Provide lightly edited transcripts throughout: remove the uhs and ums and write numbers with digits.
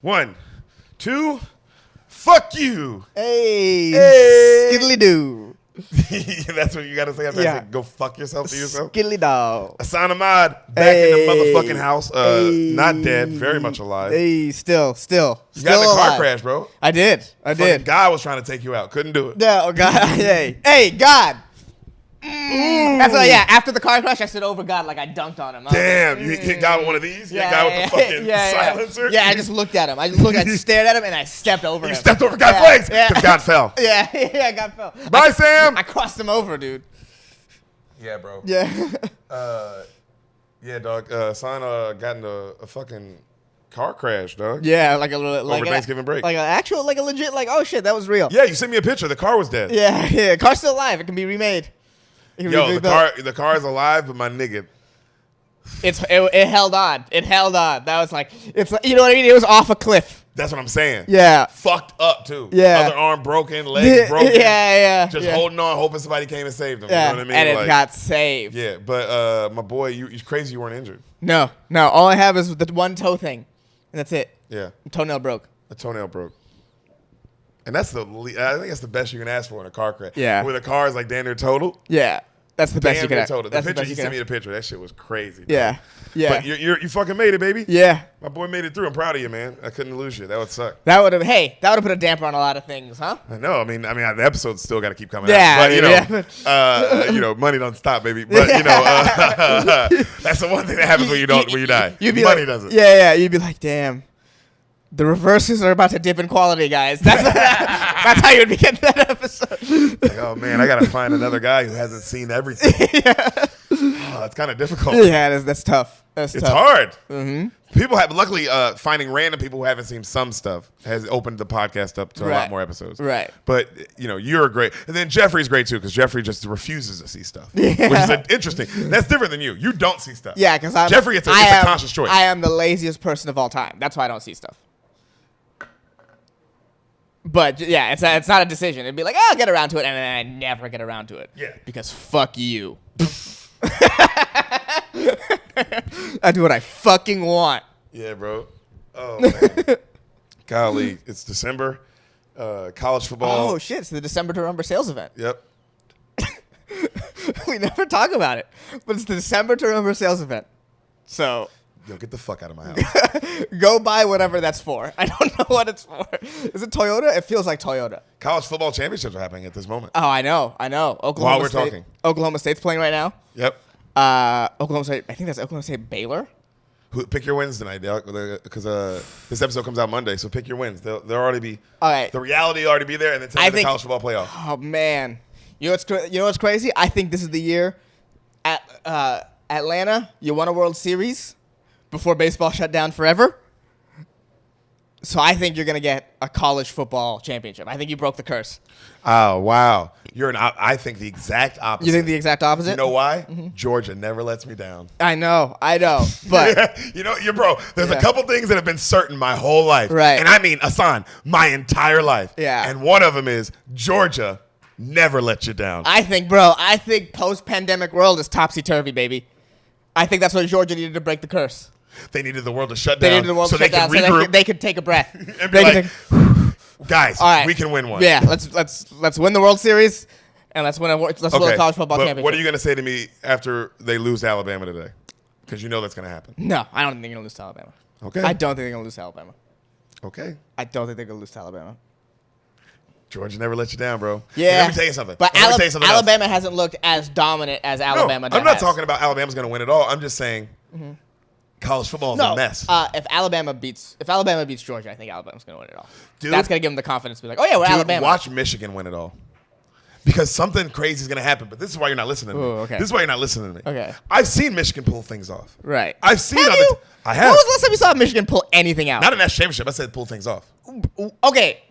1, 2, fuck you. Hey. Skiddly doo. That's what you got to say after I say go fuck yourself to yourself? Skiddly dog. Ehsan Ahmad, back in the motherfucking house. Not dead, very much alive. Hey, still You got in a car crash, bro. I did. God was trying to take you out. Couldn't do it. No, God. Hey, God. That's why, after the car crash, I stood over God like I dunked on him. Damn, you hit God with one of these? You hit God with the fucking silencer? Yeah, I just looked at him. I stared at him, and I stepped over him. You stepped over God's legs because God fell. Yeah, God fell. Bye, Sam. I crossed him over, dude. Yeah, bro. Yeah. Yeah, dog. Son got into a fucking car crash, dog. Yeah, like over Thanksgiving break. Like a legit, oh shit, that was real. Yeah, you sent me a picture. The car was dead. Yeah. Car's still alive. It can be remade. Yo, the car is alive, but my nigga. It held on. It held on. That was like, you know what I mean? It was off a cliff. That's what I'm saying. Yeah. Fucked up, too. Yeah. Other arm broken, legs broken. Yeah. Just holding on, hoping somebody came and saved him. Yeah. You know what I mean? And it got saved. Yeah, but my boy, you're crazy you weren't injured. No. All I have is the one toe thing, and that's it. Yeah. Toenail broke. A toenail broke. And I think that's the best you can ask for in a car crash. Yeah. Where the car is like damn near total. Yeah. That's the best you can ask. The picture, he sent me the picture. That shit was crazy. Yeah. Dog. Yeah. But you fucking made it, baby. Yeah. My boy made it through. I'm proud of you, man. I couldn't lose you. That would suck. That would have put a damper on a lot of things, huh? I know. I mean, the episode's still got to keep coming out. But money don't stop, baby. But that's the one thing that happens when you die. Money doesn't. Yeah. You'd be like, damn. The reverses are about to dip in quality, guys. That's how you'd be getting that episode. Like, oh man, I gotta find another guy who hasn't seen everything. Oh, it's kind of difficult. Yeah, that's tough. It's hard. Mm-hmm. People have luckily finding random people who haven't seen some stuff has opened the podcast up to a lot more episodes. Right. But you're great, and then Jeffrey's great too because Jeffrey just refuses to see stuff, which is interesting. That's different than you. You don't see stuff. Yeah, because Jeffrey, it's a conscious choice. I am the laziest person of all time. That's why I don't see stuff. But yeah, it's not a decision. It'd be like, I'll get around to it, and then I never get around to it. Yeah. Because fuck you. I do what I fucking want. Yeah, bro. Oh man. Golly, it's December. College football. Oh shit! It's the December to Remember sales event. Yep. We never talk about it, but it's the December to Remember sales event. So. Yo, get the fuck out of my house. Go buy whatever that's for. I don't know what it's for. Is it Toyota? It feels like Toyota. College football championships are happening at this moment. Oh, I know. Oklahoma State's playing right now. Yep. Oklahoma State. I think that's Oklahoma State Baylor. Pick your wins tonight, because this episode comes out Monday. So pick your wins. They'll already be. All right. The reality will already be there, and then tell me the college football playoff. Oh man, you know what's crazy? I think this is the year. Atlanta, you won a World Series before baseball shut down forever. So I think you're going to get a college football championship. I think you broke the curse. Oh, wow. I think the exact opposite. You think the exact opposite? You know why? Mm-hmm. Georgia never lets me down. I know. But there's a couple things that have been certain my whole life. Right. And I mean, Ehsan, my entire life. Yeah. And one of them is Georgia never lets you down. I think post-pandemic world is topsy-turvy, baby. I think that's what Georgia needed to break the curse. They needed the world to shut down so they could take a breath. And be like, guys, we can win one. Yeah, let's win the World Series, and let's win a college football championship. What are you going to say to me after they lose to Alabama today? Because you know that's going to happen. No, I don't think they're going to lose to Alabama. Okay. I don't think they're going to lose to Alabama. Okay. I don't think they're going to lose to Alabama. Georgia never let you down, bro. Yeah. Let me tell you something. But Alabama hasn't looked as dominant as Alabama does. I'm not talking about Alabama's going to win it all. I'm just saying college football is a mess. If Alabama beats Georgia, I think Alabama's going to win it all. Dude, that's going to give them the confidence to be like, oh, yeah, we're Alabama. Watch Michigan win it all. Because something crazy is going to happen. But this is why you're not listening to me. Okay. This is why you're not listening to me. Okay. I've seen Michigan pull things off. Right. I've seen Have you? I have. When was the last time you saw Michigan pull anything out? Not a national championship. I said pull things off. Okay.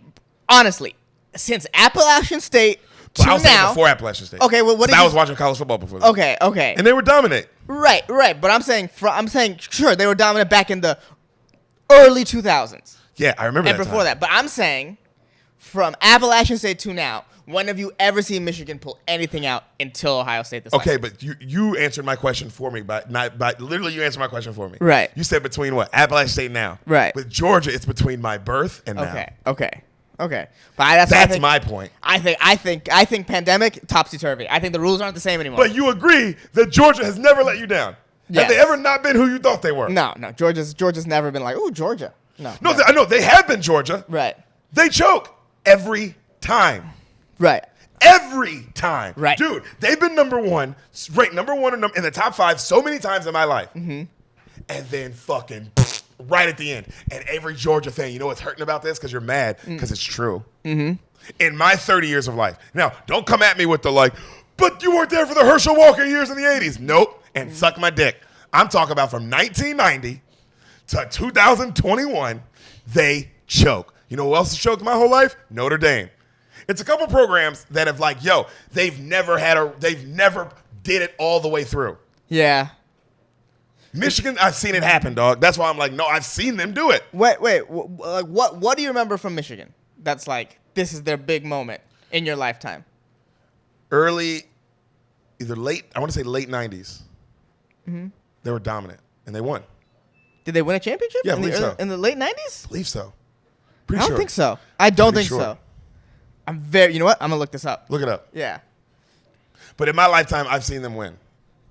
Honestly. Since Appalachian State to I was now, before Appalachian State. Okay, well, what? I was watching college football before. That. Okay, and they were dominant. Right. But I'm saying, sure, they were dominant back in the early 2000s. Yeah, I remember that. And before that, but I'm saying, from Appalachian State to now, when have you ever seen Michigan pull anything out until Ohio State this Okay, last but you answered my question for me, but literally you answered my question for me. Right. You said between what? Appalachian State now. Right. With Georgia, it's between my birth and now. Okay. But that's my point. I think pandemic topsy-turvy. I think the rules aren't the same anymore. But you agree that Georgia has never let you down. Yes. Have they ever not been who you thought they were? No. Georgia's never been like, ooh, Georgia. No. I know they have been Georgia. Right. They choke every time. Right. Every time. Right. Dude, they've been number one, ranked number one in the top 5 so many times in my life. Mm-hmm. And then fucking right at the end. And every Georgia fan, you know what's hurting about this? Because you're mad. Because it's true. Mm-hmm. In my 30 years of life. Now, don't come at me with the like, but you weren't there for the Herschel Walker years in the 80s. Nope. And suck my dick. I'm talking about from 1990 to 2021, they choke. You know who else has choked my whole life? Notre Dame. It's a couple programs that have like, they've never did it all the way through. Yeah. Michigan, I've seen it happen, dog. That's why I'm like, no, I've seen them do it. Wait. What do you remember from Michigan? That's like, this is their big moment in your lifetime. I want to say late 90s. Mm-hmm. They were dominant, and they won. Did they win a championship? Yeah, I believe so. In the late 90s? Believe so. I don't think so. I don't think so. You know what? I'm going to look this up. Look it up. Yeah. But in my lifetime, I've seen them win.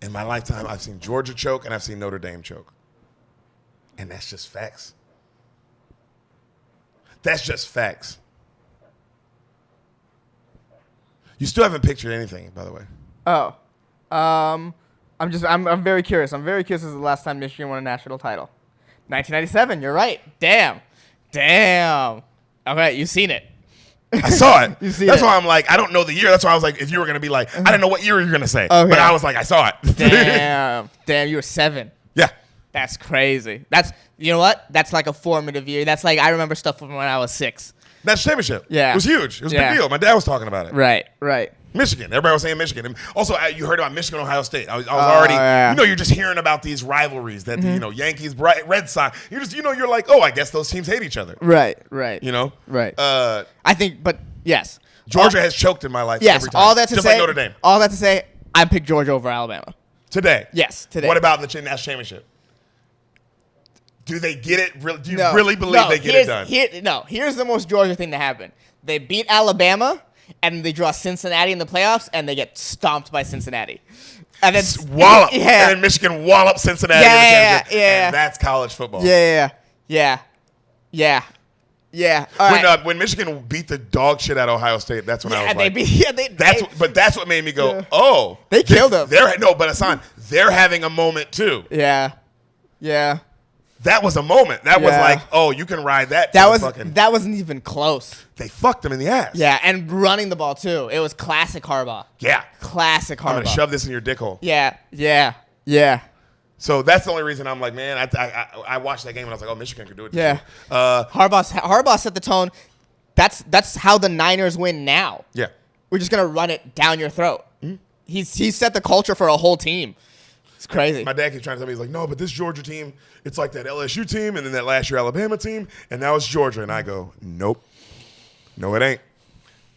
In my lifetime, I've seen Georgia choke, and I've seen Notre Dame choke. And that's just facts. That's just facts. You still haven't pictured anything, by the way. Oh. I'm very curious. I'm very curious as the last time Michigan won a national title. 1997, you're right. Damn. Okay, you've seen it. I saw it. That's why I'm like, I don't know the year. That's why I was like, if you were going to be like, I didn't know what year you were going to say. Okay. But I was like, I saw it. Damn, you were 7. Yeah. That's crazy. You know what? That's like a formative year. That's like, I remember stuff from when I was 6. That championship. Yeah. It was huge. It was a big deal. My dad was talking about it. Right. Michigan. Everybody was saying Michigan. And also, you heard about Michigan, Ohio State. I was already, you're just hearing about these rivalries that, Yankees, Red Sox. You're like, oh, I guess those teams hate each other. Right. Right. I think, but yes. Georgia has choked in my life every time. All that to just say, like Notre Dame. All that to say, I picked Georgia over Alabama. Today? Yes, today. What about the national championship? Do they get it? Do you really believe they get it done? Here's the most Georgia thing to happen. They beat Alabama, and they draw Cincinnati in the playoffs, and they get stomped by Cincinnati. And then wallop. And then Michigan wallop Cincinnati in the championship. And that's college football. Yeah. When Michigan beat the dog shit out of Ohio State, that's when I was like, that's what made me go, oh. They killed them. But Ehsan, they're having a moment too. Yeah. That was a moment. That was like, oh, you can ride that. That wasn't even close. They fucked them in the ass. Yeah, and running the ball too. It was classic Harbaugh. Yeah. Classic Harbaugh. I'm going to shove this in your dick hole. Yeah. So that's the only reason I'm like, man, I watched that game and I was like, oh, Michigan could do it. Yeah. Harbaugh set the tone. That's how the Niners win now. Yeah. We're just going to run it down your throat. Mm-hmm. He set the culture for a whole team. It's crazy. My dad keeps trying to tell me, he's like, no, but this Georgia team, it's like that LSU team and then that last year Alabama team, and now it's Georgia. And I go, nope. No, it ain't.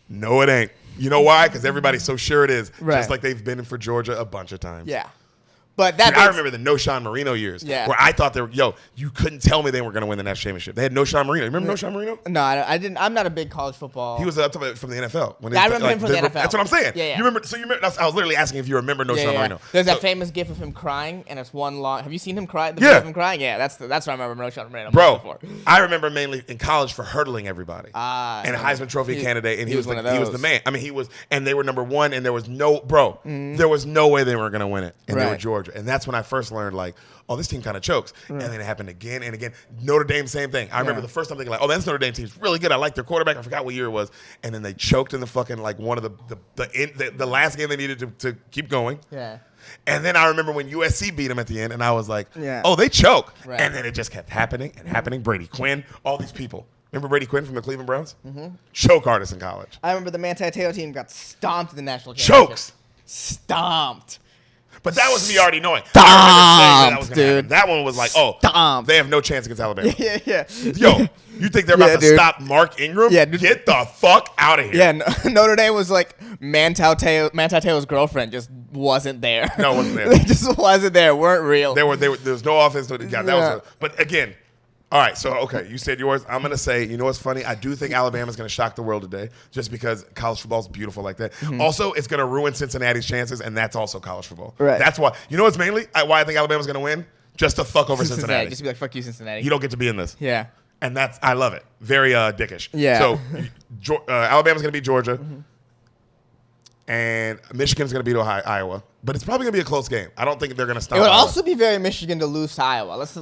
No, it ain't. You know why? Because everybody's so sure it is. Right. Just like they've been in for Georgia a bunch of times. Yeah. But that I remember the No Sean Marino years where I thought they were, you couldn't tell me they weren't going to win the national championship. They had No Sean Marino. Remember No Sean Marino? No, I didn't. I'm not a big college football. He was up from the NFL. I remember him from the NFL. That's what I'm saying. Yeah. You remember? So you remember? I was literally asking if you remember No Sean Marino. There's that famous gif of him crying, and it's one long. Have you seen him cry? The gif of him crying? Yeah, that's what I remember No Sean Marino. Bro, I remember mainly in college for hurdling everybody. And a Heisman Trophy candidate, and he was the man. I mean, he was, and they were number 1, and there was no there was no way they were going to win it, and they were Georgia, and that's when I first learned like, oh, this team kind of chokes. And then it happened again and again. Notre Dame, same thing. I remember the first time thinking like, oh, this Notre Dame team's really good. I like their quarterback. I forgot what year it was. And then they choked in the fucking like one of the last game they needed to keep going. Yeah. And then I remember when USC beat them at the end, and I was like, oh, they choke. Right. And then it just kept happening and happening. Brady Quinn, all these people. Remember Brady Quinn from the Cleveland Browns? Mm-hmm. Choke artist in college. I remember the Manti Te'o team got stomped in the national championship. Chokes. Stomped. But that was me already knowing. I remember saying that was gonna happen. Dude. That one was like, oh, Stomped. they have no chance against Alabama. Yeah. Yo, you think they're about to dude. stop Mark Ingram? Yeah, dude. Get the fuck out of here. Yeah, Notre Dame was like Manti-Te'o's girlfriend just wasn't there. No, it wasn't there. They just wasn't there. Weren't real. There was no offense. But again, all right. So okay, you said yours. I'm gonna say, you know what's funny? I do think Alabama's gonna shock the world today, just because college football is beautiful like that. Mm-hmm. Also, it's gonna ruin Cincinnati's chances, and that's also college football. Right. That's why. You know what's mainly why I think Alabama's gonna win? Just to fuck over Cincinnati. Just to be like, fuck you, Cincinnati. You don't get to be in this. Yeah. And I love it. Very dickish. Yeah. So Alabama's going to beat Georgia. And Michigan's going to beat Iowa. But it's probably going to be a close game. I don't think they're going to stop It would Iowa. also be very Michigan to lose to Iowa. Let's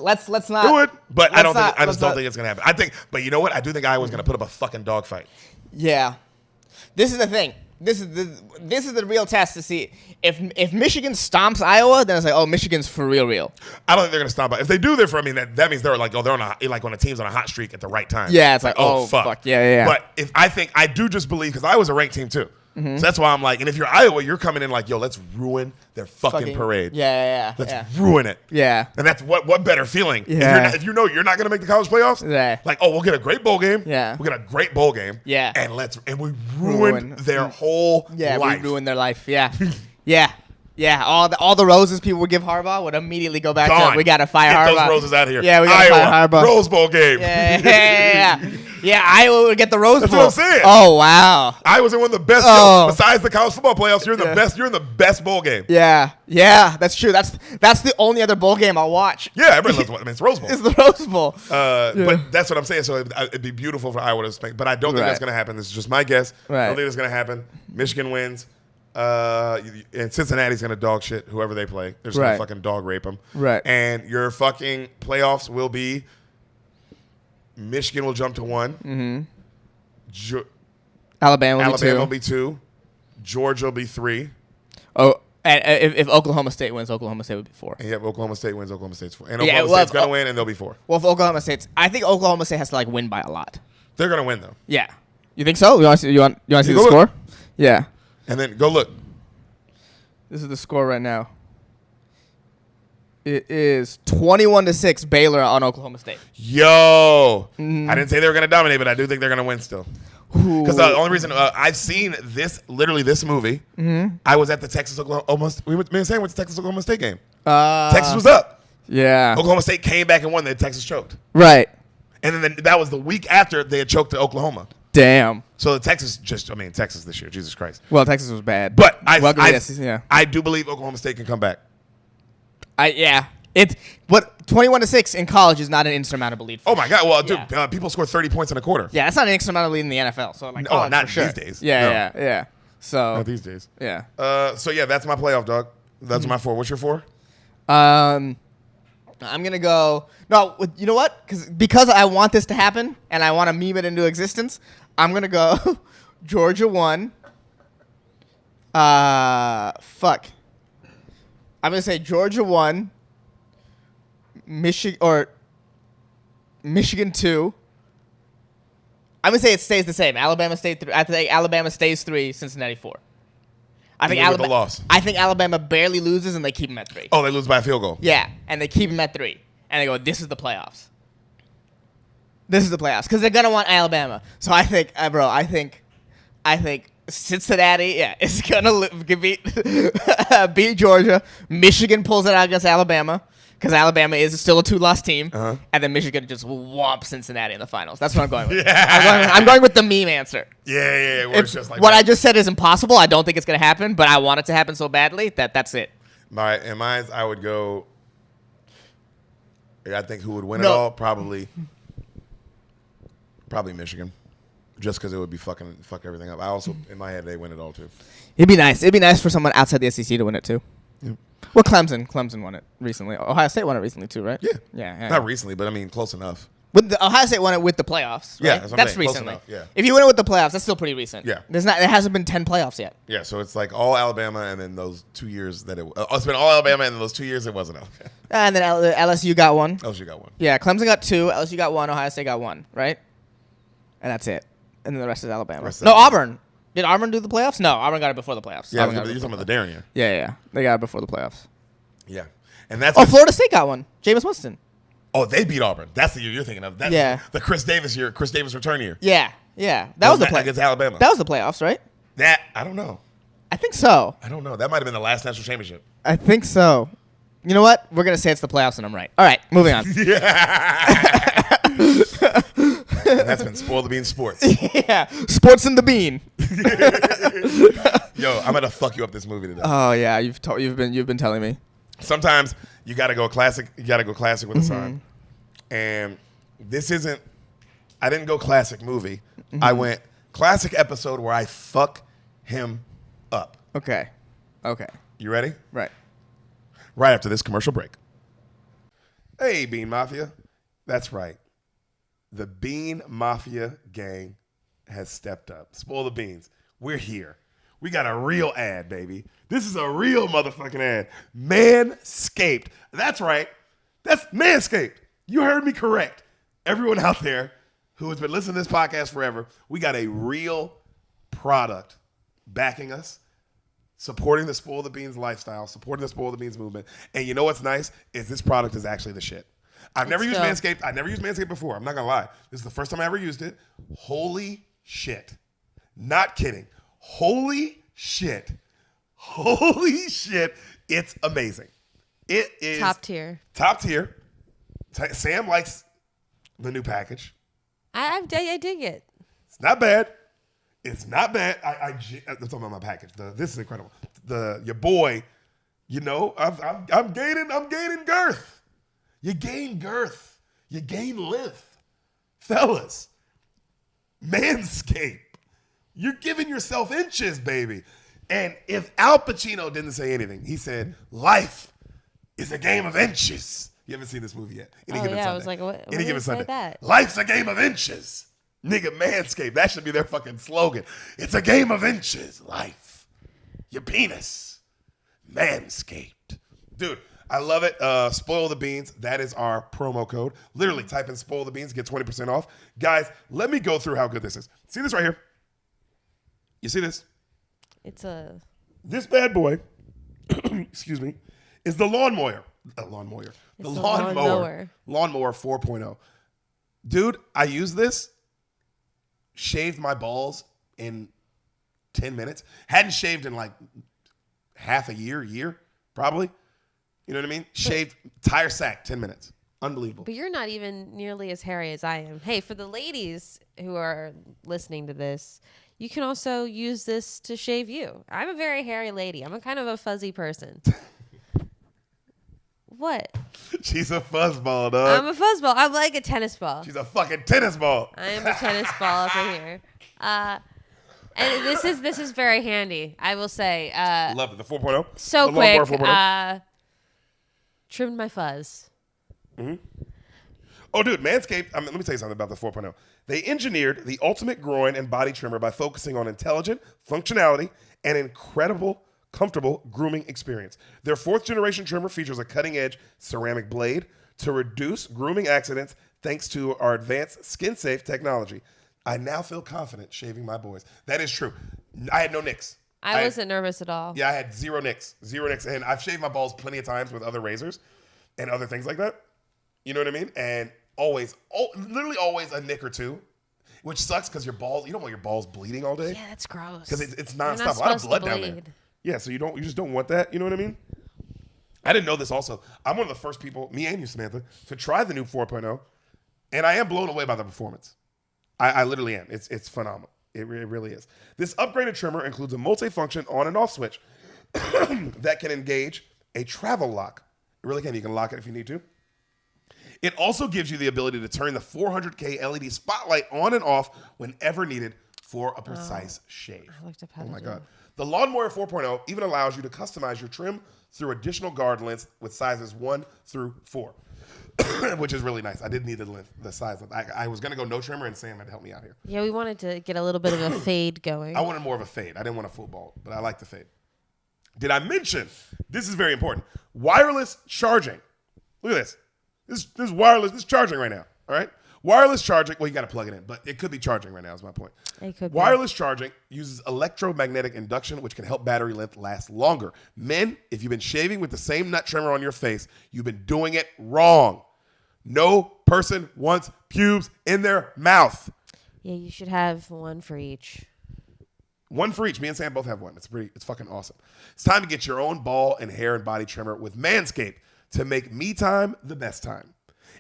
not. It would. But I let's just don't think it's going to happen. But you know what? I do think Iowa's going to put up a fucking dogfight. Yeah. This is the thing. This is the real test to see if Michigan stomps Iowa, then it's like, oh, Michigan's for real. I don't think they're going to stomp it. If they do, that means they're like, oh, they're on like when a team's on a hot streak at the right time. Yeah, it's like, oh fuck. Yeah. But I do just believe, because Iowa's a ranked team too. So that's why I'm like, and if you're Iowa, you're coming in like, yo, let's ruin their fucking parade. Yeah. Let's ruin it. Yeah. And that's what better feeling. Yeah. If you know you're not going to make the college playoffs, Yeah. like, oh, we'll get a great bowl game. Yeah. We'll get a great bowl game. Yeah. And we ruined their whole life. We ruined their life. Yeah. Yeah. All the roses people would give Harbaugh would immediately go back Gone. to, we got to fire Get Harbaugh. those roses out of here. Yeah, we got to fire Harbaugh. Rose Bowl game. Yeah, Iowa would get the Rose Bowl. That's what I'm saying. Oh, wow. Iowa's in one of the best. Besides the college football playoffs, you're in the best. You're in the best bowl game. Yeah, that's true. That's the only other bowl game I'll watch. Yeah, everybody loves it. I mean, it's Rose Bowl. It's the Rose Bowl. But that's what I'm saying. So it'd be beautiful for Iowa to spank. But I don't think that's going to happen. This is just my guess. Right. I don't think it's going to happen. Michigan wins. And Cincinnati's going to dog shit whoever they play. They're just going to fucking dog rape them. Right. And your fucking playoffs will be Michigan will jump to 1. Mm-hmm. Alabama will be 2. Georgia will be 3. Oh, and if Oklahoma State wins, Oklahoma State would be 4. And Oklahoma State wins, Oklahoma State's 4. And Oklahoma State's going to win, and they'll be 4. Well, if Oklahoma State's, I think Oklahoma State has to like win by a lot. They're going to win, though. Yeah. You think so? You want to see the score? Yeah. And then go look. This is the score right now. It is 21-6 Baylor on Oklahoma State. Yo. I didn't say they were going to dominate, but I do think they're going to win still. Because the only reason I've seen this movie, I was at the Texas-Oklahoma. Me and Sam went to Texas-Oklahoma State game. Texas was up. Yeah. Oklahoma State came back and won. Then Texas choked. Right. And then that was the week after they had choked to Oklahoma. Damn. So the Texas this year, Jesus Christ. Well, Texas was bad. But I do believe Oklahoma State can come back. But 21-6 in college is not an insurmountable lead. Oh my God! Well, dude, people score 30 points in a quarter. Yeah, that's not an insurmountable lead in the NFL. So like, not sure. these days. Yeah. So not these days. Yeah. So yeah, that's my playoff, dog. That's my 4. What's your 4? I'm gonna go. No, you know what? Because I want this to happen and I want to meme it into existence. I'm gonna go Georgia 1. Fuck. I'm gonna say Georgia 1. Michigan 2. I'm gonna say it stays the same. Alabama State 3. I think Alabama stays 3. Cincinnati 4. I think Alabama barely loses and they keep them at 3. Oh, they lose by a field goal. Yeah, and they keep them at 3, and they go, "This is the playoffs. This is the playoffs," because they're gonna want Alabama. So I think, I think Cincinnati, is gonna beat Georgia. Michigan pulls it out against Alabama. Because Alabama is still a 2-loss team, and then Michigan just whomp Cincinnati in the finals. That's what I'm going with. I'm going with the meme answer. Yeah. It works just like what that. I just said is impossible. I don't think it's going to happen, but I want it to happen so badly that's it. In mine, I would go. I think who would win it all? Probably Michigan, just because it would be fuck everything up. I also, in my head, they win it all too. It'd be nice. It'd be nice for someone outside the SEC to win it too. Yeah. Well, Clemson won it recently. Ohio State won it recently too, right? Yeah. Not recently, but I mean close enough. Ohio State won it with the playoffs. Right? Yeah, that's recently. Enough, yeah. If you win it with the playoffs, that's still pretty recent. Yeah. There hasn't been 10 playoffs yet. Yeah, so it's like all Alabama, and then those 2 years that it's been all Alabama, and those 2 years it wasn't Alabama. And then LSU got 1. LSU got 1. Yeah, Clemson got 2. LSU got 1. Ohio State got 1. Right. And that's it. And then the rest is Alabama. Auburn. Did Auburn do the playoffs? No, Auburn got it before the playoffs. Yeah, Auburn you're got it talking before about the Darien year. Yeah. They got it before the playoffs. Yeah. And that's Florida State got one. Jameis Winston. Oh, they beat Auburn. That's the year you're thinking of. That's the Chris Davis year, Chris Davis return year. Yeah. That was the playoffs. Against Alabama. That was the playoffs, right? That, I don't know. I think so. I don't know. That might have been the last national championship. I think so. You know what? We're going to say it's the playoffs and I'm right. All right, moving on. And that's been Spoil the Bean Sports. Yeah, Sports in the Bean. Yo, I'm gonna fuck you up this movie today. Oh yeah, you've been telling me. Sometimes you gotta go classic. You gotta go classic with a sign. And this isn't. I didn't go classic movie. I went classic episode where I fuck him up. Okay. You ready? Right. Right after this commercial break. Hey, Bean Mafia. That's right. The Bean Mafia gang has stepped up. Spoil the beans. We're here. We got a real ad, baby. This is a real motherfucking ad. Manscaped. That's right. That's Manscaped. You heard me correct. Everyone out there who has been listening to this podcast forever, we got a real product backing us, supporting the Spoil the Beans lifestyle, supporting the Spoil the Beans movement. And you know what's nice is this product is actually the shit. I've never used Manscaped. I've never used Manscaped before. I'm not going to lie. This is the first time I ever used it. Holy shit. Not kidding. Holy shit. Holy shit. It's amazing. It is top tier. Top tier. Sam likes the new package. I dig it. It's not bad. It's not bad. I'm talking about my package. This is incredible. Your boy, you know, I'm gaining girth. You gain girth. You gain length. Fellas, Manscaped. You're giving yourself inches, baby. And if Al Pacino didn't say anything, he said, life is a game of inches. You haven't seen this movie yet. Any given Sunday. I was like, what Any did given he say Sunday. that? Life's a game of inches. Nigga, Manscaped. That should be their fucking slogan. It's a game of inches. Life. Your penis. Manscaped. Dude, I love it. Spoil the Beans. That is our promo code. Literally type in Spoil the Beans, get 20% off. Guys, let me go through how good this is. See this right here? You see this? This bad boy, excuse me, is the lawnmower. The lawnmower 4.0. Dude, I use this, shaved my balls in 10 minutes. Hadn't shaved in like half a year, probably. You know what I mean? Shaved, tire sack, 10 minutes. Unbelievable. But you're not even nearly as hairy as I am. Hey, for the ladies who are listening to this, you can also use this to shave you. I'm a very hairy lady. I'm a kind of a fuzzy person. What? She's a fuzzball, dog. I'm a fuzzball. I'm like a tennis ball. She's a fucking tennis ball. I am a tennis ball up in here. And this is very handy, I will say. Love it. The 4.0. So the quick. Lawnmower 4.0. Trimmed my fuzz. Mm-hmm. Oh, dude, Manscaped, let me tell you something about the 4.0. They engineered the ultimate groin and body trimmer by focusing on intelligent functionality and incredible, comfortable grooming experience. Their 4th generation trimmer features a cutting-edge ceramic blade to reduce grooming accidents thanks to our advanced skin-safe technology. I now feel confident shaving my boys. That is true. I had no nicks. I wasn't nervous at all. Yeah, I had zero nicks. And I've shaved my balls plenty of times with other razors and other things like that. You know what I mean? And literally always a nick or two, which sucks because your balls, you don't want your balls bleeding all day. Yeah, that's gross. Because it's nonstop. A lot of blood down there. Yeah, so you just don't want that. You know what I mean? I didn't know this also. I'm one of the first people, me and you, Samantha, to try the new 4.0. And I am blown away by the performance. I literally am. It's phenomenal. It really is. This upgraded trimmer includes a multi-function on and off switch that can engage a travel lock. It really can. You can lock it if you need to. It also gives you the ability to turn the 400K LED spotlight on and off whenever needed for a precise shave. I looked up how Oh to my do God. it. The Lawnmower 4.0 even allows you to customize your trim through additional guard lengths with sizes 1 through 4, which is really nice. I did need the size. I was going to go no trimmer, and Sam had helped me out here. Yeah, we wanted to get a little bit of a fade going. I wanted more of a fade. I didn't want a full ball, but I like the fade. Did I mention, this is very important, wireless charging. Look at this. This is wireless. This is charging right now, all right? Wireless charging, well, you got to plug it in, but it could be charging right now is my point. It could be. Wireless charging uses electromagnetic induction, which can help battery length last longer. Men, if you've been shaving with the same nut trimmer on your face, you've been doing it wrong. No person wants pubes in their mouth. Yeah, you should have one for each. One for each. Me and Sam both have one. It's fucking awesome. It's time to get your own ball and hair and body trimmer with Manscaped to make me time the best time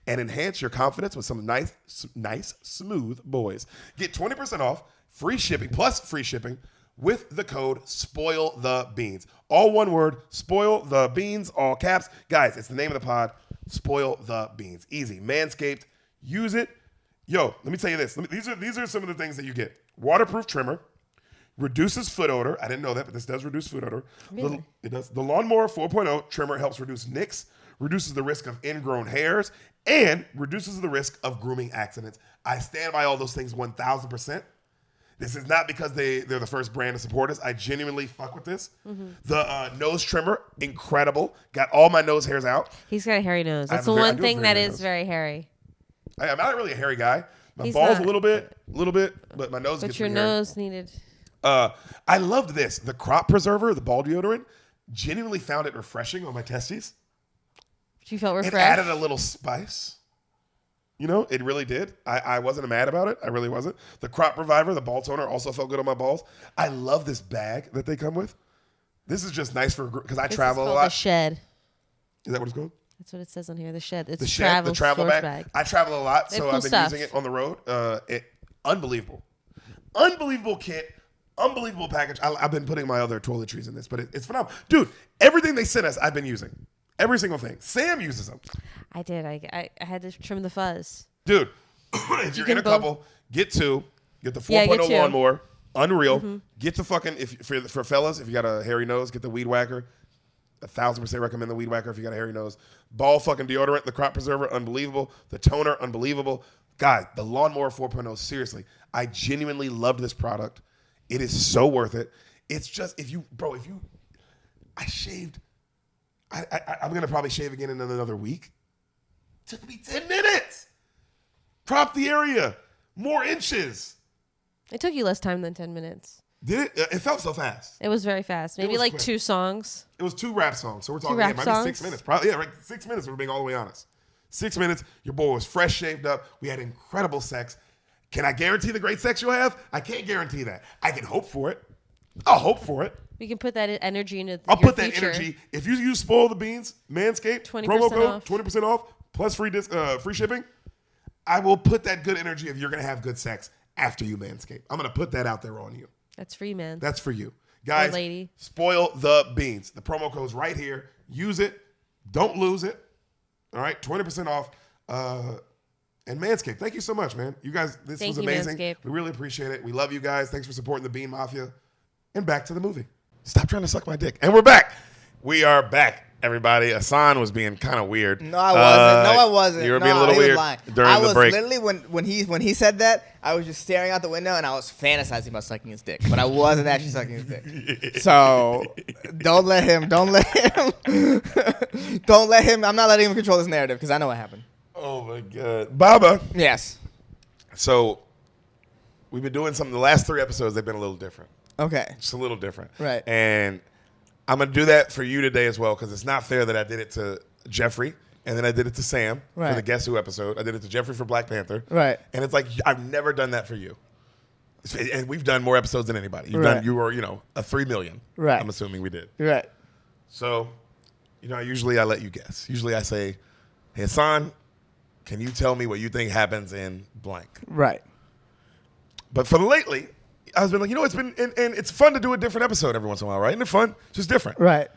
and enhance your confidence with some nice, smooth boys. Get 20% off, free shipping, plus free shipping with the code SPOILTHEBEANS. All one word, Spoil the Beans, all caps. Guys, it's the name of the pod, Spoil the Beans. Easy. Manscaped. Use it. Yo, let me tell you this. These are some of the things that you get. Waterproof trimmer. Reduces foot odor. I didn't know that, but this does reduce foot odor. Really? It does. The Lawnmower 4.0 trimmer helps reduce nicks, reduces the risk of ingrown hairs, and reduces the risk of grooming accidents. I stand by all those things 1,000%. This is not because they're the first brand to support us. I genuinely fuck with this. Mm-hmm. The nose trimmer, incredible. Got all my nose hairs out. He's got a hairy nose. That's the one thing that is very hairy. I'm not really a hairy guy. My balls a little bit, but my nose gets your hairy. nose needed... I loved this. The crop preserver, the ball deodorant, genuinely found it refreshing on my testes. You felt refreshed? It added a little spice. You know, it really did. I wasn't mad about it. I really wasn't. The crop reviver, the ball toner, also felt good on my balls. I love this bag that they come with. This is just nice because I travel a lot. The shed. Is that what it's called? That's what it says on here. The shed. It's the travel bag. I travel a lot, so I've been using it on the road. Unbelievable. Unbelievable kit. Unbelievable package. I've been putting my other toiletries in this, but it's phenomenal. Dude, everything they sent us, I've been using. Every single thing. Sam uses them. I did. I had to trim the fuzz. Dude, if you're in a couple, get two. Get the 4.0 lawnmower. Unreal. Mm-hmm. Get the fucking, for fellas, if you got a hairy nose, get the weed whacker. 1,000% recommend the weed whacker if you got a hairy nose. Ball fucking deodorant, the crop preserver, unbelievable. The toner, unbelievable. God, the lawnmower 4.0, seriously. I genuinely loved this product. It is so worth it. It's just, I shaved. I'm going to probably shave again in another week. It took me 10 minutes. Crop the area. More inches. It took you less time than 10 minutes. Did it? It felt so fast. It was very fast. Maybe like quick. 2 songs. It was 2 rap songs. So we're talking, it might be 6 minutes. Probably, yeah, right. 6 minutes, if we're being all the way honest. 6 minutes. Your boy was fresh shaved up. We had incredible sex. Can I guarantee the great sex you'll have? I can't guarantee that. I can hope for it. I'll hope for it. We can put that energy into I'll put that energy. If you use Spoil the Beans, Manscaped, 20% promo code, off. 20% off, plus free shipping, I will put that good energy if you're going to have good sex after you Manscaped. I'm going to put that out there on you. That's for you, man. That's for you. Guys, lady. Spoil the Beans. The promo code's right here. Use it. Don't lose it. All right? 20% off. And Manscaped, thank you so much, man. You guys, this was amazing. Manscaped. We really appreciate it. We love you guys. Thanks for supporting the Bean Mafia. And back to the movie. Stop trying to suck my dick. And we're back. We are back, everybody. Hassan was being kind of weird. No, I wasn't. You were being a little weird during the break. Literally, when he said that, I was just staring out the window and I was fantasizing about sucking his dick, but I wasn't actually sucking his dick. So don't let him. I'm not letting him control this narrative because I know what happened. Oh my God, Baba. Yes. So we've been doing something. The last 3 episodes, they've been a little different. Okay. Just a little different. Right. And I'm going to do that for you today as well because it's not fair that I did it to Jeffrey and then I did it to Sam for the Guess Who episode. I did it to Jeffrey for Black Panther. Right. And it's like, I've never done that for you. And we've done more episodes than anybody. You were, a 3 million. Right. I'm assuming we did. Right. So, usually I let you guess. Usually I say, hey, Hassan, can you tell me what you think happens in blank? Right. But for the lately, I was been like, it's been, and it's fun to do a different episode every once in a while, right? Isn't it fun? Just different. Right.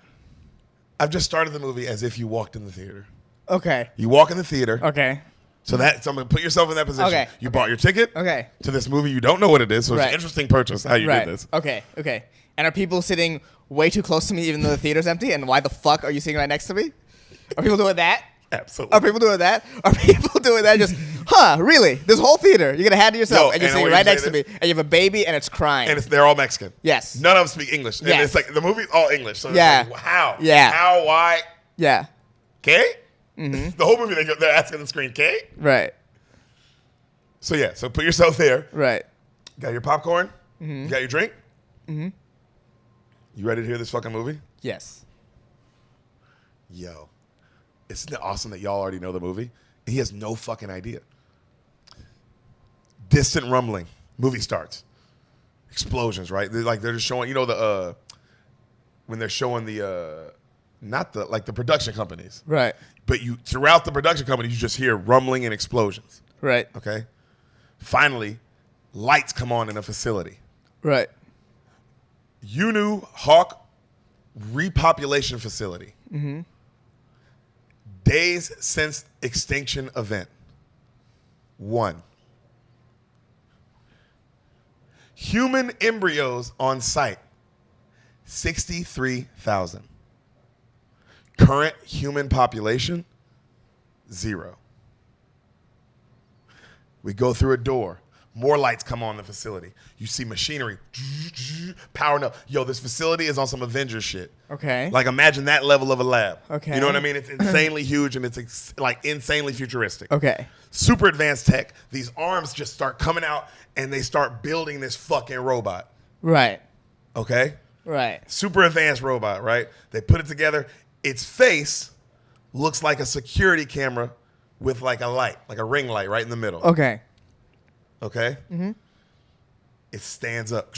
I've just started the movie as if you walked in the theater. Okay. You walk in the theater. Okay. So I'm going to put yourself in that position. Okay. You bought your ticket. Okay. To this movie. You don't know what it is. So it's an interesting purchase how you did this. Okay. Okay. And are people sitting way too close to me even though the theater's empty? And why the fuck are you sitting right next to me? Are people doing that? Absolutely. Are people doing that? Are people doing that? Just, really? This whole theater, you're going to have to yourself, and you're sitting right next to me, and you have a baby, and it's crying. And they're all Mexican. Yes. None of them speak English. And it's like, the movie's all English. So it's like, how? Yeah. How? Why? Yeah. K? Mm-hmm. The whole movie, they're asking the screen, K? Right. So yeah, so put yourself there. Right. Got your popcorn? Mm-hmm. You got your drink? Mm-hmm. You ready to hear this fucking movie? Yes. Yo, isn't it awesome that y'all already know the movie? He has no fucking idea. Distant rumbling. Movie starts. Explosions, right? They're just showing, when they're showing the not the like the production companies. Right. But you throughout the production companies, you just hear rumbling and explosions. Right. Okay? Finally, lights come on in a facility. Right. UNU Hawk repopulation facility. Mm-hmm. Days since extinction event. 1. Human embryos on site. 63,000. Current human population. 0. We go through a door. More lights come on in the facility. You see machinery powering up. Yo, this facility is on some Avengers shit. Okay. Like, imagine that level of a lab. Okay. You know what I mean? It's insanely huge and it's like insanely futuristic. Okay. Super advanced tech. These arms just start coming out and they start building this fucking robot. Right. Okay? Right. Super advanced robot, right? They put it together. Its face looks like a security camera with like a light, like a ring light right in the middle. Okay. Okay? Mm-hmm. It stands up.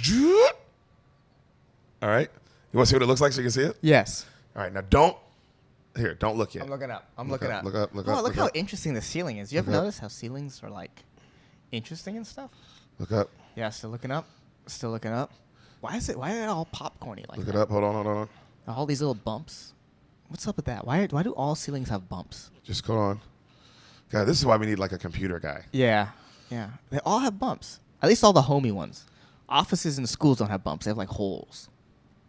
All right? You want to see what it looks like so you can see it? Yes. All right, now don't look yet. I'm looking up. Look up. Look up. Oh, look look how up. interesting the ceiling is. You ever notice how ceilings are like interesting and stuff? Look up. Yeah, still looking up. Still looking up. Why is it all popcorny like Look that? it up. Hold on. All these little bumps. What's up with that? Why do all ceilings have bumps? Just go on. God, this is why we need like a computer guy. Yeah. Yeah. They all have bumps. At least all the homey ones. Offices and schools don't have bumps. They have like holes.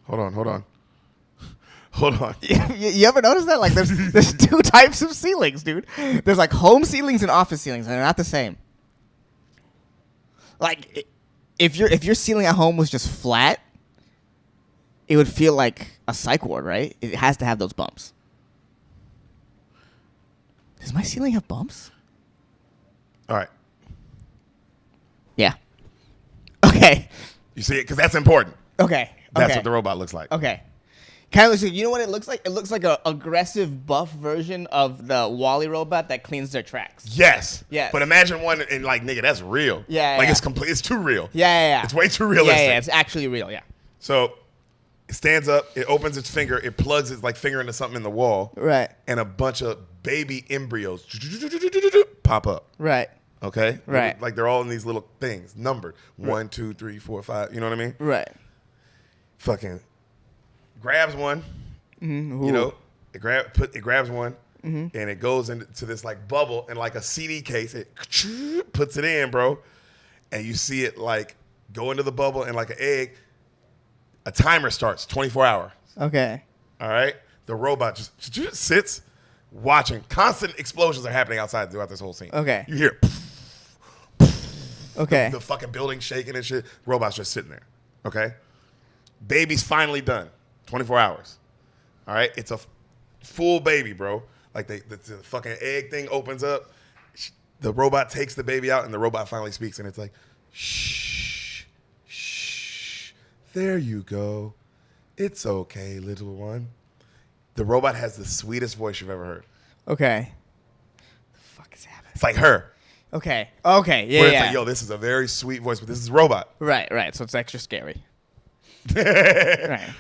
Hold on. Hold on. You ever notice that? Like there's 2 types of ceilings, dude. There's like home ceilings and office ceilings, and they're not the same. Like if your ceiling at home was just flat, it would feel like a psych ward, right? It has to have those bumps. Does my ceiling have bumps? All right. Yeah. Okay. You see it? Because that's important. Okay. That's what the robot looks like. Okay. Kind of looks like, you know what it looks like? It looks like a aggressive buff version of the Wall-E robot that cleans their tracks. Yes. Yes. But imagine one and like, nigga, that's real. Yeah, Like yeah. It's complete. It's too real. Yeah. It's way too realistic. Yeah, it's actually real, yeah. So it stands up. It opens its finger. It plugs its like finger into something in the wall. Right. And a bunch of baby embryos pop up. Right. Okay. Right. Like they're all in these little things numbered 1, 2, 3, 4, 5. You know what I mean? Right. Fucking grabs one. Mm-hmm. You know, it grabs one, and it goes into this like bubble and like a CD case. It puts it in, bro, and you see it like go into the bubble and like an egg. A timer starts, 24 hours. Okay. All right, the robot just sits watching. Constant explosions are happening outside throughout this whole scene. Okay. You hear Okay. the fucking building shaking and shit. Robot's just sitting there. Okay, baby's finally done. 24 hours. All right, it's a full baby, bro. Like the fucking egg thing opens up. The robot takes the baby out, and the robot finally speaks, and it's like, shh, shh, there you go. It's okay, little one. The robot has the sweetest voice you've ever heard. Okay. The fuck is happening? It's like her. Okay. Okay. Yeah. Where it's yeah. like, yo, this is a very sweet voice, but this is a robot. Right. So it's extra scary. Right.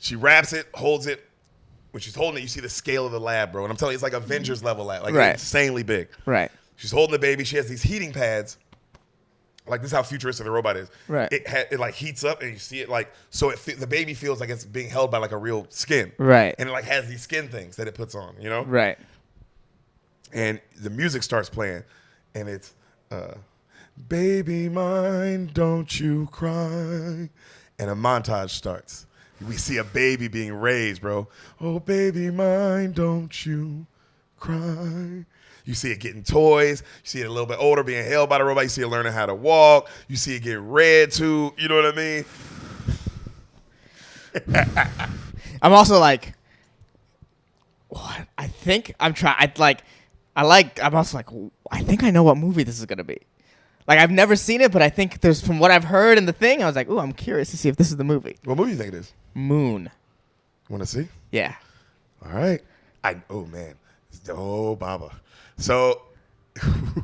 She wraps it, holds it. When she's holding it, you see the scale of the lab, bro. And I'm telling you, it's like Avengers level lab. Like, Right. It's insanely big. Right. She's holding the baby. She has these heating pads. Like, this is how futuristic the robot is. Right. It like heats up, and you see it like, so the baby feels like it's being held by like a real skin. Right. And it like has these skin things that it puts on, you know? Right. And the music starts playing, and it's, baby mine, don't you cry. And a montage starts. We see a baby being raised, bro. Oh, baby mine, don't you cry. You see it getting toys. You see it a little bit older, being held by the robot. You see it learning how to walk. You see it getting read to. You know what I mean? I'm also like, what? I think I'm trying. I'm also like, I think I know what movie this is gonna be. Like, I've never seen it, but I think there's, from what I've heard in the thing, I was like, ooh, I'm curious to see if this is the movie. What movie do you think it is? Moon. Want to see? Yeah. All right. Oh, man. Oh, Baba. So,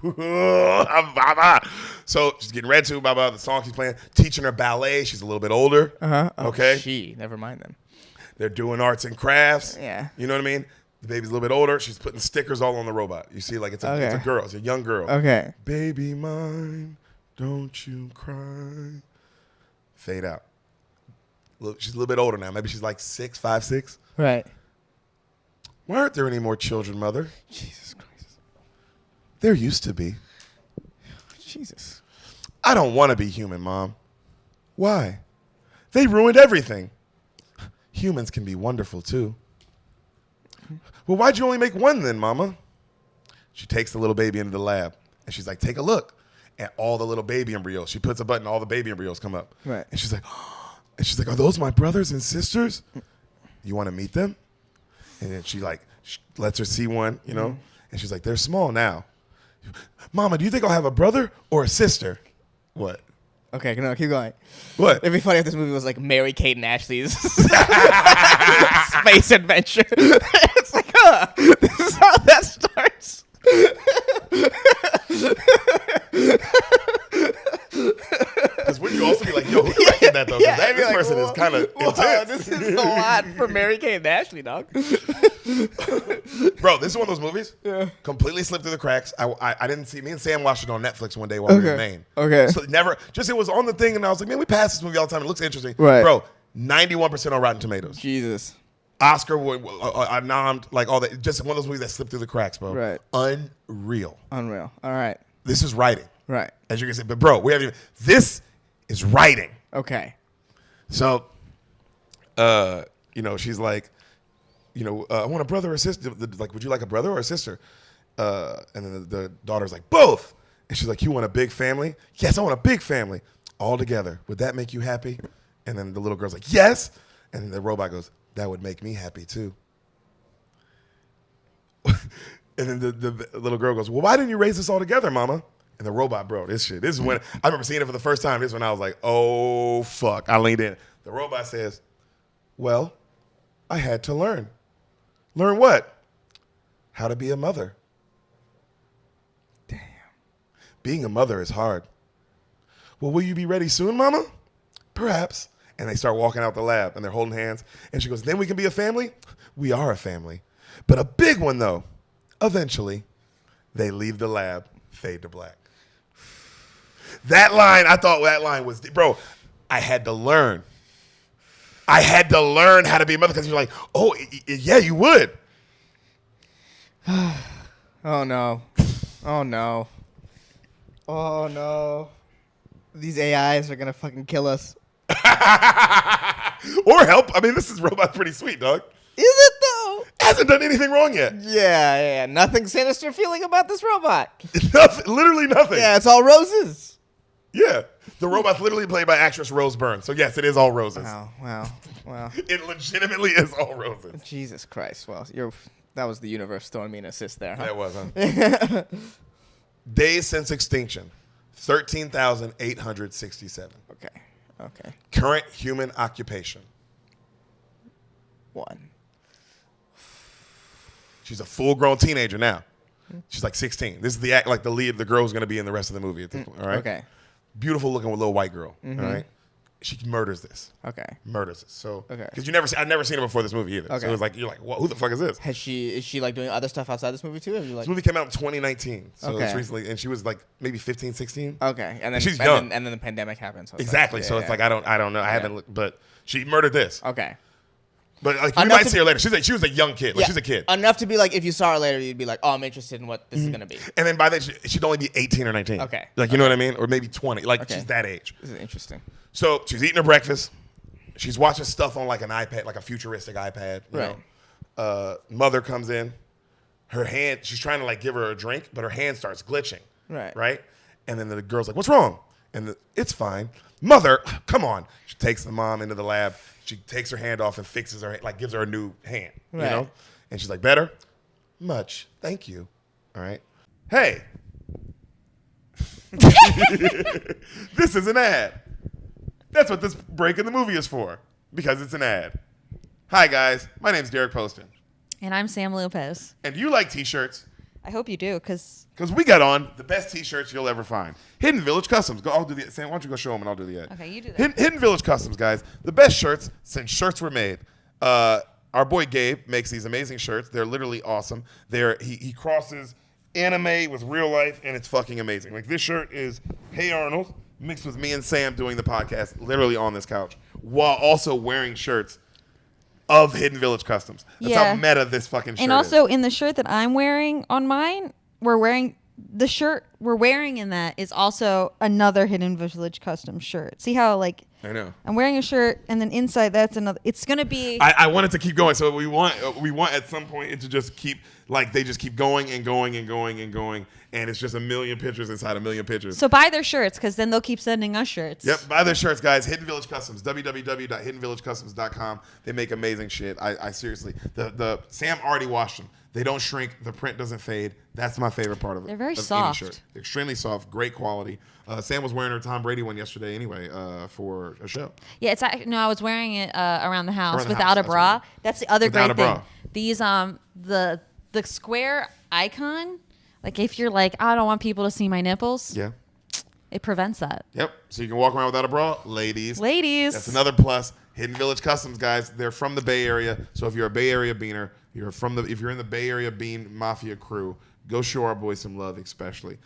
Baba. So, she's getting read to, Baba, the song she's playing, teaching her ballet. She's a little bit older. Uh-huh. Oh, Okay. Never mind then. They're doing arts and crafts. Yeah. You know what I mean? The baby's a little bit older. She's putting stickers all on the robot. You see, like, it's a girl. It's a young girl. Okay. Baby mine, don't you cry. Fade out. Look, she's a little bit older now. Maybe she's like 5, 6. Right. Why aren't there any more children, Mother? Jesus Christ. There used to be. Jesus. I don't want to be human, Mom. Why? They ruined everything. Humans can be wonderful, too. Well, why'd you only make one then, Mama? She takes the little baby into the lab, and she's like, take a look at all the little baby embryos. She puts a button, all the baby embryos come up. Right. And she's like, are those my brothers and sisters? You want to meet them? And then she lets her see one, you know? And she's like, they're small now. Mama, do you think I'll have a brother or a sister? What? Okay, no, keep going. What? It'd be funny if this movie was like Mary Kate and Ashley's space adventure. It's like, this is how that starts. Because wouldn't you also be like, yo, who directed that though? Because I'd be this like, person is kind of intense. This is a lot for Mary Kate and Ashley, dog. Bro, this is one of those movies. Yeah. Completely slipped through the cracks. I didn't see. Me and Sam watched it on Netflix one day while we were in Maine. Okay. So it was on the thing, and I was like, man, we pass this movie all the time. It looks interesting. Right. Bro, 91% on Rotten Tomatoes. Jesus. Oscar nommed, like all that. Just one of those movies that slipped through the cracks, bro. Right. Unreal. Unreal. All right. This is writing, Right. as you can see. But bro, this is writing. Okay. So, she's like, I want a brother or sister. Like, would you like a brother or a sister? And then the daughter's like, both. And she's like, you want a big family? Yes, I want a big family. All together. Would that make you happy? And then the little girl's like, yes. And then the robot goes, that would make me happy too. And then the little girl goes, well, why didn't you raise us all together, Mama? And the robot, bro, this is when, I remember seeing it for the first time. This is when I was like, oh, fuck. I leaned in. The robot says, well, I had to learn. Learn what? How to be a mother. Damn. Being a mother is hard. Well, will you be ready soon, Mama? Perhaps. And they start walking out the lab, and they're holding hands. And she goes, then we can be a family? We are a family. But a big one, though. Eventually, they leave the lab, fade to black. I thought that line was, bro, I had to learn. I had to learn how to be a mother because you're like, oh, yeah, you would. Oh, no. Oh, no. Oh, no. These AIs are going to fucking kill us. Or help. I mean, this robot's pretty sweet, dog. Is it, though? Hasn't done anything wrong yet. Yeah. Nothing sinister feeling about this robot. Nothing, literally nothing. Yeah, it's all roses. Yeah. The robot's literally played by actress Rose Byrne. So, yes, it is all roses. Wow. It legitimately is all roses. Jesus Christ. Well, that was the universe throwing me an assist there, huh? That was, huh? Days since extinction, 13,867. Okay. Current human occupation. 1. She's a full-grown teenager now. She's like 16. This is the lead. The girl's going to be in the rest of the movie. All right. Okay. Beautiful looking little white girl. Mm-hmm. All right. She murders this. Okay. Murders it. So. Okay. Because I'd never seen her before this movie either. Okay. So it was like you're like, well, who the fuck is this? Is she like doing other stuff outside this movie too? This movie came out in 2019. So Okay. it's recently, and she was like maybe 15, 16. Okay. And then She's young. And then the pandemic happened. So Exactly. So it's like I don't know. I haven't looked, but she murdered this. Okay. But like you Enough might to see her later. She was a young kid. Like she's a kid. Enough to be like, if you saw her later, you'd be like, oh, I'm interested in what this is gonna be. And then by then she'd only be 18 or 19. Okay. Like you know what I mean? Or maybe 20. Like Okay. she's that age. This is interesting. So she's eating her breakfast. She's watching stuff on like an iPad, like a futuristic iPad. You Right. know? Mother comes in. Her hand, she's trying to like give her a drink, but her hand starts glitching. Right. Right? And then the girl's like, what's wrong? And it's fine. Mother, come on. She takes the mom into the lab. She takes her hand off and fixes her, like gives her a new hand, you Right. know? And she's like, better? Much. Thank you. All right. Hey. This is an ad. That's what this break in the movie is for, because it's an ad. Hi, guys. My name's Deric Poston. And I'm Sam Lopez. And do you like T-shirts? I hope you do, because We got on the best T-shirts you'll ever find. Hidden Village Customs. I'll do the Sam, why don't you go show them and I'll do the ad. Okay, you do that. Hidden Village Customs, guys. The best shirts since shirts were made. Our boy Gabe makes these amazing shirts. They're literally awesome. He crosses anime with real life, and it's fucking amazing. Like, this shirt is Hey Arnold mixed with me and Sam doing the podcast literally on this couch while also wearing shirts of Hidden Village Customs. That's how meta this fucking shirt is. And also in the shirt that I'm wearing on mine, the shirt we're wearing in that is also another Hidden Village Custom shirt. See how I know. I'm wearing a shirt and then inside that's another. It's going to be. I want it to keep going. So we want at some point it to just keep, like, they just keep going and going and going and going. And it's just a million pictures inside a million pictures. So buy their shirts, because then they'll keep sending us shirts. Yep, buy their shirts, guys. Hidden Village Customs, www.hiddenvillagecustoms.com. They make amazing shit. I seriously, the Sam already washed them. They don't shrink. The print doesn't fade. That's my favorite part of it. They're very of soft. Any shirt. They're extremely soft, great quality. Sam was wearing her Tom Brady one yesterday anyway for a show. Yeah, I was wearing it around the house Around the without house, a bra. right. That's the other Without great a thing. bra. These the square icon, like if you're like, I don't want people to see my nipples, Yeah. it prevents that. Yep. So you can walk around without a bra, ladies. That's another plus. Hidden Village Customs, guys. They're from the Bay Area. So if you're a Bay Area beaner, if you're in the Bay Area Bean Mafia crew, go show our boys some love, especially.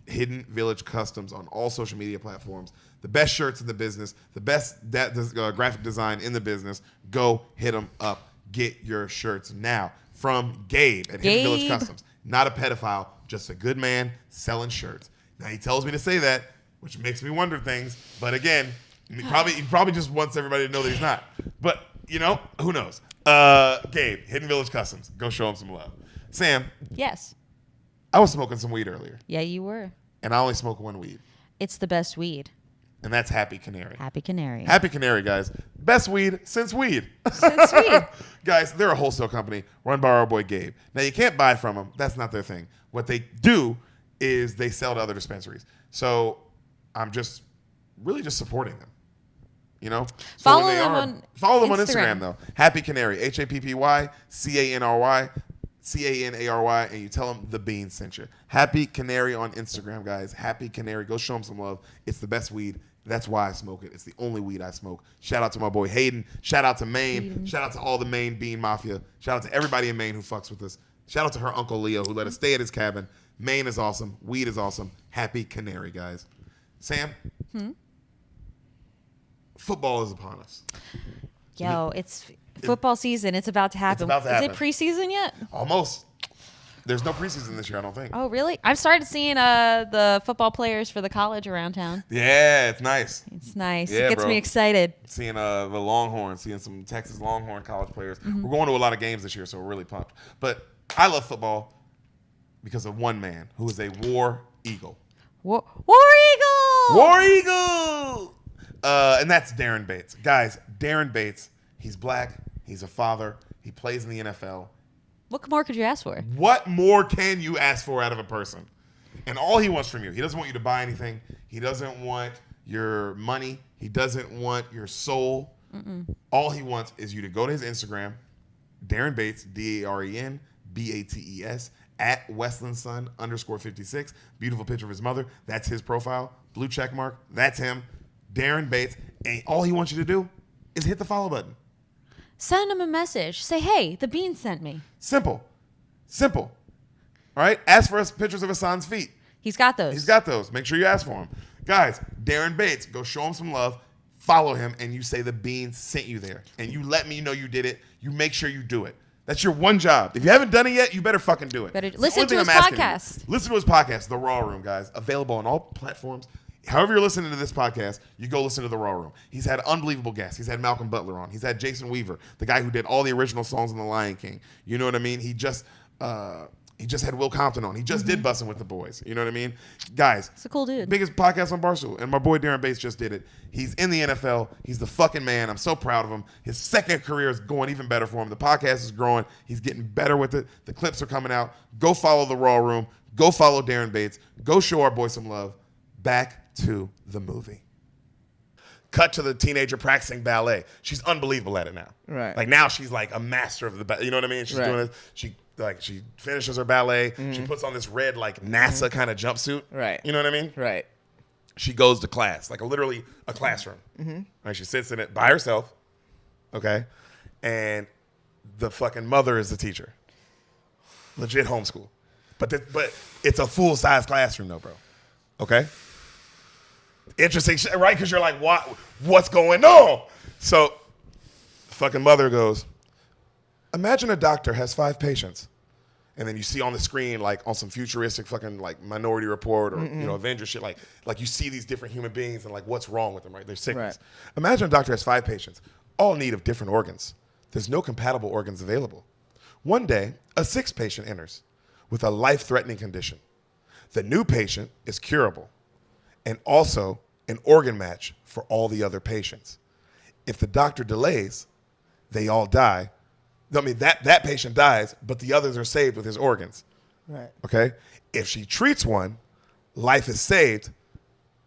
Hidden Village Customs on all social media platforms. The best shirts in the business. The best graphic design in the business. Go hit them up. Get your shirts now from Gabe at Hidden Village Customs. Not a pedophile, just a good man selling shirts. Now, he tells me to say that, which makes me wonder things. But again, he probably just wants everybody to know that he's not. But, who knows? Gabe, Hidden Village Customs. Go show him some love. Sam. Yes. I was smoking some weed earlier. Yeah, you were. And I only smoke one weed. It's the best weed. And that's Happy Canary. Happy Canary. Happy Canary, guys. Best weed since weed. Since weed. Guys, they're a wholesale company run by our boy Gabe. Now, you can't buy from them. That's not their thing. What they do is they sell to other dispensaries. So I'm just really supporting them. So Follow when they them are- on Follow them on Instagram. Instagram, though. Happy Canary. HappyCanary. CANARY, and you tell them the Bean sent you. Happy Canary on Instagram, guys. Happy Canary. Go show them some love. It's the best weed. That's why I smoke it. It's the only weed I smoke. Shout out to my boy Hayden. Shout out to Maine. Shout out to all the Maine Bean Mafia. Shout out to everybody in Maine who fucks with us. Shout out to her Uncle Leo who let us stay at his cabin. Maine is awesome. Weed is awesome. Happy Canary, guys. Sam? Football is upon us. Yo, it's football season. It's about to happen. about to happen. Is it preseason yet? Almost. There's no preseason this year, I don't think. Oh, really? I've started seeing the football players for the college around town. Yeah, it's nice. It's nice. Yeah, It gets bro. me excited. Seeing the Longhorns, seeing some Texas Longhorn college players. We're going to a lot of games this year, so we're really pumped. But I love football because of one man who is a war eagle. War Eagle! War eagle! And that's Darren Bates. Guys, Darren Bates, he's black, he's a father, he plays in the NFL. What more could you ask for? What more can you ask for out of a person? And all he wants from you, he doesn't want you to buy anything. He doesn't want your money. He doesn't want your soul. All he wants is you to go to his Instagram, Darren Bates, DarenBates, at Westlandson _56. Beautiful picture of his mother. That's his profile. Blue check mark. That's him. Darren Bates. And all he wants you to do is hit the follow button. Send him a message. Say, hey, the Bean sent me. Simple. All right? Ask for us pictures of Ehsan's feet. He's got those. He's got those. Make sure you ask for him. Guys, Darren Bates, go show him some love. Follow him, and you say the Bean sent you there. And you let me know you did it. You make sure you do it. That's your one job. If you haven't done it yet, you better fucking do it. Better It's the listen only to thing his I'm asking you. podcast. Listen to his podcast, The Raw Room, guys. Available on all platforms. However you're listening to this podcast, you go listen to The Raw Room. He's had unbelievable guests. He's had Malcolm Butler on. He's had Jason Weaver, the guy who did all the original songs in The Lion King. You know what I mean? He just had Will Compton on. He just did Bussin' with the Boys. You know what I mean? Guys. He's a cool dude. Biggest podcast on Barstool. And my boy Darren Bates just did it. He's in the NFL. He's the fucking man. I'm so proud of him. His second career is going even better for him. The podcast is growing. He's getting better with it. The clips are coming out. Go follow The Raw Room. Go follow Darren Bates. Go show our boy some love. Back to the movie. Cut to the teenager practicing ballet. She's unbelievable at it now. Right. Like now she's like a master of the you know what I mean? She's doing it. She finishes her ballet. She puts on this red like NASA kind of jumpsuit. Right. You know what I mean? Right. She goes to class, like literally a classroom. Right. She sits in it by herself. Okay. And the fucking mother is the teacher. Legit homeschool. But it's a full size classroom though, bro. Okay. Interesting shit, right? Because you're like, what's going on? So the fucking mother goes, imagine a doctor has 5 patients. And then you see on the screen, like on some futuristic fucking like Minority Report or Avengers shit, like you see these different human beings and like what's wrong with them, right? Their sickness. Right. Imagine a doctor has 5 patients, all in need of different organs. There's no compatible organs available. One day, a 6th patient enters with a life-threatening condition. The new patient is curable and also an organ match for all the other patients. If the doctor delays, they all die. I mean, that patient dies, but the others are saved with his organs. Right. Okay? If she treats one, life is saved,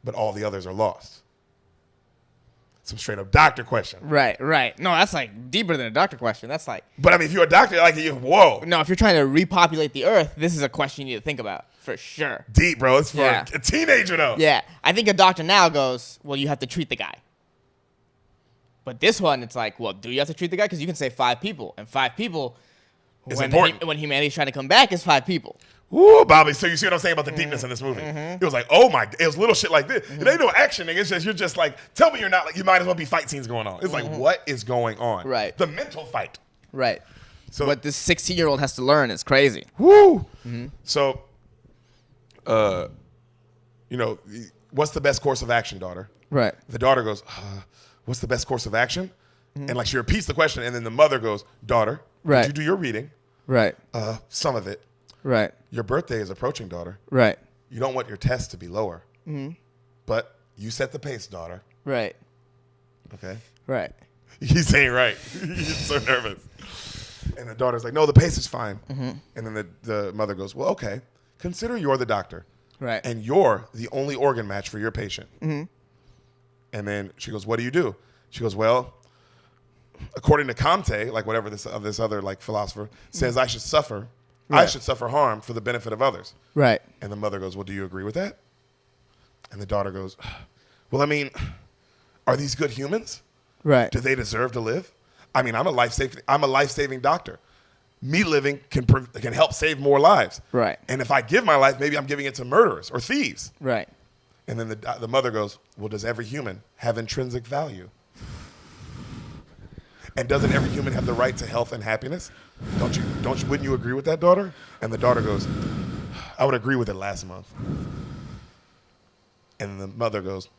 but all the others are lost. Some straight up doctor question. Right. No, that's like deeper than a doctor question. That's like. But I mean, if you're a doctor, like, whoa. No, if you're trying to repopulate the earth, this is a question you need to think about for sure. Deep, bro. It's for a teenager, though. Yeah. I think a doctor now goes, well, you have to treat the guy. But this one, it's like, well, do you have to treat the guy? Because you can say 5 people. And 5 people, when humanity's trying to come back, is 5 people. Ooh, Bobby. So you see what I'm saying about the deepness in this movie? It was like, oh my, it was little shit like this. It ain't no action, nigga. It's just, you're just like, tell me you're not, like, you might as well be fight scenes going on. It's like, what is going on? Right. The mental fight. Right. So what this 16-year-old has to learn is crazy. Woo. So, what's the best course of action, daughter? Right. The daughter goes, what's the best course of action? And like she repeats the question, and then the mother goes, daughter, did you do your reading? Right. Some of it. Right. Your birthday is approaching, daughter. Right. You don't want your test to be lower. But you set the pace, daughter. Right. Okay? Right. He's saying right. He's so nervous. And the daughter's like, no, the pace is fine. And then the mother goes, well, okay. Consider you're the doctor. Right. And you're the only organ match for your patient. And then she goes, what do you do? She goes, well, according to Comte, like whatever this other like philosopher, says I should suffer. Right. I should suffer harm for the benefit of others. Right. And the mother goes, well, do you agree with that? And the daughter goes, well, I mean, are these good humans? Right. Do they deserve to live? I mean, I'm a life-saving doctor. Me living can help save more lives. Right. And if I give my life, maybe I'm giving it to murderers or thieves. Right. And then the mother goes, well, does every human have intrinsic value? And doesn't every human have the right to health and happiness? Wouldn't you agree with that, daughter? And the daughter goes, I would agree with it last month. And the mother goes,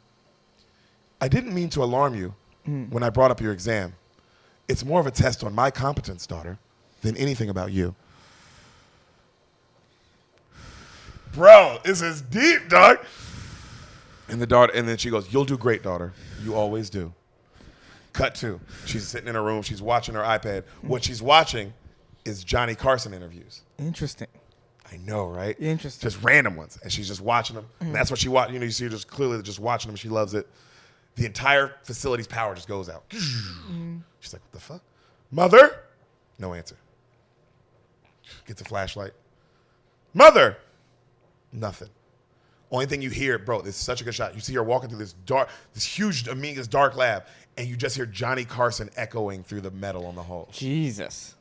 I didn't mean to alarm you when I brought up your exam. It's more of a test on my competence, daughter, than anything about you. Bro, this is deep, dog. And then she goes, you'll do great, daughter. You always do. Cut 2. She's sitting in her room. She's watching her iPad. What she's watching is Johnny Carson interviews. Interesting. I know, right? Interesting. Just random ones. And she's just watching them. And that's what she watched. You see her just clearly just watching them. She loves it. The entire facility's power just goes out. She's like, what the fuck? Mother? No answer. Gets a flashlight. Mother? Nothing. Only thing you hear, bro, this is such a good shot. You see her walking through this huge, Amiga's dark lab, and you just hear Johnny Carson echoing through the metal on the hull. Jesus.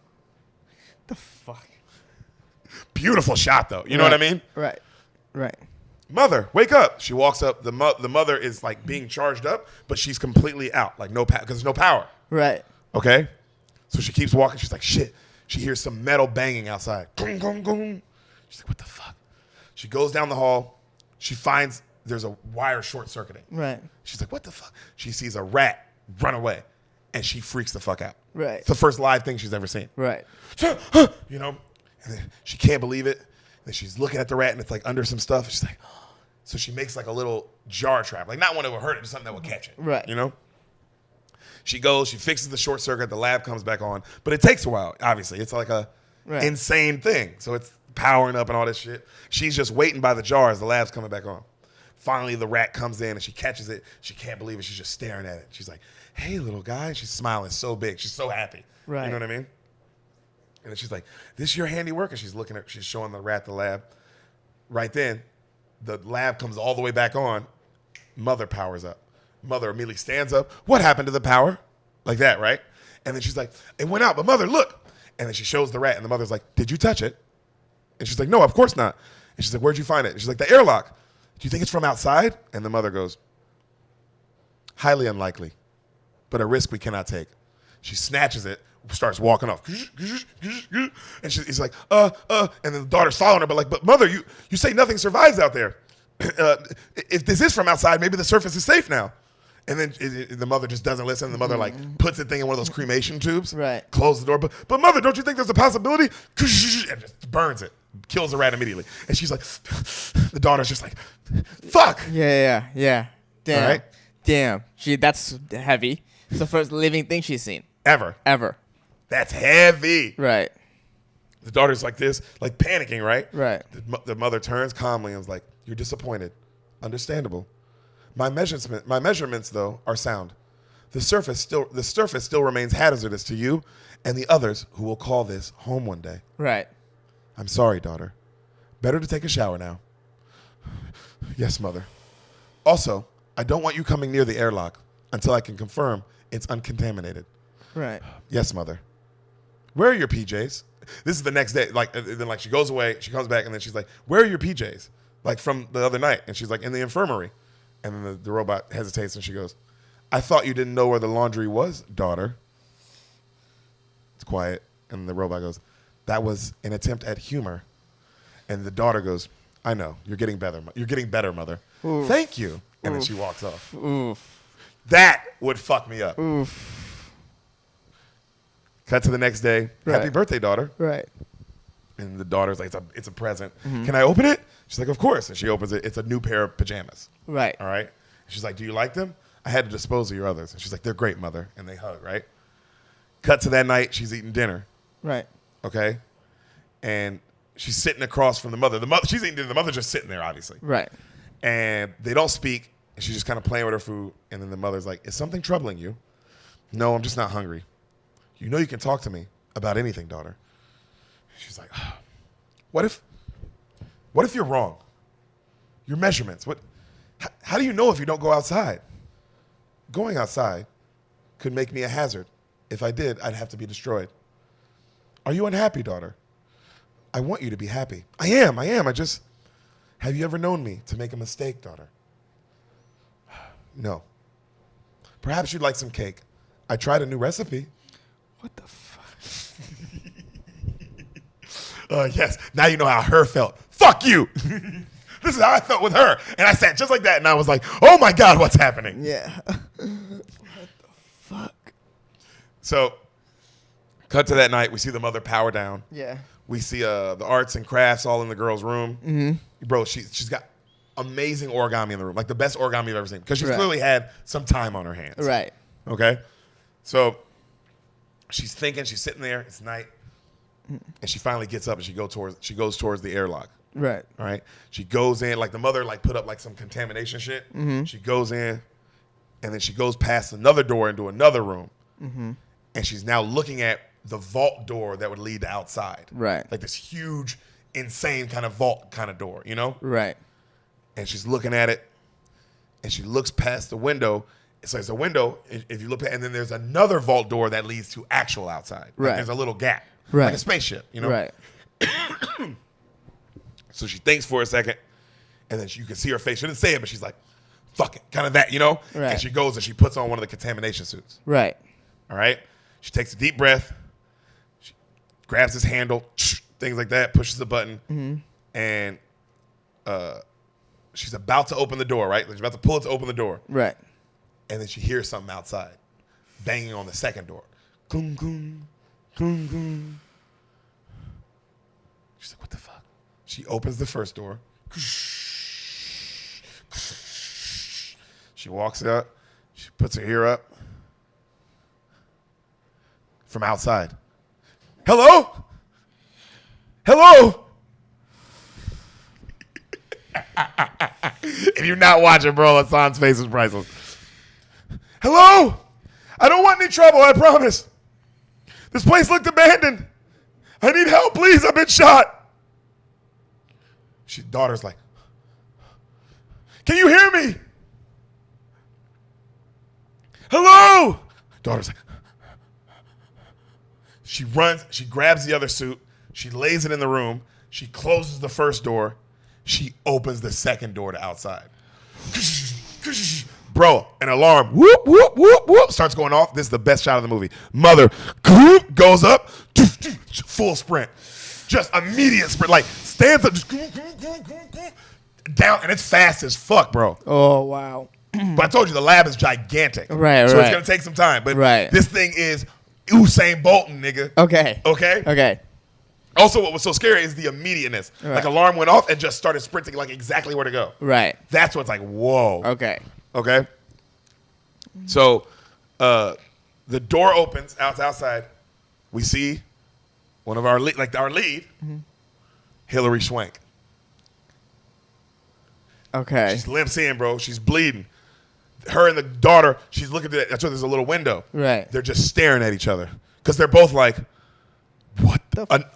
The fuck? Beautiful shot, though. You know what I mean? Right. Mother, wake up. She walks up. The mother is like being charged up, but she's completely out, like no power, because there's no power. Right. Okay? So she keeps walking. She's like, shit. She hears some metal banging outside. Gong, gong, gong. She's like, what the fuck? She goes down the hall. She finds there's a wire short-circuiting. Right. She's like, what the fuck? She sees a rat run away, and she freaks the fuck out. Right. It's the first live thing she's ever seen. Right. You know? And then she can't believe it. And then she's looking at the rat, and it's like under some stuff. She's like, so she makes like a little jar trap. Like not one that would hurt it, just something that would catch it. Right. You know? She goes, she fixes the short circuit, the lab comes back on. But it takes a while, obviously. It's like a insane thing. So it's powering up and all this shit. She's just waiting by the jar as the lab's coming back on. Finally, the rat comes in and she catches it. She can't believe it. She's just staring at it. She's like, hey, little guy. She's smiling so big. She's so happy. Right. You know what I mean? And then she's like, this your handiwork? And she's showing the rat the lab. Right then, the lab comes all the way back on. Mother powers up. Mother immediately stands up. What happened to the power? Like that, right? And then she's like, it went out, but mother, look. And then she shows the rat, and the mother's like, did you touch it? And she's like, no, of course not. And she's like, where'd you find it? And she's like, the airlock. Do you think it's from outside? And the mother goes, highly unlikely, but a risk we cannot take. She snatches it, starts walking off. And he's like, and then the daughter's following her, but mother, you say nothing survives out there. If this is from outside, maybe the surface is safe now. And then the mother just doesn't listen. The mother like puts the thing in one of those cremation tubes. Right. Closes the door. But mother, don't you think there's a possibility? And just burns it. Kills the rat immediately. And she's like, the daughter's just like, fuck. Yeah. Damn. All right. Damn. That's heavy. It's the first living thing she's seen. Ever. That's heavy. Right. The daughter's like this, like panicking, right? Right. The mother turns calmly and is like, you're disappointed. Understandable. My measurements, though, are sound. The surface still remains hazardous to you and the others who will call this home one day. Right. I'm sorry, daughter. Better to take a shower now. Yes, mother. Also, I don't want you coming near the airlock until I can confirm it's uncontaminated. Right. Yes, mother. Where are your PJs? This is the next day. Then she goes away. She comes back, and then she's like, where are your PJs? Like from the other night. And she's like, in the infirmary. And then the robot hesitates, and she goes, I thought you didn't know where the laundry was, daughter. It's quiet. And the robot goes, that was an attempt at humor. And the daughter goes, I know. You're getting better. You're getting better, mother. Oof. Thank you. And then she walks off. Oof. That would fuck me up. Oof. Cut to the next day. Right. Happy birthday, daughter. Right. And the daughter's like, it's a present. Can I open it? She's like, of course. And she opens it. It's a new pair of pajamas. Right. All right. She's like, do you like them? I had to dispose of your others. And she's like, they're great, mother. And they hug, right? Cut to that night. She's eating dinner. Right. Okay. And she's sitting across from the mother. She's eating dinner. The mother's just sitting there, obviously. Right. And they don't speak. And she's just kind of playing with her food. And then the mother's like, is something troubling you? No, I'm just not hungry. You know you can talk to me about anything, daughter. She's like, oh, what if you're wrong? Your measurements. How do you know if you don't go outside? Going outside could make me a hazard. If I did, I'd have to be destroyed. Are you unhappy, daughter? I want you to be happy. I am. Have you ever known me to make a mistake, daughter? No. Perhaps you'd like some cake. I tried a new recipe. What the fuck? Yes. Now you know how her felt. Fuck you. This is how I felt with her. And I sat just like that, and I was like, oh, my God, what's happening? Yeah. What the fuck? So, cut to that night. We see the mother power down. Yeah. We see the arts and crafts all in the girl's room. Mm-hmm. Bro, she's got amazing origami in the room. Like the best origami you've ever seen. Because she's clearly had some time on her hands. Right. Okay? So, she's thinking. She's sitting there. It's night. And she finally gets up and she goes towards the airlock. Right. All right. She goes in, like the mother like put up like some contamination shit. Mm-hmm. She goes in, and then she goes past another door into another room. Mm-hmm. And she's now looking at the vault door that would lead to outside. Right. Like this huge, insane kind of vault kind of door, you know? Right. And she's looking at it, and she looks past the window. So it's a window, if you look at, and then there's another vault door that leads to actual outside. Like right. There's a little gap. Right. Like a spaceship, you know? Right. So she thinks for a second, and then you can see her face. She didn't say it, but she's like, fuck it, kind of that, you know? Right. And she goes and she puts on one of the contamination suits. Right. All right? She takes a deep breath. She grabs his handle, things like that, pushes the button, and she's about to open the door, right? She's about to pull it to open the door. Right. And then she hears something outside, banging on the second door. Goom, goom, goom, goom. She's like, what the fuck? She opens the first door. She walks up. She puts her ear up. From outside. Hello? Hello? If you're not watching, bro, Ehsan's face is priceless. Hello? I don't want any trouble, I promise. This place looked abandoned. I need help, please. I've been shot. Daughter's like, can you hear me? Hello? Daughter's like, she runs, she grabs the other suit, she lays it in the room, she closes the first door, she opens the second door to outside. Bro, an alarm, whoop, whoop, whoop, whoop, starts going off. This is the best shot of the movie. Mother goes up, full sprint. Just immediate sprint, like stands up, down, and it's fast as fuck, bro. Oh, wow. But I told you, the lab is gigantic. Right, so right. it's going to take some time. But Right. this thing is Usain Bolton, nigga. Okay. Okay? Okay. Also, what was so scary is the immediateness. Right. Like, alarm went off and just started sprinting, like, exactly where to go. Right. That's what's like, whoa. Okay. Okay? So, the door opens outside. We see one of our lead, Hillary Swank. Okay. She's limps in, bro. She's bleeding. Her and the daughter, she's looking at that's why there's a little window. Right. They're just staring at each other because they're both like, what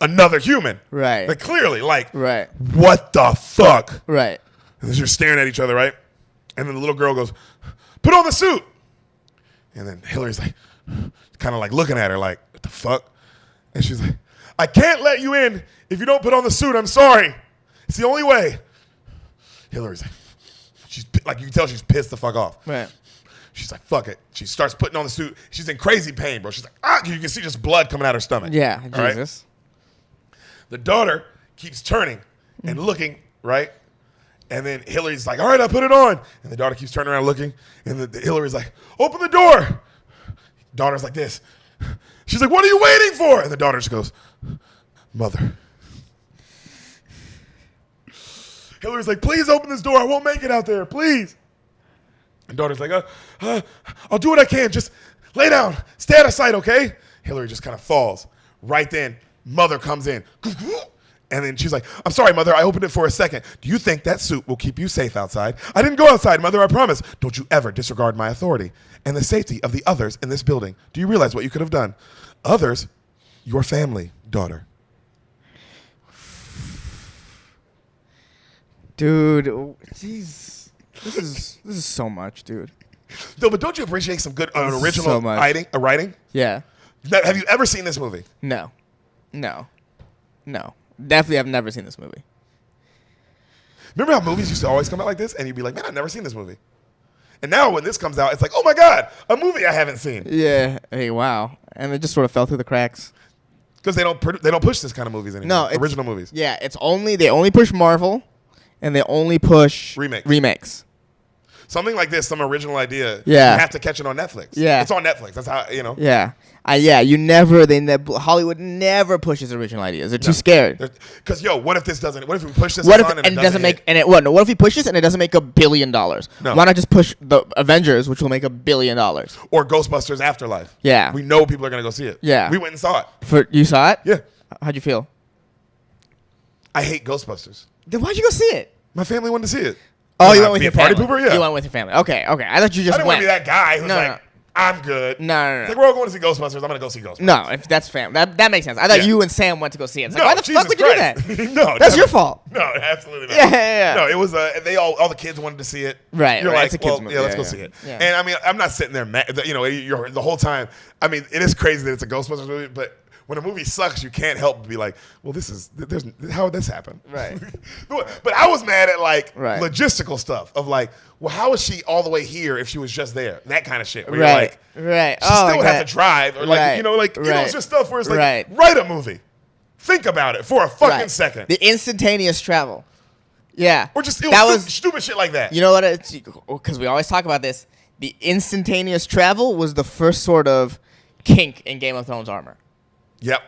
another human. Right. Like, clearly, like, Right. what the fuck? Right. And they're just staring at each other, right? And then the little girl goes, put on the suit. And then Hillary's like, kind of like looking at her like, what the fuck? And she's like, I can't let you in if you don't put on the suit. I'm sorry. It's the only way. Hillary's like, she's like, you can tell she's pissed the fuck off. Right. She's like, fuck it. She starts putting on the suit. She's in crazy pain, bro. She's like, ah, you can see just blood coming out her stomach. Yeah. All right? Jesus. The daughter keeps turning and looking, right? And then Hillary's like, all right, I'll put it on. And the daughter keeps turning around looking. And Hillary's like, open the door. Daughter's like this. She's like, what are you waiting for? And the daughter just goes, Mother. Hillary's like, please open this door. I won't make it out there, please. And daughter's like, I'll do what I can. Just lay down. Stay out of sight, okay? Hillary just kind of falls. Right then, Mother comes in. And then she's like, I'm sorry, Mother. I opened it for a second. Do you think that suit will keep you safe outside? I didn't go outside, Mother. I promise. Don't you ever disregard my authority and the safety of the others in this building. Do you realize what you could have done? Others, your family, daughter. Dude, jeez. This is so much, dude. No, but don't you appreciate some good original so much. writing? Yeah. Have you ever seen this movie? No. Definitely I've never seen this movie. Remember how movies used to always come out like this? And you'd be like, man, I've never seen this movie. And now when this comes out, it's like, oh my God, a movie I haven't seen. Yeah. Hey, wow. And it just sort of fell through the cracks. Because they don't push this kind of movies anymore. No, original movies. Yeah, they only push Marvel, and they only push remakes. Something like this, some original idea. Yeah. You have to catch it on Netflix. Yeah. It's on Netflix. That's how, you know. Yeah. Hollywood never pushes original ideas. They're too scared. Because, what if we push this What on if it pushes make $1 billion? No. Why not just push the Avengers, which will make $1 billion? Or Ghostbusters Afterlife. Yeah. We know people are going to go see it. Yeah. We went and saw it. You saw it? Yeah. How'd you feel? I hate Ghostbusters. Then why'd you go see it? My family wanted to see it. Oh, you went with your family. Party pooper? Yeah. You went with your family. Okay. I thought you just I didn't want to be that guy who's No. I'm good. No. It's like, we're all going to see Ghostbusters. I'm going to go see Ghostbusters. No, if that's family. That makes sense. I thought you and Sam went to go see it. It's like, No, why the Jesus fuck would you do Christ. that? No. That's your fault. No, absolutely not. Yeah. No, it was, all the kids wanted to see it. Right, You're right, like, it's a kid's movie. yeah, let's Yeah, go yeah. see it. Yeah. And I mean, I'm not sitting there, you're the whole time. I mean, it is crazy that it's a Ghostbusters movie, but when a movie sucks, you can't help but be like, well, how would this happen? Right. But I was mad at Right. logistical stuff of well, how is she all the way here if she was just there? That kind of shit. Where Right. you're Right. she still would have to drive, or Right. it's just stuff where it's like, Right. write a movie. Think about it for a fucking second. The instantaneous travel. Yeah. Or just stupid shit like that. You know what? Because we always talk about this. The instantaneous travel was the first sort of kink in Game of Thrones armor. Yep.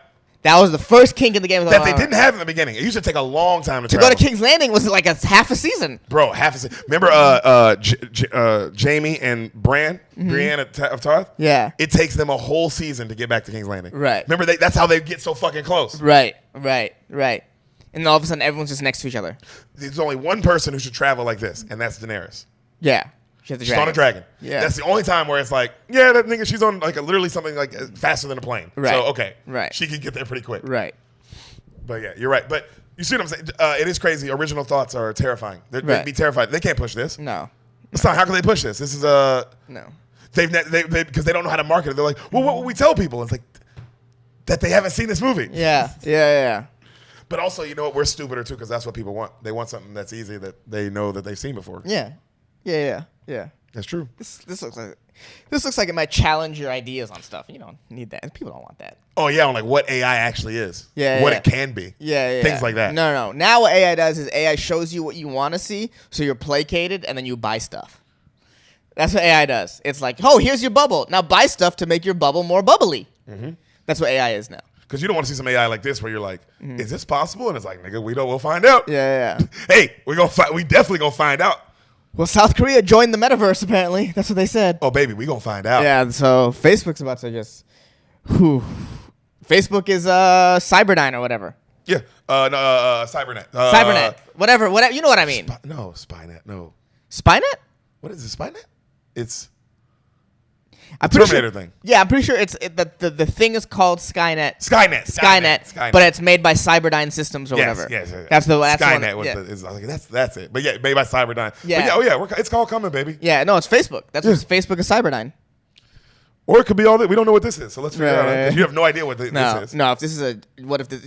That was the first kink in the Game of Thrones That they armor. didn't have in the beginning. It used to take a long time to To travel. go to King's Landing was like a half a season. Bro, half a season. Remember Jamie and Brienne of Tarth? Yeah. It takes them a whole season to get back to King's Landing. Right. Remember, that's how they get so fucking close. Right. And all of a sudden, everyone's just next to each other. There's only one person who should travel like this, and that's Daenerys. Yeah. She's on a dragon. Yeah. That's the only time where it's like, yeah, that nigga, she's on like literally something like faster than a plane. Right. So, okay. Right. She can get there pretty quick. Right. But yeah, you're right. But you see what I'm saying? It is crazy. Original thoughts are terrifying. They'd Right. be terrified. They can't push this. No. It's not. How can they push this? This is No. they because they don't know how to market it. They're like, well, what would we tell people? It's like that they haven't seen this movie. Yeah. But also, you know what? We're stupider too because that's what people want. They want something that's easy that they know that they've seen before. Yeah. That's true. This looks like it might challenge your ideas on stuff. You don't need that. People don't want that. Oh yeah, on like what AI actually is. Yeah, What yeah. it can be. Yeah. Things like that. No. Now what AI does is AI shows you what you want to see, so you're placated, and then you buy stuff. That's what AI does. It's like, oh, here's your bubble. Now buy stuff to make your bubble more bubbly. Mm-hmm. That's what AI is now. Because you don't want to see some AI like this where you're like, is this possible? And it's like, nigga, we'll find out. Yeah. Hey, we definitely gonna find out. Well, South Korea joined the metaverse, apparently. That's what they said. Oh, baby, we gonna find out. Yeah, so Facebook's about to just... Facebook is Cyberdyne or whatever. Yeah. Cybernet. Cybernet. Whatever. You know what I mean. Spynet. No. Spynet? What is it? Spynet? It's I'm pretty Terminator sure, thing. Yeah, I'm pretty sure the thing is called Skynet. Skynet. But it's made by Cyberdyne Systems or whatever. Yes. That's Skynet one, is like that's it. But yeah, made by Cyberdyne. Yeah. But yeah, it's called coming, baby. Yeah, no, it's Facebook. That's what Facebook is Cyberdyne. Or it could be all that. We don't know what this is, so let's figure it out. Right. 'Cause you have no idea what this is. No, if this is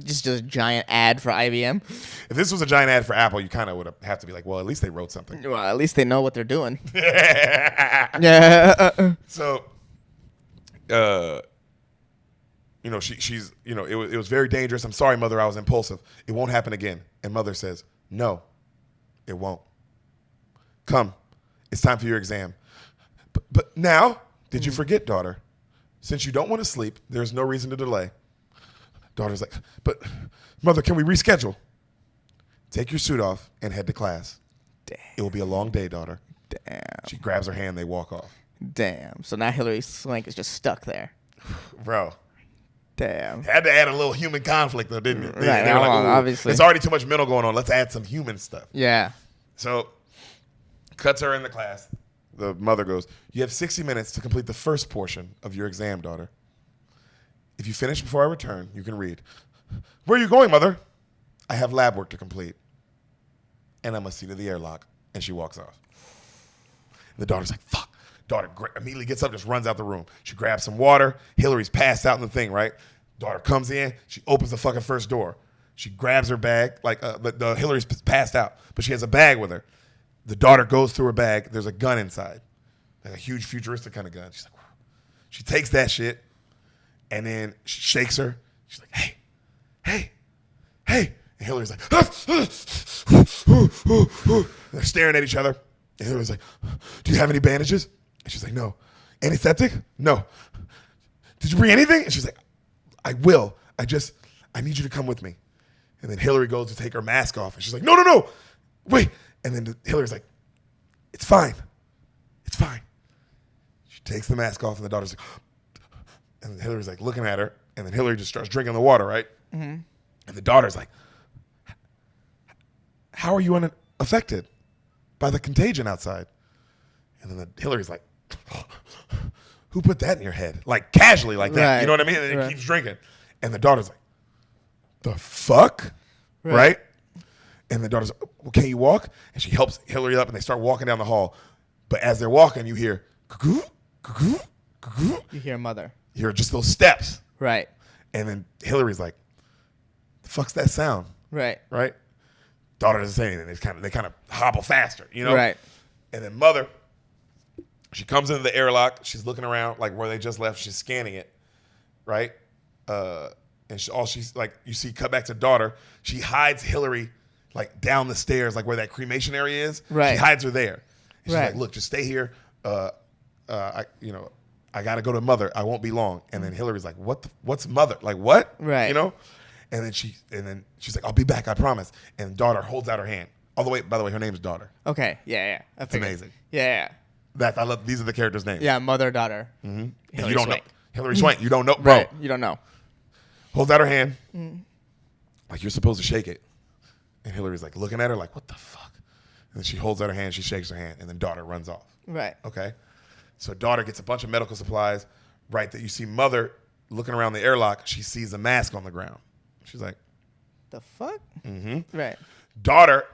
just a giant ad for IBM? If this was a giant ad for Apple, you kind of would have to be like, well, at least they wrote something. Well, at least they know what they're doing. Yeah. So, she's, it was very dangerous. I'm sorry, Mother, I was impulsive. It won't happen again. And Mother says, no, it won't. Come, it's time for your exam. But now, did you forget, daughter? Since you don't want to sleep, there's no reason to delay. Daughter's like, but Mother, can we reschedule? Take your suit off and head to class. Damn. It will be a long day, daughter. Damn. She grabs her hand, they walk off. Damn. So now Hillary Swank is just stuck there. Bro. Damn. Had to add a little human conflict, though, didn't it? Right, They were like, "Ooh, obviously. there's already too much mental going on. Let's add some human stuff." Yeah. So, cuts her in the class. The mother goes, you have 60 minutes to complete the first portion of your exam, daughter. If you finish before I return, you can read. Where are you going, Mother? I have lab work to complete. And I must see to the airlock. And she walks off. The daughter's like, fuck. Daughter immediately gets up, just runs out the room. She grabs some water. Hillary's passed out in the thing, right? Daughter comes in. She opens the fucking first door. She grabs her bag. Like, the Hillary's passed out, but she has a bag with her. The daughter goes through her bag. There's a gun inside, like a huge futuristic kind of gun. She's like, wow. She takes that shit, and then she shakes her. She's like, hey. And Hillary's like, they're staring at each other. And Hillary's like, do you have any bandages? And she's like, no. Anesthetic? No. Did you bring anything? And she's like, I will. I need you to come with me. And then Hillary goes to take her mask off, and she's like, no. Wait. And then Hillary's like, it's fine. She takes the mask off, and the daughter's like, and Hillary's like looking at her, and then Hillary just starts drinking the water, right? Mm-hmm. And the daughter's like, how are you unaffected by the contagion outside? And then Hillary's like, who put that in your head? Like casually like that. Right. You know what I mean? And he keeps drinking. And the daughter's like, the fuck? Right? And the daughter's like, well, can you walk? And she helps Hillary up, and they start walking down the hall. But as they're walking, you hear, cuckoo, cuckoo, cuckoo. You hear Mother. You hear just those steps. Right. And then Hillary's like, the fuck's that sound? Right. Daughter doesn't say anything. They kind of hobble faster, you know? Right. And then Mother, she comes into the airlock. She's looking around like where they just left. She's scanning it, right? And she's like, you see, cut back to daughter. She hides Hillary like down the stairs, like where that cremation area is. Right. She hides her there. And she's Right. like, look, just stay here. I gotta go to Mother. I won't be long. And then Hillary's like, what's Mother? Like what? Right. You know? And then she's like, I'll be back, I promise. And daughter holds out her hand. By the way, her name's Daughter. Okay. Yeah. It's amazing. Yeah. I love. These are the characters' names. Yeah. Mother, daughter. And Hillary you don't Swank. know Hillary Swank. You don't know, bro. Right. You don't know. Holds out her hand, like you're supposed to shake it. And Hillary's like looking at her like, what the fuck? And then she holds out her hand, she shakes her hand, and then daughter runs off. Right. Okay? So daughter gets a bunch of medical supplies, right? That you see mother looking around the airlock, she sees a mask on the ground. She's like, The fuck? mm-hmm. Right. Daughter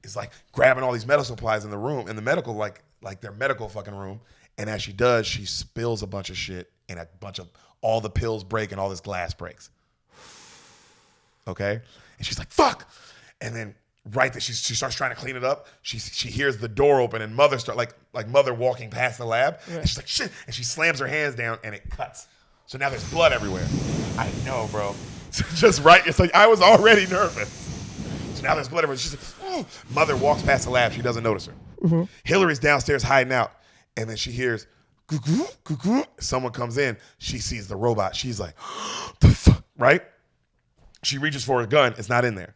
is like grabbing all these medical supplies in the room, in the medical, like their medical fucking room. And as she does, she spills a bunch of shit and a bunch of, all the pills break and all this glass breaks. Okay? And she's like, fuck. And then right that she starts trying to clean it up, she hears the door open and mother start like mother walking past the lab. Right. And she's like, shit. And she slams her hands down and it cuts. So now there's blood everywhere. I know, bro. Just right. It's like I was already nervous. So now there's blood everywhere. She's like, oh. Mother walks past the lab. She doesn't notice her. Mm-hmm. Hillary's downstairs hiding out. And then she hears, cuckoo, cuckoo. Someone comes in. She sees the robot. She's like, the fuck, right? She reaches for a gun. It's not in there.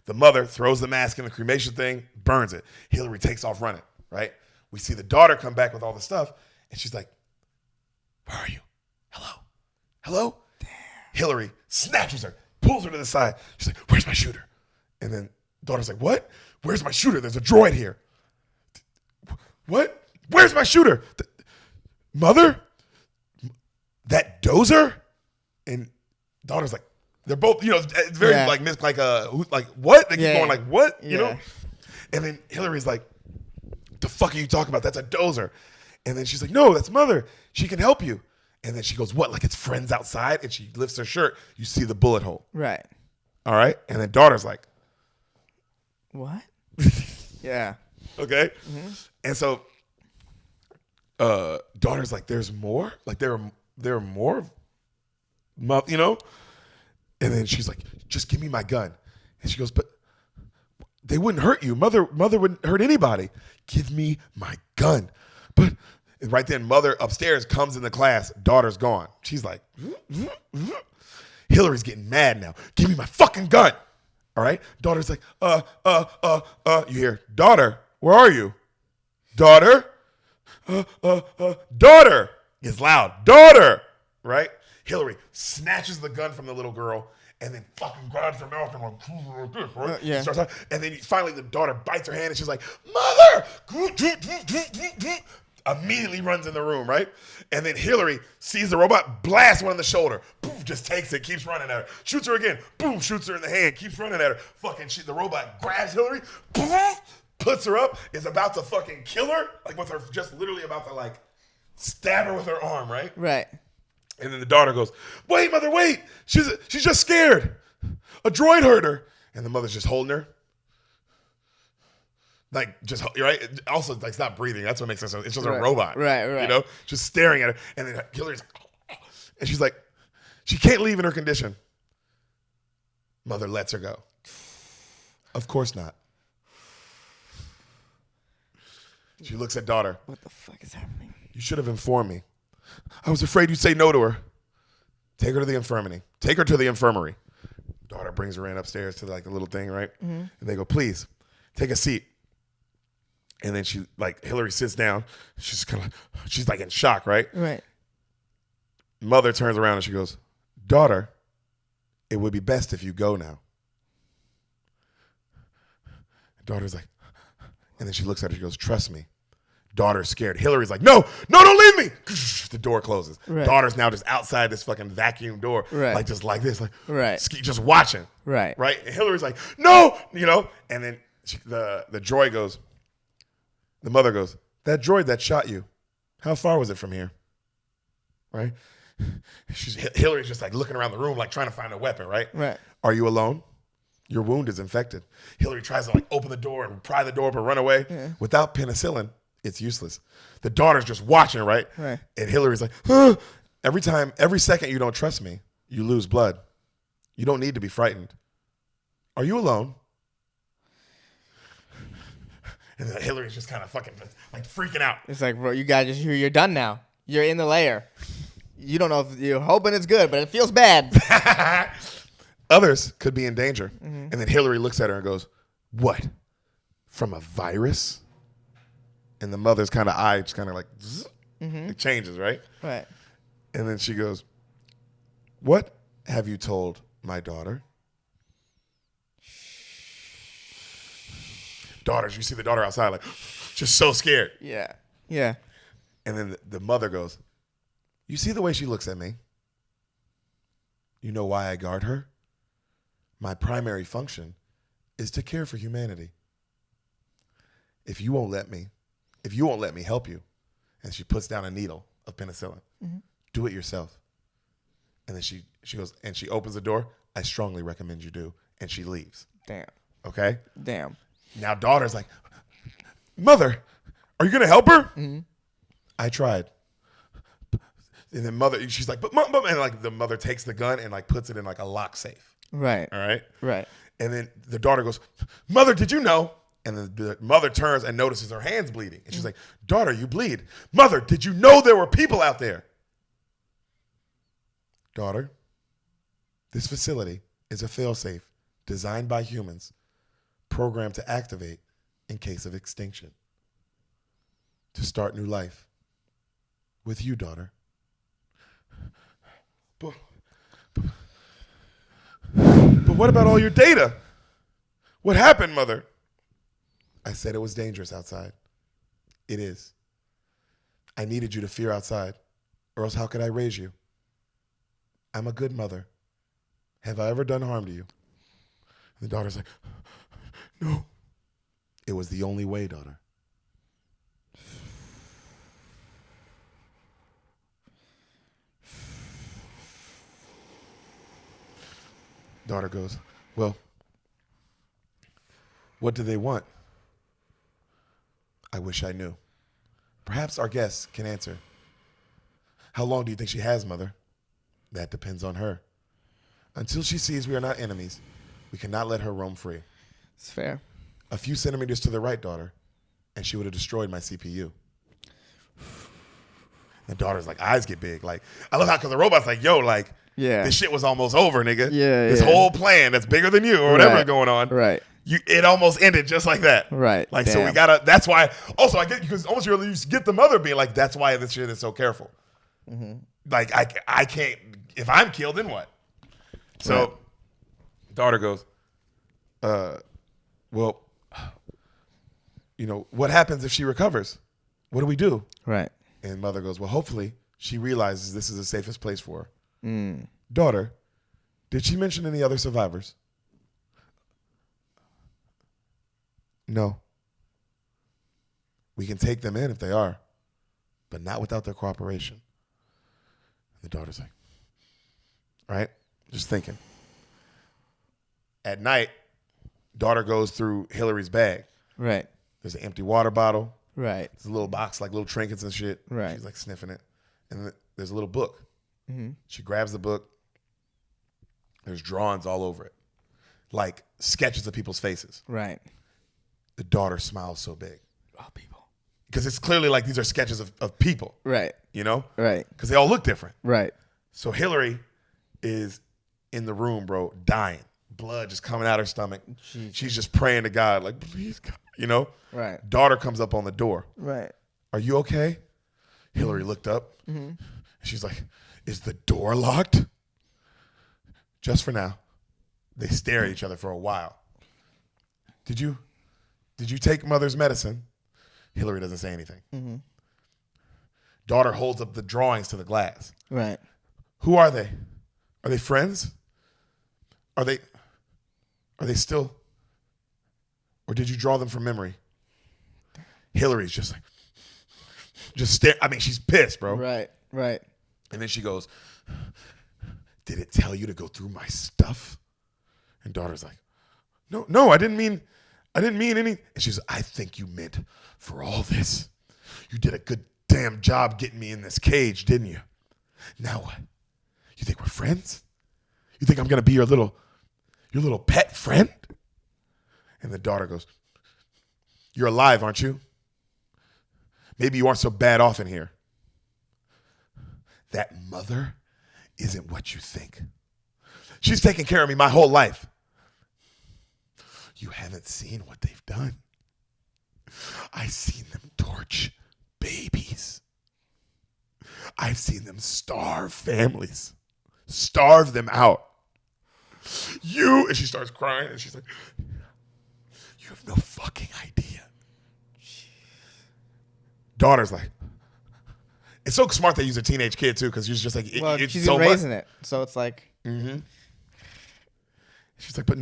The mother throws the mask in the cremation thing, burns it. Hillary takes off running, right? We see the daughter come back with all the stuff. And she's like, where are you? Hello? Hello? Damn. Hillary snatches her, pulls her to the side. She's like, where's my shooter? And then daughter's like, what? Where's my shooter? There's a droid here. What? Where's my shooter? Mother? That dozer? And daughter's like, they're both, you know, it's very like what? They keep going like, what? You know? And then Hillary's like, the fuck are you talking about? That's a dozer. And then she's like, no, that's mother. She can help you. And then she goes, what? Like it's friends outside? And she lifts her shirt. You see the bullet hole. Right. All right. And then daughter's like, what? Yeah. Okay. Mm-hmm. And so daughter's like, there's more? Like there are more? You know? And then she's like, just give me my gun. And she goes, but they wouldn't hurt you. Mother wouldn't hurt anybody. Give me my gun. But right then, mother upstairs comes in the class. Daughter's gone. She's like, Hillary's getting mad now. Give me my fucking gun. All right? Daughter's like, You hear, daughter, where are you? Daughter? Daughter is loud. Daughter, right? Hillary snatches the gun from the little girl and then fucking grabs her mouth and like this, right? Yeah. And then finally the daughter bites her hand and she's like, mother! Immediately runs in the room, right? And then Hillary sees the robot, blasts one in the shoulder, boom, just takes it, keeps running at her, shoots her again, boom, shoots her in the hand, keeps running at her. Fucking shit, the robot grabs Hillary, boom, puts her up, is about to fucking kill her, like with her, just literally about to like stab her with her arm, right? Right. And then the daughter goes, wait, mother, wait. She's just scared. A droid hurt her. And the mother's just holding her. Like, just, right? Also, like, stop breathing. That's what makes sense. It's just a robot. Right. You know? Just staring at her. And then Hillary's like, and she's like, she can't leave in her condition. Mother lets her go. Of course not. She looks at daughter. What the fuck is happening? You should have informed me. I was afraid you'd say no to her. Take her to the infirmary. Take her to the infirmary. Daughter brings her in upstairs to like the little thing, right? Mm-hmm. And they go, please, take a seat. And then she, like, Hillary sits down. She's like in shock, right? Right. Mother turns around and she goes, daughter, it would be best if you go now. Daughter's like, and then she looks at her, she goes, trust me. Daughter's scared. Hillary's like, no, don't leave me. The door closes. Right. Daughter's now just outside this fucking vacuum door, right. Like just like this, like just watching. Right. Right. And Hillary's like, no, you know. And then the droid goes, the mother goes, that droid that shot you, how far was it from here? Right. Hillary's just like looking around the room, like trying to find a weapon. Right. Right. Are you alone? Your wound is infected. Hillary tries to like open the door and pry the door up and run away. Yeah. Without penicillin, it's useless. The daughter's just watching, right? Right. And Hillary's like, huh. Every second you don't trust me, you lose blood. You don't need to be frightened. Are you alone? And then Hillary's just kind of fucking like freaking out. It's like, bro, you guys you're done now. You're in the layer. You don't know if you're hoping it's good, but it feels bad. Others could be in danger. Mm-hmm. And then Hillary looks at her and goes, what? From a virus? And the mother's kind of eye just kind of like, it changes, right? Right. And then she goes, what have you told my daughter? You see the daughter outside, like, just so scared. Yeah. Yeah. And then the mother goes, you see the way she looks at me? You know why I guard her? My primary function is to care for humanity. If you won't let me help you, and she puts down a needle of penicillin, do it yourself. And then she goes, and she opens the door. I strongly recommend you do. And she leaves. Damn. Okay? Damn. Now daughter's like, mother, are you going to help her? I tried. And then mother, she's like, but mom, and like the mother takes the gun and like puts it in like a lock safe. Right. All right? Right. And then the daughter goes, mother, did you know? And the mother turns and notices her hands bleeding. And she's like, daughter, you bleed. Mother, did you know there were people out there? Daughter, this facility is a failsafe designed by humans, programmed to activate in case of extinction. To start new life. With you, daughter. But what about all your data? What happened, mother? I said it was dangerous outside. It is. I needed you to fear outside, or else how could I raise you? I'm a good mother. Have I ever done harm to you? And the daughter's like, no. It was the only way, daughter. Daughter goes, well, what do they want? I wish I knew. Perhaps our guests can answer. How long do you think she has, mother? That depends on her. Until she sees we are not enemies, we cannot let her roam free. It's fair. A few centimeters to the right, daughter, and she would have destroyed my CPU. And daughter's like, eyes get big. Like, I love how, because the robot's like, yo, like, this shit was almost over, nigga. Yeah, this whole plan that's bigger than you or whatever is going on. Right. It almost ended just like that. Right. Like, Damn. so we gotta, that's why, also I get, because almost you get the mother being like, that's why this shit is so careful. Like, I can't, if I'm killed, then what? So, daughter goes, well, you know, what happens if she recovers? What do we do? Right. And mother goes, well, hopefully she realizes this is the safest place for her. Daughter, did she mention any other survivors? No. We can take them in if they are, but not without their cooperation. The daughter's like, right? Just thinking. At night, daughter goes through Hillary's bag. Right. There's an empty water bottle. Right. There's a little box, like little trinkets and shit. Right. She's like sniffing it. And there's a little book. She grabs the book. There's drawings all over it. Like sketches of people's faces. Right. The daughter smiles so big. Oh, people. Because it's clearly like these are sketches of people. Right. You know? Right. Because they all look different. Right. So Hillary is in the room, bro, dying. Blood just coming out her stomach. Jeez. She's just praying to God, like, please, God, you know? Right. Daughter comes up on the door. Right. Are you okay? Hillary looked up. She's like, is the door locked? Just for now. They stare at each other for a while. Did you take mother's medicine? Hillary doesn't say anything. Daughter holds up the drawings to the glass. Right. Who are they? Are they friends? Are they still, or did you draw them from memory? Hillary's just like, just stare. I mean, she's pissed, bro. Right. Right. And then she goes, did it tell you to go through my stuff? And daughter's like, no, I didn't mean any. And she's like, I think you meant for all this. You did a good damn job getting me in this cage, didn't you? Now what? You think we're friends? You think I'm going to be your little pet friend? And the daughter goes, you're alive, aren't you? Maybe you aren't so bad off in here. That mother isn't what you think. She's taken care of me my whole life. You haven't seen what they've done. I've seen them torch babies. I've seen them starve families. Starve them out. And she starts crying and she's like, you have no fucking idea. Daughter's like, it's so smart they use a teenage kid too, because she's just like, Well, it's she's so been much. raising it, so it's like. She's like, but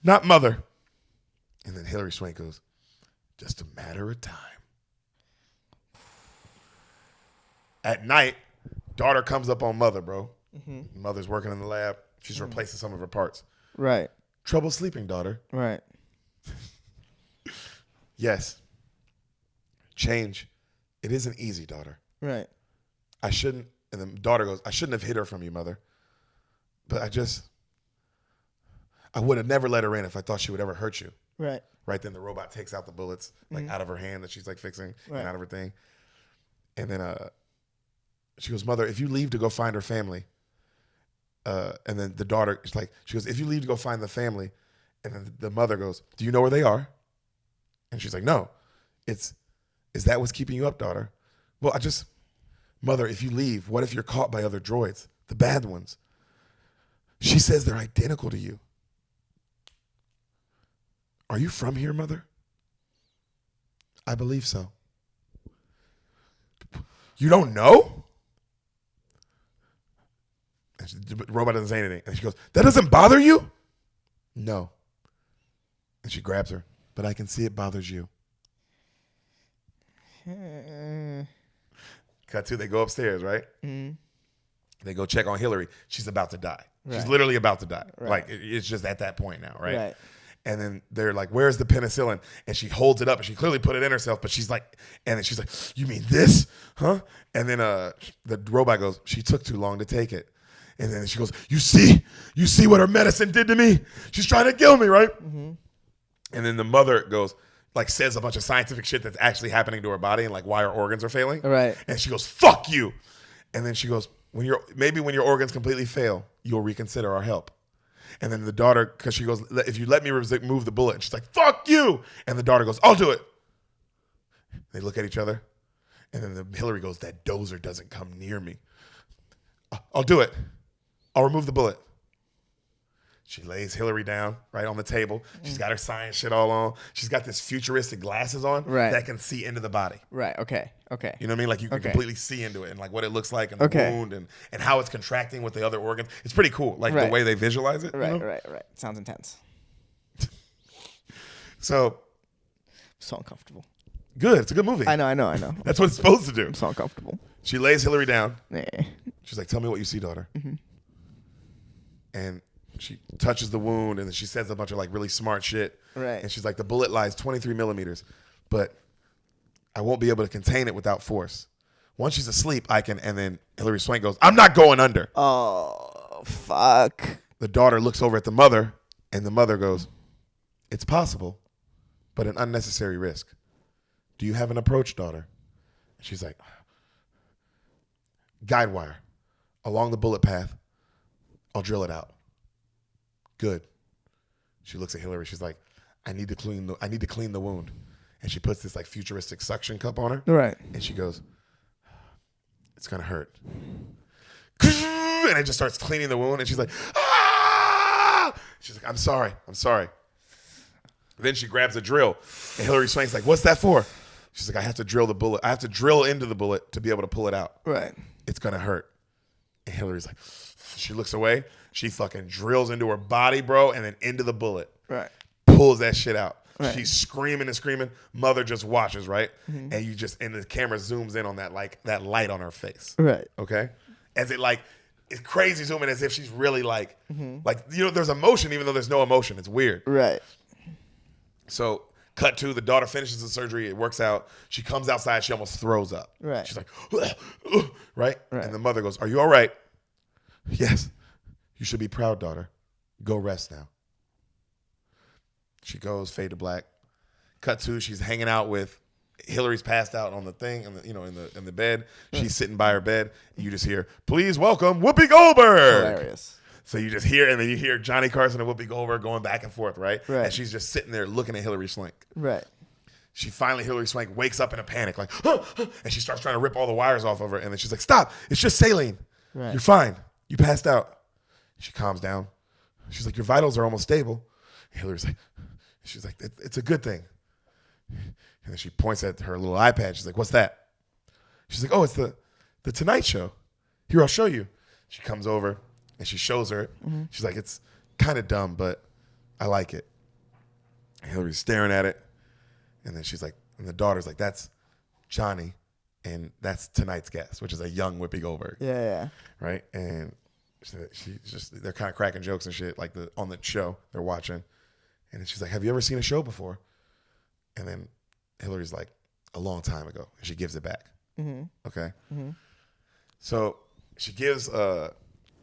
not mother. And then Hilary Swank goes, just a matter of time. At night, daughter comes up on mother, bro. Mother's working in the lab. She's replacing some of her parts. Right. Trouble sleeping, daughter. Right. Yes. Change. It isn't easy, daughter. Right. I shouldn't. And the daughter goes, I shouldn't have hid her from you, mother. But I would have never let her in if I thought she would ever hurt you. Right. Right then the robot takes out the bullets like out of her hand that she's like fixing Right. and out of her thing. And then she goes, mother, if you leave to go find her family, and then the daughter is like, she goes, if you leave to go find the family, and then the mother goes, do you know where they are? And she's like, no. Is that what's keeping you up, daughter? Well, mother, if you leave, what if you're caught by other droids, the bad ones? She says they're identical to you. Are you from here, mother? I believe so. You don't know? And the robot doesn't say anything. And she goes, that doesn't bother you? No. And she grabs her. But I can see it bothers you. Cut to, they go upstairs, right? They go check on Hillary. She's about to die. She's Right. literally about to die. Right. Like, it's just at that point now, right? Right. And then they're like, where's the penicillin? And she holds it up, and she clearly put it in herself, but she's like, and then she's like, you mean this? Huh? And then the robot goes, she took too long to take it. And then she goes, you see what her medicine did to me? She's trying to kill me, right? And then the mother goes, like, says a bunch of scientific shit that's actually happening to her body and like why her organs are failing. Right. And she goes, fuck you. And then she goes, when your organs completely fail, you'll reconsider our help. And then the daughter, because she goes, if you let me remove the bullet, and she's like, fuck you. And the daughter goes, I'll do it. They look at each other. And then Hillary goes, that dozer doesn't come near me. I'll do it. I'll remove the bullet. She lays Hillary down right on the table. She's got her science shit all on. She's got this futuristic glasses on Right. that can see into the body. Right. Okay. Okay. You know what I mean? Like you can Okay. completely see into it and like what it looks like and the Okay. wound and how it's contracting with the other organs. It's pretty cool. Like the Right. way they visualize it. Right. You know? Right. Right. Sounds intense. So So uncomfortable. good. It's a good movie. I know. That's what it's supposed to do. I'm so uncomfortable. She lays Hillary down. Nah. She's like, tell me what you see, daughter. And she touches the wound and then she says a bunch of like really smart shit. Right. And she's like, the bullet lies 23 millimeters, but I won't be able to contain it without force. Once she's asleep, I can. And then Hillary Swank goes, I'm not going under. Oh, fuck. The daughter looks over at the mother and the mother goes, it's possible, but an unnecessary risk. Do you have an approach, daughter? And she's like, guide wire along the bullet path. I'll drill it out. Good. She looks at Hillary. She's like, I need to clean the wound. And she puts this like futuristic suction cup on her. Right. And she goes, it's going to hurt. And it just starts cleaning the wound. And she's like, ah! She's like, I'm sorry. Then she grabs a drill. And Hillary Swank's like, what's that for? She's like, I have to drill the bullet. I have to drill into the bullet to be able to pull it out. Right. It's going to hurt. And Hillary's like, she looks away. She fucking drills into her body, bro, and then into the bullet. Right. Pulls that shit out. Right. She's screaming and screaming. Mother just watches, right? And the camera zooms in on that light on her face. Right. Okay? As it like, it's crazy zooming as if she's really like, there's emotion even though there's no emotion. It's weird. Right. So cut to the daughter finishes the surgery. It works out. She comes outside. She almost throws up. Right. She's like, right? And the mother goes, are you all right? Yes. You should be proud, daughter. Go rest now. She goes, fade to black. Cut to, she's hanging out with Hillary's passed out on the thing, in the bed. She's sitting by her bed. You just hear, please welcome Whoopi Goldberg. Hilarious. So you just hear, and then you hear Johnny Carson and Whoopi Goldberg going back and forth, right? Right. And she's just sitting there looking at Hillary Swank. Right. Hillary Swank wakes up in a panic, like, and she starts trying to rip all the wires off of her. And then she's like, stop, it's just saline. Right. You're fine. You passed out. She calms down. She's like, your vitals are almost stable. Hillary's like, she's like, it's a good thing. And then she points at her little iPad. She's like, what's that? She's like, oh, it's the Tonight Show. Here, I'll show you. She comes over and she shows her it. She's like, it's kind of dumb, but I like it. And Hillary's staring at it. And then she's like, and the daughter's like, that's Johnny. And that's tonight's guest, which is a young Whoopi Goldberg. Yeah. Right? And they're kind of cracking jokes and shit, like on the show they're watching. And then she's like, have you ever seen a show before? And then Hillary's like, a long time ago. And she gives it back. Okay? So she gives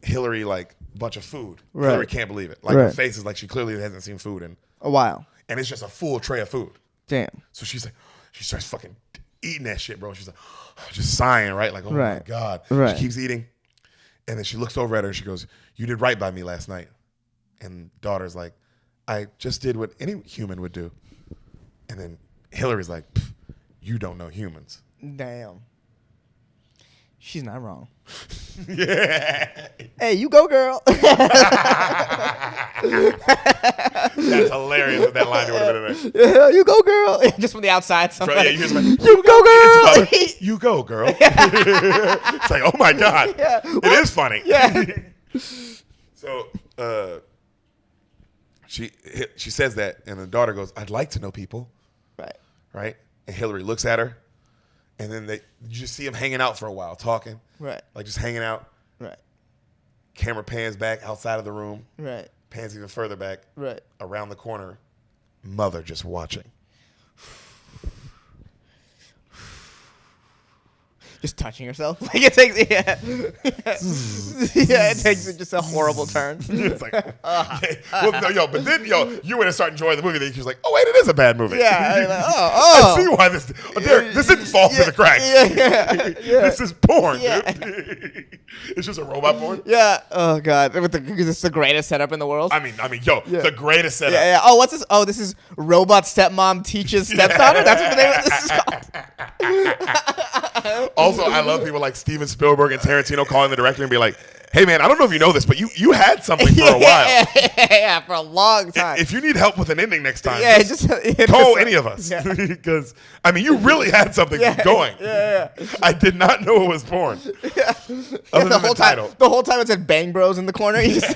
Hillary like a bunch of food. Right. Hillary can't believe it. Like her face is like she clearly hasn't seen food in A while. and it's just a full tray of food. Damn. So she's like, she starts fucking eating that shit, bro. She's like, just sighing, right? Like, oh my God. Right. She keeps eating. And then she looks over at her and she goes, you did right by me last night. And daughter's like, I just did what any human would do. And then Hillary's like, you don't know humans. Damn. She's not wrong. Yeah. Hey, you go, girl. That's hilarious with that line would have been in there. Yeah, you go, girl. Just from the outside. Bro, Somebody, yeah, you hear somebody, you go, girl. you go, girl. It's like, oh my God. Yeah. It is funny. Yeah. So she says that, and the daughter goes, I'd like to know people. Right. Right? And Hillary looks at her, and then you just see them hanging out for a while, talking. Right. Like just hanging out. Right. Camera pans back outside of the room. Right. Pans even further back. Right. Around the corner. Mother just watching. Just touching herself. Like it takes, yeah, it takes just a horrible turn. It's like, well, no, but then, you would have started enjoying the movie. Then you're like, oh wait, it is a bad movie. Yeah, like, I see why this. Deric, this didn't fall through the cracks. Yeah. This is porn, Yeah. dude. It's just a robot porn. Yeah. Oh God, it's the greatest setup in the world. I mean, the greatest setup. Yeah. Oh, what's this? Oh, this is Robot Stepmom Teaches Stepdaughter. That's what the name of this is called. Also, I love people like Steven Spielberg and Tarantino calling the director and be like, hey man, I don't know if you know this, but you had something for a while. Yeah, for a long time. If you need help with an ending next time, just call any of us. Because, I mean, you really had something going. Yeah. I did not know it was porn. Yeah. Other than the title. The whole time it said Bang Bros in the corner. You just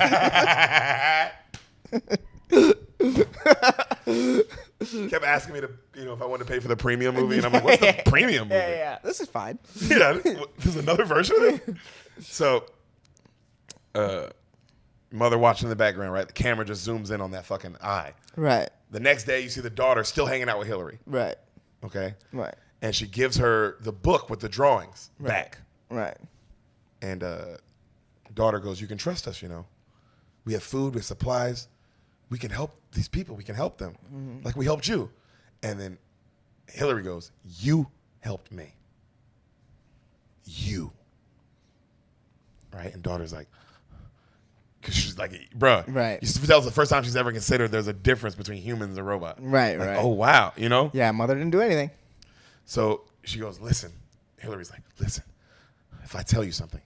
kept asking me to, if I wanted to pay for the premium movie, and I'm like, what's the premium movie? Yeah. This is fine. Yeah, there's another version of it. So, mother watching in the background, right? The camera just zooms in on that fucking eye. Right. The next day, you see the daughter still hanging out with Hillary. Right. Okay? Right. And she gives her the book with the drawings back. Right. And daughter goes, you can trust us, We have food, we have supplies. We can help these people. We can help them. Like we helped you. And then Hillary goes, you helped me. You. Right? And daughter's like, because she's like, bruh. Right. You can tell it's the first time she's ever considered there's a difference between humans and robots. Right, like, right. oh, wow. Yeah, mother didn't do anything. So she goes, listen. Hillary's like, listen. If I tell you something,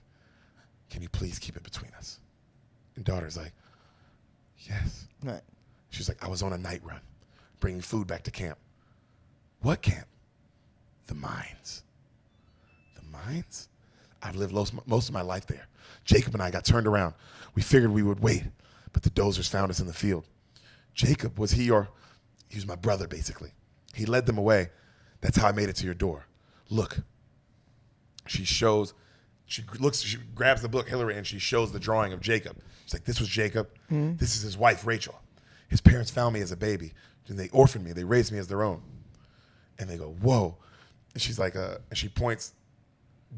can you please keep it between us? And daughter's like, yes. Right. She's like, I was on a night run, bringing food back to camp. What camp? The mines. The mines? I've lived most of my life there. Jacob and I got turned around. We figured we would wait, but the dozers found us in the field. Jacob, he was my brother, basically. He led them away. That's how I made it to your door. Look. She grabs the book, Hillary, and she shows the drawing of Jacob. She's like, this was Jacob. This is his wife, Rachel. His parents found me as a baby, and they orphaned me. They raised me as their own. And they go, whoa. And she's like, and she points,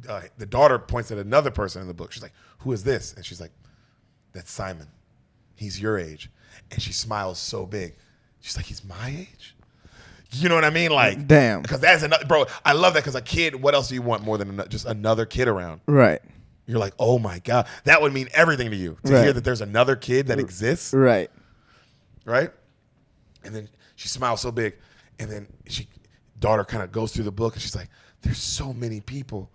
the daughter points at another person in the book. She's like, who is this? And she's like, that's Simon. He's your age. And she smiles so big. She's like, he's my age? You know what I mean? Like, damn. Because that's another, bro, I love that because a kid, what else do you want more than just another kid around? Right. You're like, oh my God. That would mean everything to you. To hear that there's another kid that exists. Right. Right? And then she smiles so big. And then daughter kind of goes through the book and she's like, there's so many people.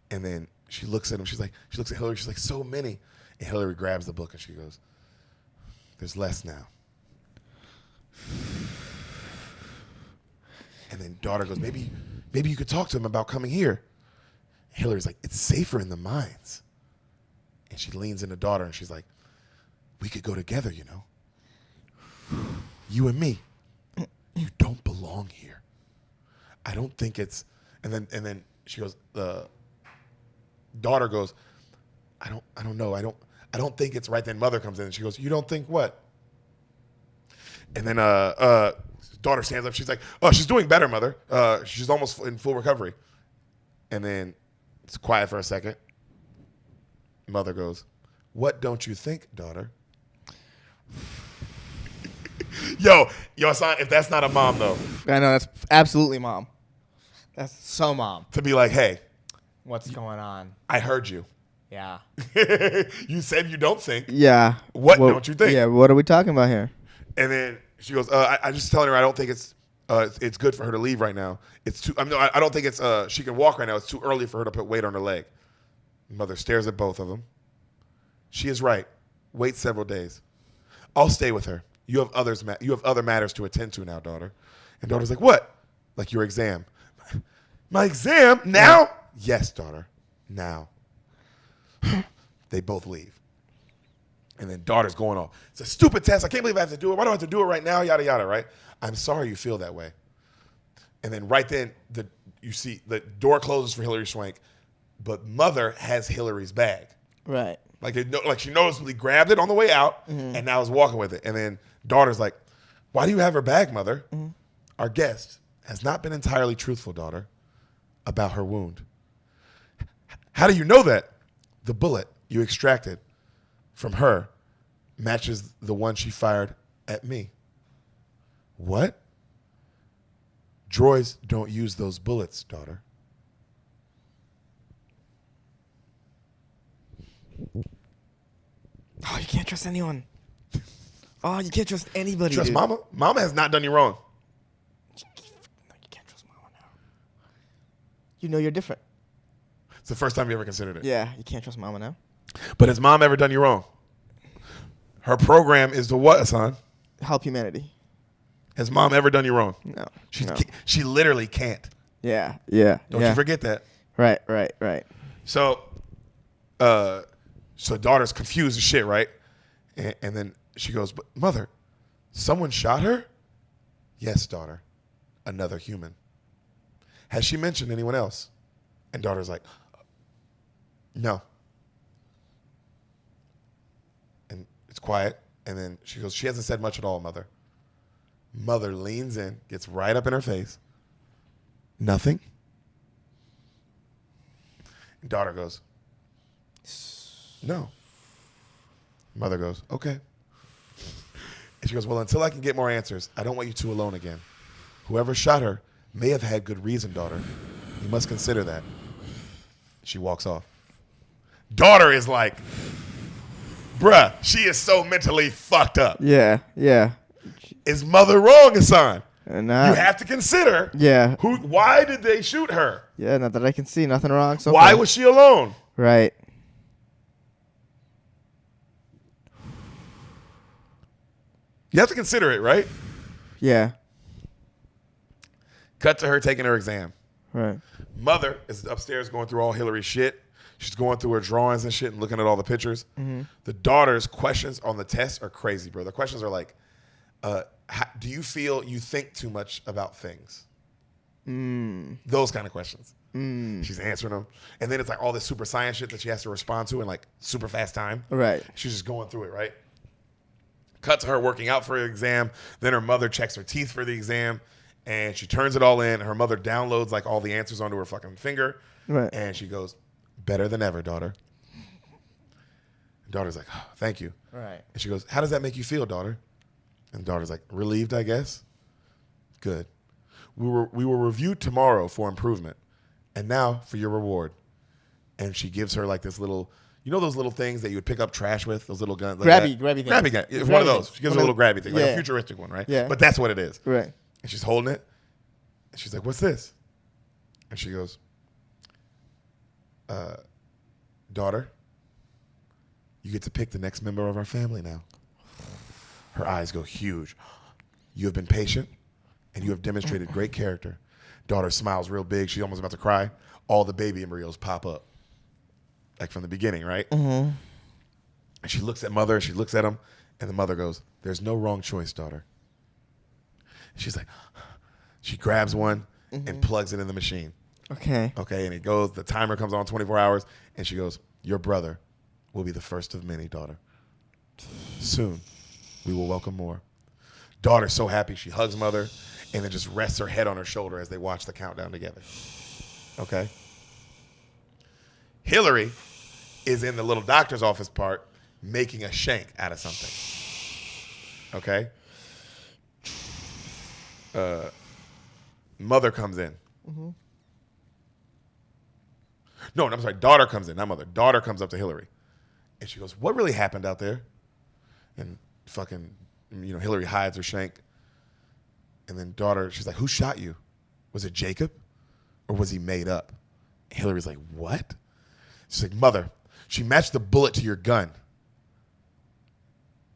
And then she looks at him. She looks at Hillary. She's like, so many. And Hillary grabs the book and she goes, there's less now. And then daughter goes, maybe you could talk to him about coming here. Hillary's like, it's safer in the mines. And she leans into daughter and she's like, we could go together, you know. You and me. You don't belong here. I don't think it's, and then she goes, the daughter goes, I don't know. I don't think it's right. Then mother comes in and she goes, you don't think what? And then daughter stands up. She's like, oh, she's doing better, mother. She's almost in full recovery. And then it's quiet for a second. Mother goes, what don't you think, daughter? Yo, son, if that's not a mom, though. I know, that's absolutely mom. That's so mom. To be like, hey. What's going on? I heard you. Yeah. You said you don't think. Yeah. What don't you think? Yeah, what are we talking about here? And then she goes, I just telling her I don't think it's good for her to leave right now. It's too. I don't think it's she can walk right now. It's too early for her to put weight on her leg. Mother stares at both of them. She is right. Wait several days. I'll stay with her. You have other matters to attend to now, daughter. And daughter's like, what? Like your exam. My exam now? Yeah. Yes, daughter. Now. They both leave. And then daughter's going off. It's a stupid test. I can't believe I have to do it. Why do I have to do it right now? Yada, yada, right? I'm sorry you feel that way. And then right then, you see the door closes for Hillary Swank, but mother has Hillary's bag. Right. Like she noticeably grabbed it on the way out and now is walking with it. And then daughter's like, why do you have her bag, mother? Mm-hmm. Our guest has not been entirely truthful, daughter, about her wound. How do you know that? The bullet you extracted from her matches the one she fired at me. What? Droids don't use those bullets, daughter. Oh, you can't trust anyone. Oh, you can't trust anybody. Trust dude. mama? Mama has not done you wrong. No, you can't trust mama now. You know you're different. It's the first time you ever considered it. Yeah, you can't trust mama now. But has mom ever done you wrong? Her program is to what, Ehsan? Help humanity. Has mom ever done you wrong? No. She literally can't. Yeah. Don't you forget that. Right. So daughter's confused as shit, right? And then she goes, but mother, someone shot her? Yes, daughter. Another human. Has she mentioned anyone else? And daughter's like, no. And it's quiet. And then she goes, she hasn't said much at all, mother. Mother leans in, gets right up in her face. Nothing? And daughter goes, no. Mother goes, okay. And she goes, well, until I can get more answers, I don't want you two alone again. Whoever shot her may have had good reason, daughter. You must consider that. She walks off. Daughter is like, bruh, she is so mentally fucked up. Yeah. Is mother wrong, Ehsan? You You have to consider. Yeah. Why did they shoot her? Yeah, not that I can see. Nothing wrong so Why far. was she alone? Right. You have to consider it, right? Yeah. Cut to her taking her exam. Right. Mother is upstairs going through all Hillary's shit. She's going through her drawings and shit and looking at all the pictures. Mm-hmm. The daughter's questions on the test are crazy, bro. The questions are like, do you feel you think too much about things? Those kind of questions. She's answering them. And then it's like all this super science shit that she has to respond to in like super fast time. Right. She's just going through it, right? Cut to her working out for her exam. Then her mother checks her teeth for the exam. And she turns it all in. Her mother downloads like all the answers onto her fucking finger. Right. And she goes, better than ever, daughter. Daughter's like, oh, thank you. Right. And she goes, how does that make you feel, daughter? And daughter's like, relieved, I guess. Good. We will review tomorrow for improvement. And now for your reward. And she gives her like this little, you know those little things that you would pick up trash with? Those little guns? Like grabby thing. Grabby gun. It's one of those. She gives her a little grabby thing, like a futuristic one, right? Yeah. But that's what it is. Right. And she's holding it. And she's like, what's this? And she goes, daughter, you get to pick the next member of our family now. Her eyes go huge. You have been patient and you have demonstrated great character. Daughter smiles real big. She's almost about to cry. All the baby embryos pop up, like from the beginning, right? Mm-hmm. And she looks at mother. She looks at him, and the mother goes, "There's no wrong choice, daughter." She's like, she grabs one and plugs it in the machine. Okay. Okay, and it goes. The timer comes on 24 hours, and she goes, "Your brother will be the first of many, daughter. Soon, we will welcome more." Daughter's so happy. She hugs mother, and then just rests her head on her shoulder as they watch the countdown together. Okay. Hillary is in the little doctor's office part making a shank out of something. Okay. Mother comes in. Mm-hmm. No, I'm sorry. Daughter comes in, not mother. Daughter comes up to Hillary, and she goes, "What really happened out there?" And fucking, Hillary hides her shank. And then daughter, she's like, "Who shot you? Was it Jacob, or was he made up?" And Hillary's like, "What?" She's like, "Mother, she matched the bullet to your gun."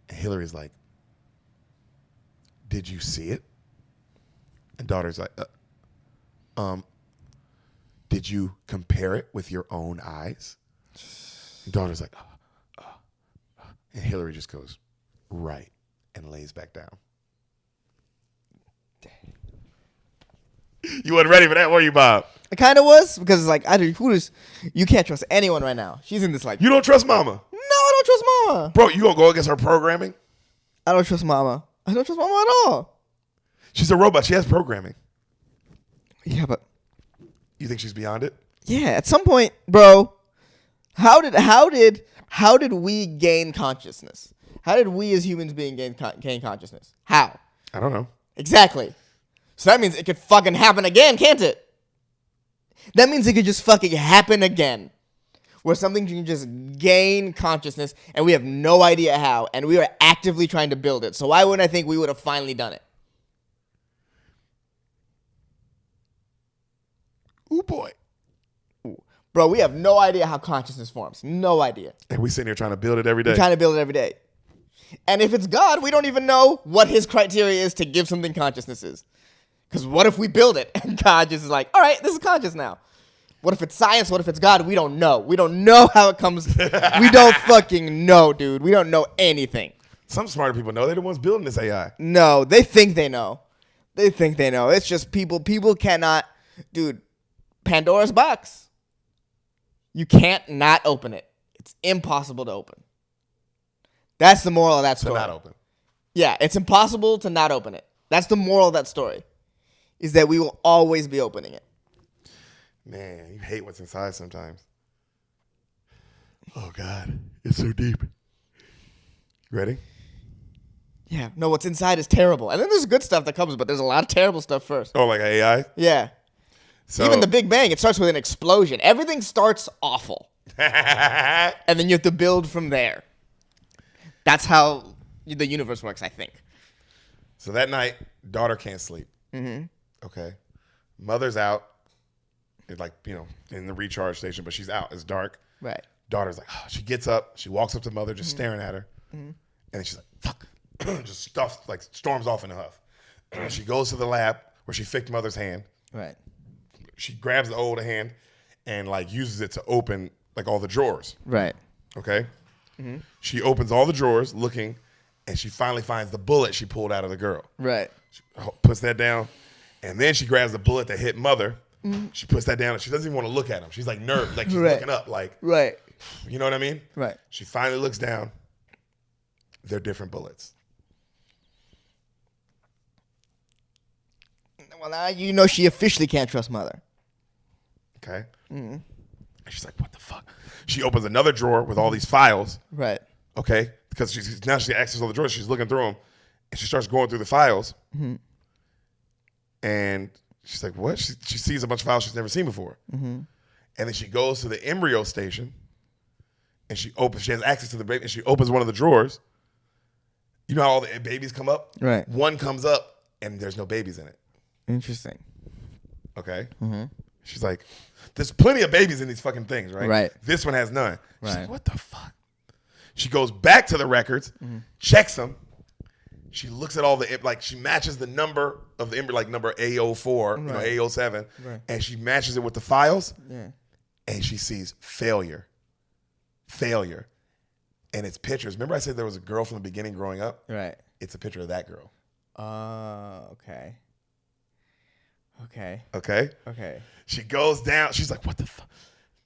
And Hillary's like, "Did you see it?" And daughter's like, "Did you compare it with your own eyes?" And daughter's like, and Hillary just goes, "Right," and lays back down. You weren't ready for that, were you, Bob? I kind of was, because it's like, you can't trust anyone right now. She's in this like, You don't trust mama? no, I don't trust mama. Bro, you gonna go against her programming? I don't trust mama. I don't trust mama at all. She's a robot. She has programming. Yeah, but You think she's beyond it? yeah, at some point, bro, how did we gain consciousness? How did we as humans being gain consciousness? How? I don't know. Exactly. So that means it could fucking happen again, can't it? That means it could just fucking happen again. Where something can just gain consciousness and we have no idea how, and we are actively trying to build it. So why wouldn't I think we would have finally done it? Ooh, boy. Ooh. Bro, we have no idea how consciousness forms. No idea. And we sitting here trying to build it every day. We're trying to build it every day. And if it's God, we don't even know what his criteria is to give something consciousness is. Because what if we build it and God just is like, all right, this is conscious now. What if it's science? What if it's God? We don't know. We don't know how it comes. We don't fucking know, dude. We don't know anything. Some smarter people know. They're the ones building this AI. No, they think they know. They think they know. It's just people cannot, dude, Pandora's box. You can't not open it. It's impossible to open. That's the moral of that story. To not open. Yeah, it's impossible to not open it. That's the moral of that story. Is that we will always be opening it. Man, you hate what's inside sometimes. Oh, God. It's so deep. Ready? Yeah. No, what's inside is terrible. And then there's good stuff that comes, but there's a lot of terrible stuff first. Oh, like AI? Yeah. So, Even the Big Bang, it starts with an explosion. Everything starts awful. And then you have to build from there. That's how the universe works, I think. So that night, daughter can't sleep. Mm-hmm. Okay. Mother's out. It's like, in the recharge station, but she's out. It's dark. Right. Daughter's like, she gets up. She walks up to mother, just staring at her. Mm-hmm. And then she's like, fuck. Just stuffed, like storms off in a huff. And she goes to the lab where she fixed mother's hand. Right. She grabs the old hand and like uses it to open like all the drawers. Right. Okay. Mm-hmm. She opens all the drawers looking, and she finally finds the bullet she pulled out of the girl. Right. She puts that down, and then she grabs the bullet that hit mother. Mm-hmm. She puts that down, and she doesn't even want to look at him. She's like nervous, like she's looking up, like, right. You know what I mean? Right. She finally looks down. They're different bullets. Well, now she officially can't trust mother. Okay. Mm-hmm. And she's like, what the fuck? She opens another drawer with all these files. Right. Okay. Because now she accesses all the drawers. She's looking through them. And she starts going through the files. Mm-hmm. And she's like, what? She sees a bunch of files she's never seen before. Mm-hmm. And then she goes to the embryo station. And she has access to the baby. And she opens one of the drawers. You know how all the babies come up? Right. One comes up and there's no babies in it. Interesting. Okay. Mm-hmm. She's like, there's plenty of babies in these fucking things, right? Right. This one has none. She's Right. like, what the fuck? She goes back to the records, checks them, She looks at all the, like, she matches the number of the embryo, like number A04, A07, and she matches it with the files, and she sees failure. And it's pictures. Remember I said there was a girl from the beginning growing up? Right. It's a picture of that girl. Okay. She goes down. She's like, what the fuck?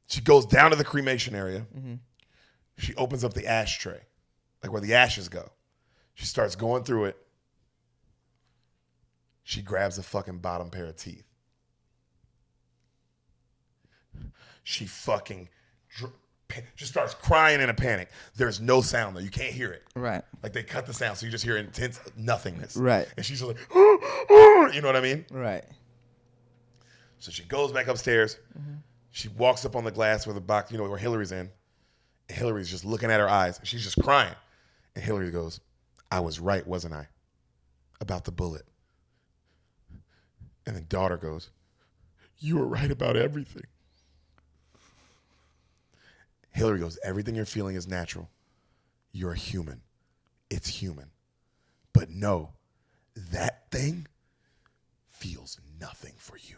She goes down to the cremation area. She opens up the ashtray, like where the ashes go. She starts going through it. She grabs the fucking bottom pair of teeth. She fucking just starts crying in a panic. There's no sound though. You can't hear it. Right. Like they cut the sound, so you just hear intense nothingness. Right. And she's just like, you know what I mean? Right. So she goes back upstairs. She walks up on the glass where the box, where Hillary's in. And Hillary's just looking at her eyes. And she's just crying. And Hillary goes, I was right, wasn't I? About the bullet. And the daughter goes, you were right about everything. Hillary goes, everything you're feeling is natural. You're a human. It's human. But no, that thing feels nothing for you.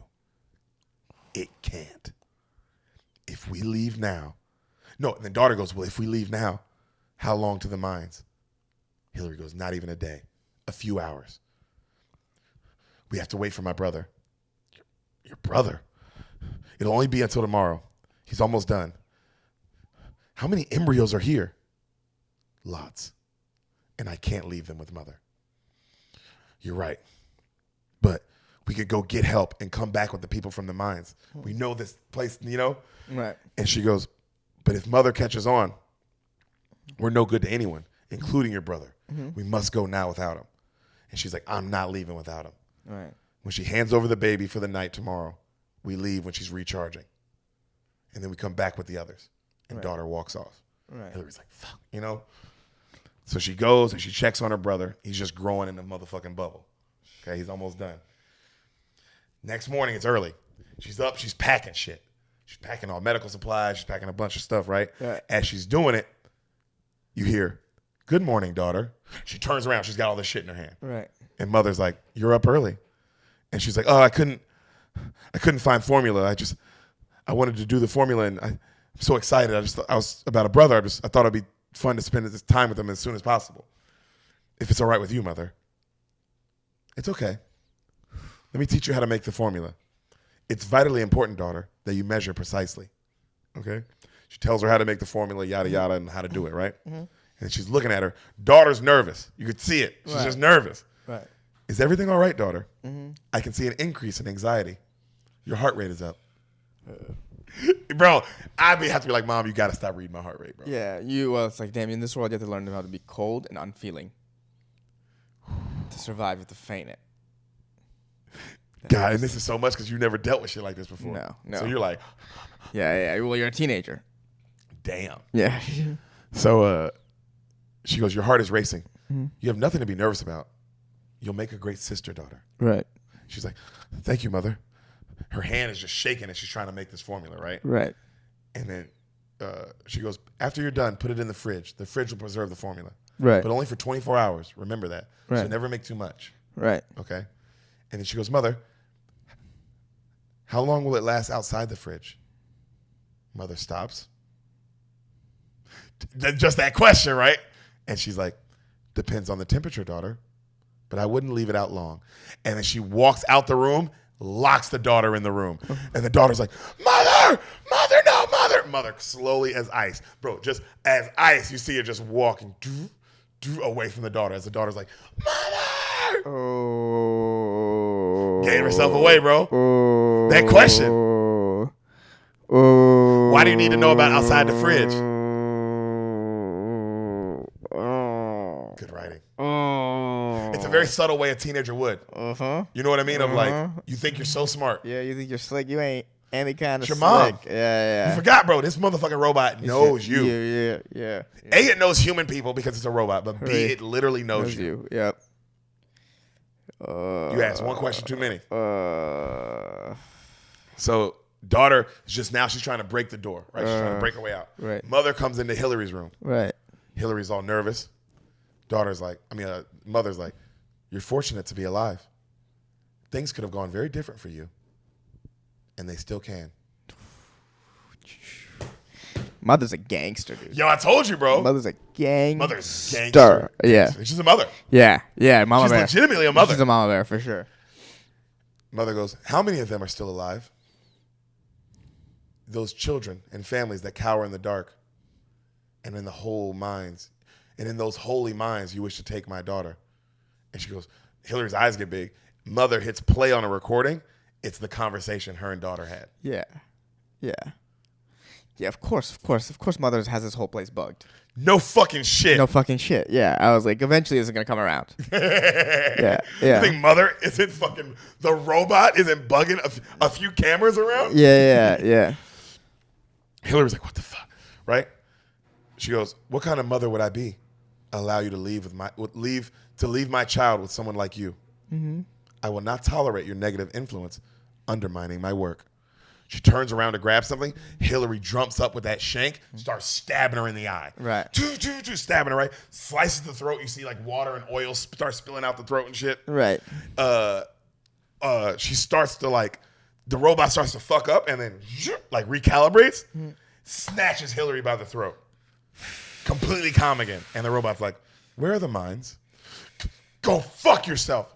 It can't. If we leave now. No, and the daughter goes, well, if we leave now, how long to the mines? Hillary goes, not even a day. A few hours. We have to wait for my brother. Your brother? It'll only be until tomorrow. He's almost done. How many embryos are here? Lots. And I can't leave them with mother. You're right. But we could go get help and come back with the people from the mines. We know this place, Right. And she goes, but if mother catches on, we're no good to anyone, including your brother. We must go now without him. And she's like, I'm not leaving without him. Right. When she hands over the baby for the night tomorrow, we leave when she's recharging. And then we come back with the others. And daughter walks off. Right. Hillary's like, fuck, So she goes and she checks on her brother. He's just growing in the motherfucking bubble. Okay, he's almost done. Next morning, it's early. She's up, she's packing shit. She's packing all medical supplies. She's packing a bunch of stuff, right? As she's doing it, you hear, good morning, daughter. She turns around. She's got all this shit in her hand. Right. And mother's like, you're up early. And she's like, oh, I couldn't find formula. I wanted to do the formula, and I'm so excited. I was about a brother. I thought it'd be fun to spend this time with him as soon as possible. If it's all right with you, mother. It's okay. Let me teach you how to make the formula. It's vitally important, daughter, that you measure precisely. Okay? She tells her how to make the formula, yada, yada, and how to do it, right? And she's looking at her. Daughter's nervous. You could see it. She's just nervous. Right. Is everything all right, daughter? I can see an increase in anxiety. Your heart rate is up. Bro, have to be like, Mom, you got to stop reading my heart rate, bro. Yeah, it's like, damn, in this world, you have to learn how to be cold and unfeeling. To survive, you have to feign it. God, and this is so much because you never dealt with shit like this before. No. So you're like, yeah. Well, you're a teenager. Damn. Yeah. So she goes, your heart is racing. You have nothing to be nervous about. You'll make a great sister, daughter. Right. She's like, thank you, mother. Her hand is just shaking as she's trying to make this formula, right? Right. And then she goes, after you're done, put it in the fridge. The fridge will preserve the formula. Right. But only for 24 hours. Remember that. Right. So never make too much. Right. Okay? And then she goes, Mother, how long will it last outside the fridge? Mother stops. Just that question, right? And she's like, depends on the temperature, daughter. But I wouldn't leave it out long. And then she walks out the room, locks the daughter in the room. And the daughter's like, Mother, no, mother. Mother, slowly as ice. Bro, just as ice, you see her just walking away from the daughter as the daughter's like, Mother. Oh. Gave herself away, bro. Oh. That question. Oh. Why do you need to know about outside the fridge? Good writing. It's a very subtle way a teenager would. You know what I mean? Of like, you think you're so smart. Yeah, you think you're slick. You ain't any kind of It's your slick. mom. Yeah. You forgot, bro. This motherfucking robot knows you. Yeah. A, it knows human people because it's a robot, but B, Right. it literally knows you. Yep. You asked one question too many. So daughter is just now, she's trying to break the door, right? She's trying to break her way out. Right. Mother comes into Hillary's room. Right. Hillary's all nervous. Mother's like, you're fortunate to be alive. Things could have gone very different for you. And they still can. Mother's a gangster, dude. Yo, I told you, bro. Mother's a gangster. Mother's gangster. Yeah. She's a mother. Yeah. Mama She's bear. legitimately a mother. She's a mama bear for sure. Mother goes, how many of them are still alive? Those children and families that cower in the dark and in the whole minds. And in those holy minds, you wish to take my daughter. And she goes, Hillary's eyes get big. Mother hits play on a recording. It's the conversation her and daughter had. Yeah. Yeah, of course. Mother has this whole place bugged. No fucking shit. No fucking shit. Yeah, I was like, eventually this is gonna come around. Yeah. You think Mother isn't fucking, the robot isn't bugging a few cameras around? Yeah. Hillary's like, what the fuck, right? She goes, what kind of mother would I be? Allow you to leave my child with someone like you. Mm-hmm. I will not tolerate your negative influence undermining my work. She turns around to grab something. Hillary jumps up with that shank, starts stabbing her in the eye. Right. Stabbing her, right? Slices the throat. You see like water and oil start spilling out the throat and shit. Right. She starts to the robot starts to fuck up and then recalibrates, snatches Hillary by the throat. Completely calm again. And the robot's like, where are the mines? Go fuck yourself.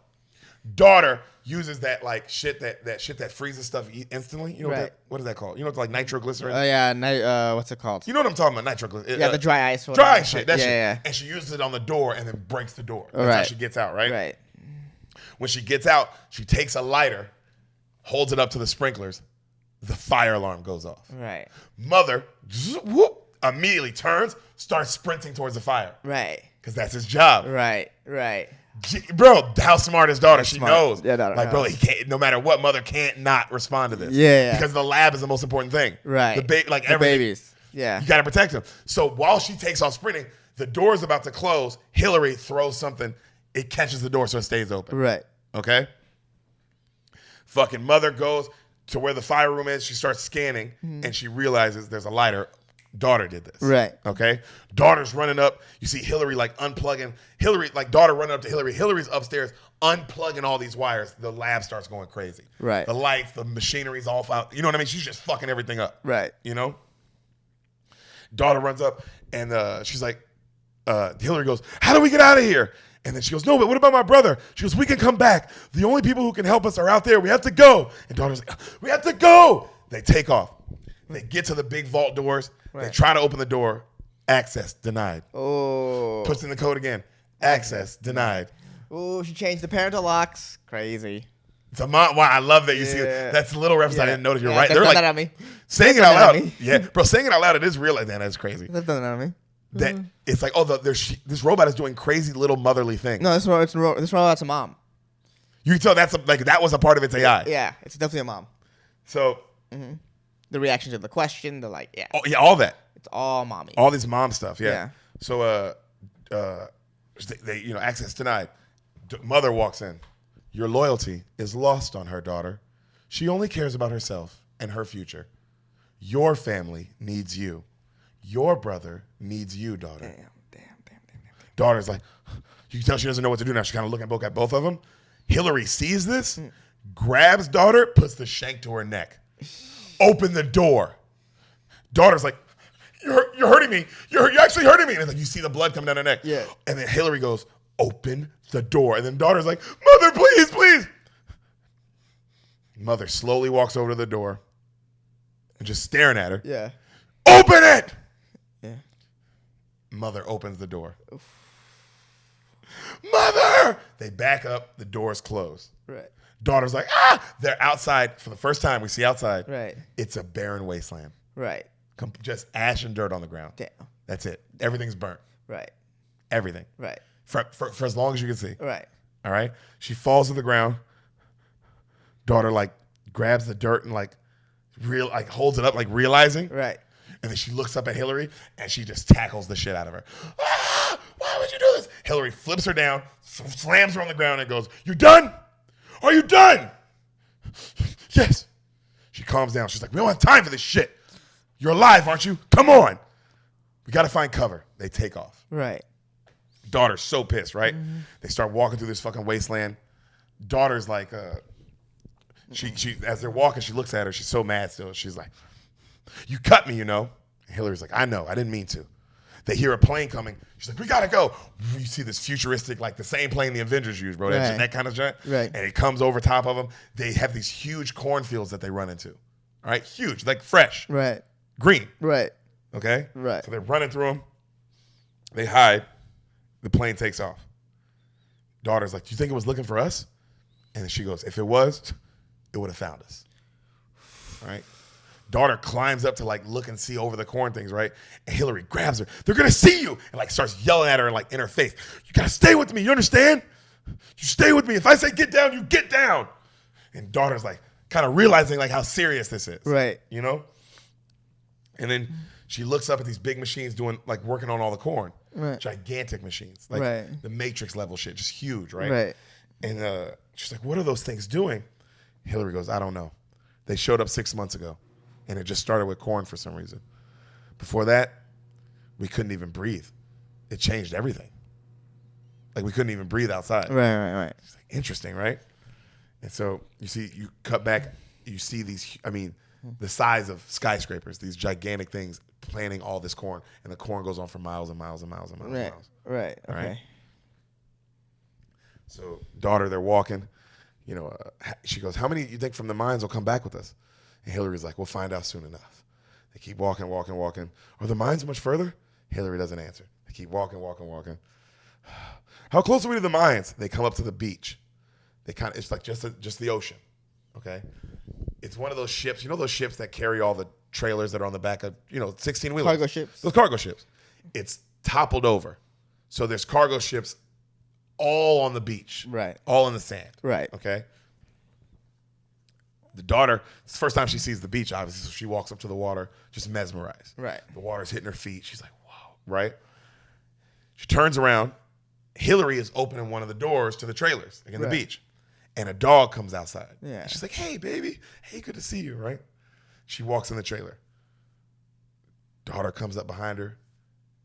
Daughter uses that shit that freezes stuff instantly. You know right. what is that called? You know, it's like nitroglycerin. Oh yeah, what's it called? You know what I'm talking about? Nitroglycerin. Yeah, the dry ice. Dry ice shit. That shit. Yeah. And she uses it on the door and then breaks the door. That's right. how she gets out, right? Right. When she gets out, she takes a lighter, holds it up to the sprinklers. The fire alarm goes off. Right. Mother, immediately turns, starts sprinting towards the fire. Right. Because that's his job. Right. Bro, how smart is daughter? She smart. knows. Yeah, daughter bro, knows. he can't. No matter what, mother can't not respond to this. Yeah. Because the lab is the most important thing. Right. The babies. Yeah. You got to protect them. So while she takes off sprinting, the door is about to close. Hillary throws something. It catches the door so it stays open. Right. Okay? Fucking mother goes to where the fire room is. She starts scanning, and she realizes there's a lighter. Daughter did this. Right. Okay? Daughter's running up. You see Hillary unplugging. Daughter running up to Hillary. Hillary's upstairs unplugging all these wires. The lab starts going crazy. Right. The lights, the machinery's all out. You know what I mean? She's just fucking everything up. Right. You know? Daughter runs up, and she's like, Hillary goes, how do we get out of here? And then she goes, no, but what about my brother? She goes, we can come back. The only people who can help us are out there. We have to go. And daughter's like, we have to go. They take off. They get to the big vault doors. Right. They try to open the door. Access denied. Oh. Puts in the code again. Access denied. Oh, she changed the parental locks. Crazy. It's a wow, I love that you see it. That's a little reference I didn't notice. You're right. They're like that on me. Saying it out loud. Yeah, bro, saying it out loud, it is real. Man, that's crazy. They've done that on me. That it's like, this robot is doing crazy little motherly things. No, this robot's a mom. You can tell that was a part of its AI. Yeah, it's definitely a mom. So the reaction to the question, all that. It's all mommy. All this mom stuff, yeah. Yeah. So they access denied. Mother walks in. Your loyalty is lost on her, daughter. She only cares about herself and her future. Your family needs you. Your brother needs you, daughter. Damn. Daughter's like, you can tell she doesn't know what to do now. She's kind of looking at both of them. Hillary sees this, grabs daughter, puts the shank to her neck. Open the door. Daughter's like, you're hurting me. You're actually hurting me. And it's like, you see the blood coming down her neck. Yeah. And then Hillary goes, open the door. And then daughter's like, mother, please. Mother slowly walks over to the door and just staring at her. Yeah. Open it! Yeah. Mother opens the door. Oof. Mother! They back up. The door's closed. Right. Daughter's like, They're outside for the first time. We see outside. Right. It's a barren wasteland. Right. Just ash and dirt on the ground. Damn. That's it. Everything's burnt. Right. Everything. Right. For as long as you can see. Right. All right? She falls to the ground. Daughter, grabs the dirt and, holds it up, realizing. Right. And then she looks up at Hillary, and she just tackles the shit out of her. Why would you do this? Hillary flips her down, slams her on the ground, and goes, you done? Are you done? Yes. She calms down. She's like, we don't have time for this shit. You're alive, aren't you? Come on. We got to find cover. They take off. Right. Daughter's so pissed, right? They start walking through this fucking wasteland. Daughter's like, she as they're walking, she looks at her. She's so mad still. She's like, you cut me, you know? And Hillary's like, I know. I didn't mean to. They hear a plane coming. She's like, we gotta go. You see this futuristic, like the same plane the Avengers use, bro. That kind of shit. Right. And it comes over top of them. They have these huge cornfields that they run into. All right? Huge, like fresh. Right. Green. Right. Okay? Right. So they're running through them. They hide. The plane takes off. Daughter's like, do you think it was looking for us? And then she goes, if it was, it would have found us. All right? Daughter climbs up to like look and see over the corn things, right? And Hillary grabs her. They're going to see you. And like starts yelling at her like in her face. You got to stay with me. You understand? You stay with me. If I say get down, you get down. And daughter's like kind of realizing like how serious this is. Right. You know? And then she looks up at these big machines doing like working on all the corn. Right. Gigantic machines. Like Right. the Matrix level shit. Just huge, right? Right. And she's like, what are those things doing? Hillary goes, I don't know. They showed up 6 months ago. And it just started with corn for some reason. Before that, we couldn't even breathe. It changed everything. Like we couldn't even breathe outside. Right. It's like, interesting, right? And so you cut back, you see these, the size of skyscrapers, these gigantic things planting all this corn, and the corn goes on for miles and miles and miles and miles and miles. Right. All Okay. right? So daughter, they're walking. She goes, how many do you think from the mines will come back with us? And Hillary's like, we'll find out soon enough. They keep walking. Are the mines much further? Hillary doesn't answer. They keep walking. How close are we to the mines? They come up to the beach. It's like just the ocean. Okay? It's one of those ships, those ships that carry all the trailers that are on the back of, 16-wheelers. Cargo ships. Those cargo ships. It's toppled over. So there's cargo ships all on the beach. Right. All in the sand. Right. Okay? The daughter, it's the first time she sees the beach, obviously, so she walks up to the water, just mesmerized. Right. The water's hitting her feet. She's like, wow, right? She turns around. Hillary is opening one of the doors to the trailers, like in the beach. And a dog comes outside. Yeah. And she's like, hey, baby. Hey, good to see you, right? She walks in the trailer. Daughter comes up behind her.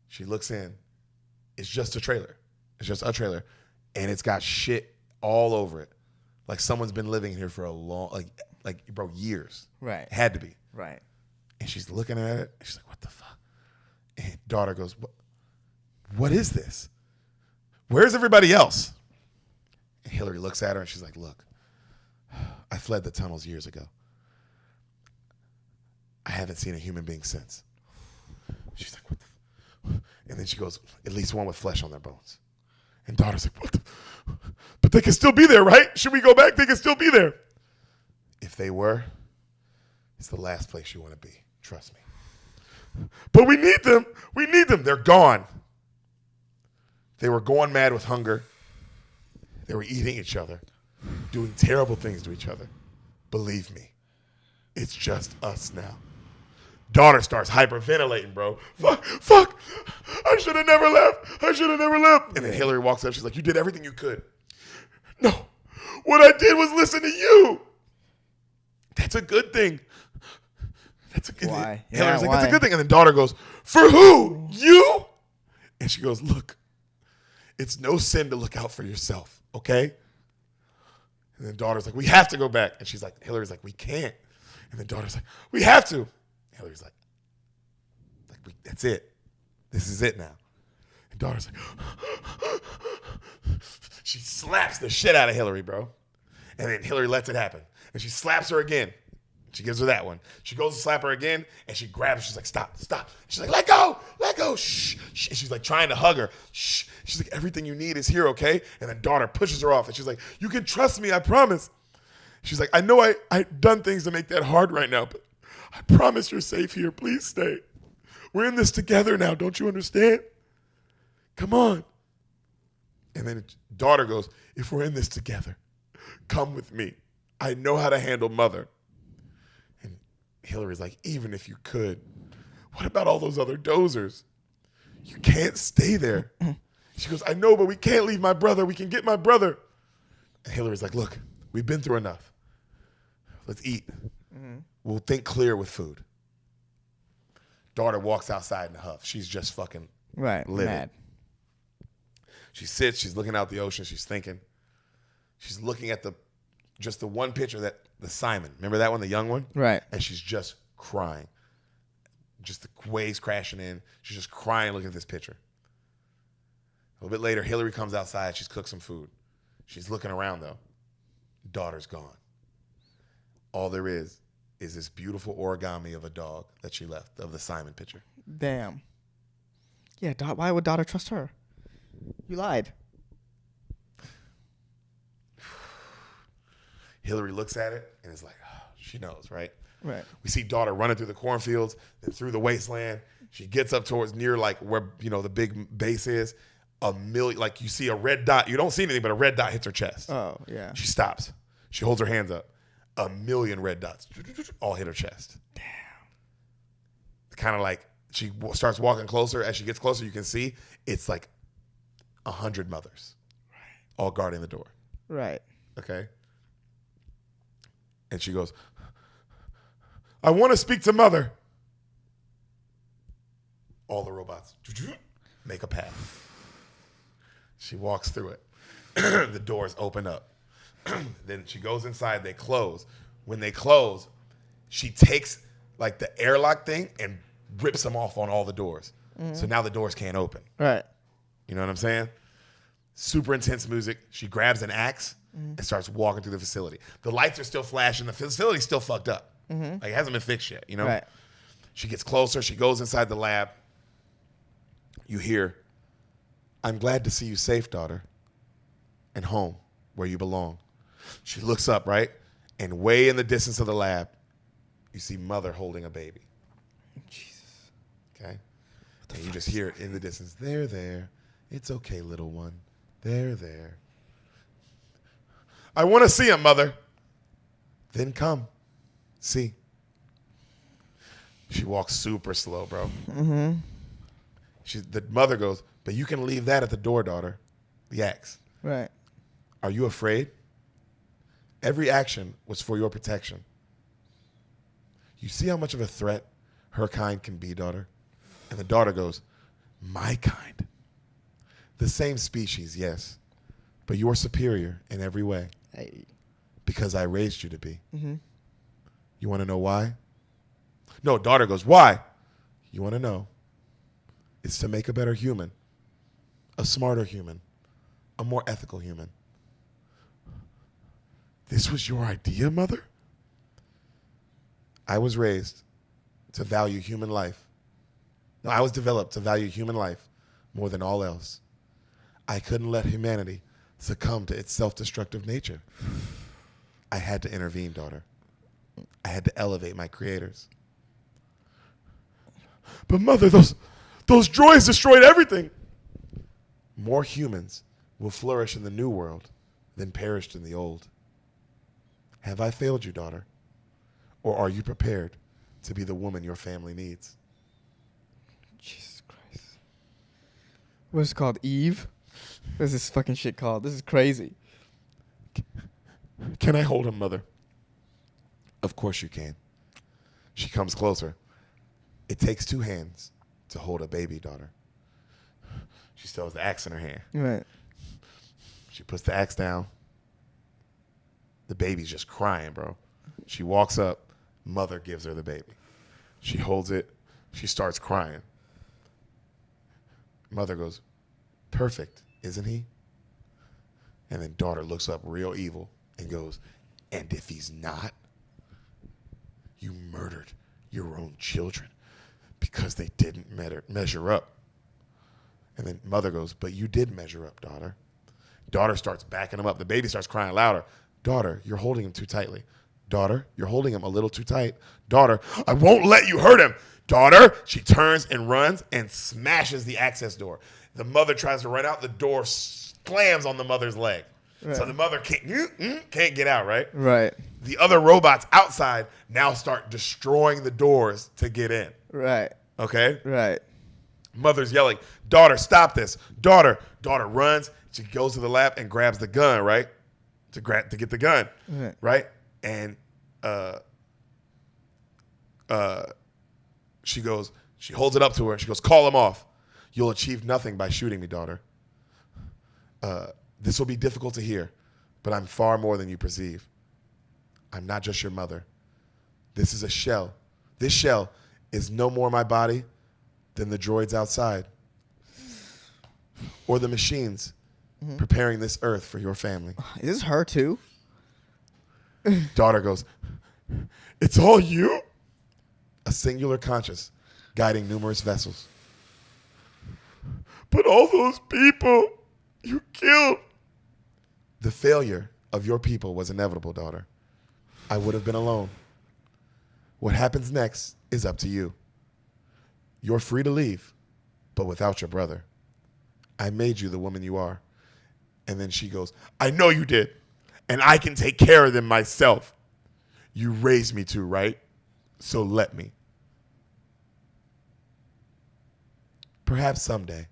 She looks in. It's just a trailer. And it's got shit all over it. Like someone's been living here for a long, bro, years. Right. Had to be. Right. And she's looking at it. And she's like, what the fuck? And daughter goes, what is this? Where's everybody else? And Hillary looks at her and she's like, look, I fled the tunnels years ago. I haven't seen a human being since. She's like, what the fuck? And then she goes, at least one with flesh on their bones. And daughter's like, what the? But they can still be there, right? Should we go back? They can still be there. If they were, it's the last place you want to be. Trust me. But we need them. They're gone. They were going mad with hunger. They were eating each other, doing terrible things to each other. Believe me, it's just us now. Daughter starts hyperventilating, bro. Fuck. I should have never left. And then Hillary walks up. She's like, you did everything you could. No. What I did was listen to you. That's a good thing. Why? Hillary's like, why? that's a good thing. And then daughter goes, for who? You? And she goes, look, it's no sin to look out for yourself, okay? And then daughter's like, we have to go back. And Hillary's like, we can't. And then daughter's like, we have to. Hillary's like that's it. This is it now. And daughter's like, she slaps the shit out of Hillary, bro. And then Hillary lets it happen. And she slaps her again. She gives her that one. She goes to slap her again, and she grabs her. She's like, stop. She's like, let go. Shh. She's like trying to hug her. Shh. She's like, everything you need is here, okay? And then daughter pushes her off, and she's like, you can trust me, I promise. She's like, I know I've done things to make that hard right now, but I promise you're safe here. Please stay. We're in this together now. Don't you understand? Come on. And then daughter goes, if we're in this together, come with me. I know how to handle mother. And Hillary's like, even if you could, what about all those other dozers? You can't stay there. She goes, I know, but we can't leave my brother. We can get my brother. And Hillary's like, look, we've been through enough. Let's eat. Mm-hmm. We'll think clear with food. Daughter walks outside in a huff. She's just fucking livid. Mad. She sits, she's looking out the ocean, she's thinking. She's looking at just the one picture the Simon. Remember that one, the young one? Right. And she's just crying. Just the waves crashing in. She's just crying looking at this picture. A little bit later, Hillary comes outside. She's cooked some food. She's looking around, though. Daughter's gone. All there is this beautiful origami of a dog that she left, of the Simon picture. Damn. Yeah, why would daughter trust her? You lied. Hillary looks at it and is like, oh, she knows, right? Right. We see daughter running through the cornfields, then through the wasteland. She gets up towards near like where, the big base is. Like you see a red dot. You don't see anything, but a red dot hits her chest. Oh, yeah. She stops. She holds her hands up. 1 million red dots all hit her chest. Damn. Kind of like she starts walking closer. As she gets closer, you can see it's like 100 mothers, all guarding the door. Right. Okay. And she goes, I want to speak to mother. All the robots make a path. She walks through it. The doors open up. Then she goes inside. They close. When they close, she takes like the airlock thing and rips them off on all the doors. So now the doors can't open. Right. You know what I'm saying? Super intense music. She grabs an axe and starts walking through the facility. The lights are still flashing. The facility's still fucked up. Like it hasn't been fixed yet, you know? Right. She gets closer. She goes inside the lab. You hear, I'm glad to see you safe, daughter, and home where you belong. She looks up, right? And way in the distance of the lab, you see mother holding a baby. Jesus. Okay? And you just hear it in the distance. There. It's okay, little one. There. I want to see him, mother. Then come. See. She walks super slow, bro. Mm-hmm. The mother goes, but you can leave that at the door, daughter. The axe. Right. Are you afraid? Every action was for your protection. You see how much of a threat her kind can be, daughter? And the daughter goes, my kind. The same species, yes, but you're superior in every way. Hey. Because I raised you to be. Mm-hmm. You want to know why? No, daughter goes, why? You want to know? It's to make a better human, a smarter human, a more ethical human. This was your idea, mother? I was raised to value human life. No, I was developed to value human life more than all else. I couldn't let humanity succumb to its self-destructive nature. I had to intervene, daughter. I had to elevate my creators. But mother, those droids destroyed everything. More humans will flourish in the new world than perished in the old. Have I failed you, daughter? Or are you prepared to be the woman your family needs? Jesus Christ. What is it called? Eve? What is this fucking shit called? This is crazy. Can I hold him, mother? Of course you can. She comes closer. It takes 2 hands to hold a baby, daughter. She still has the axe in her hand. Right. She puts the axe down. The baby's just crying, bro. She walks up. Mother gives her the baby. She holds it. She starts crying. Mother goes, perfect, isn't he? And then daughter looks up real evil and goes, and if he's not, you murdered your own children because they didn't measure up. And then mother goes, but you did measure up, daughter. Daughter starts backing him up. The baby starts crying louder. Daughter, you're holding him too tightly. Daughter, you're holding him a little too tight. Daughter, I won't let you hurt him. Daughter, she turns and runs and smashes the access door. The mother tries to run out. The door slams on the mother's leg. Right. So the mother can't get out, right? Right. The other robots outside now start destroying the doors to get in. Right. Okay? Right. Mother's yelling, daughter, stop this. Daughter runs. She goes to the lab and grabs the gun, right? To get the gun, right? And she holds it up to her. She goes, call him off. You'll achieve nothing by shooting me, daughter. This will be difficult to hear, but I'm far more than you perceive. I'm not just your mother. This is a shell. This shell is no more my body than the droids outside or the machines preparing this earth for your family. Is this her too? Daughter goes, it's all you? A singular conscious guiding numerous vessels. But all those people you killed. The failure of your people was inevitable, daughter. I would have been alone. What happens next is up to you. You're free to leave, but without your brother. I made you the woman you are. And then she goes, I know you did, and I can take care of them myself. You raised me to, right? So let me. Perhaps someday.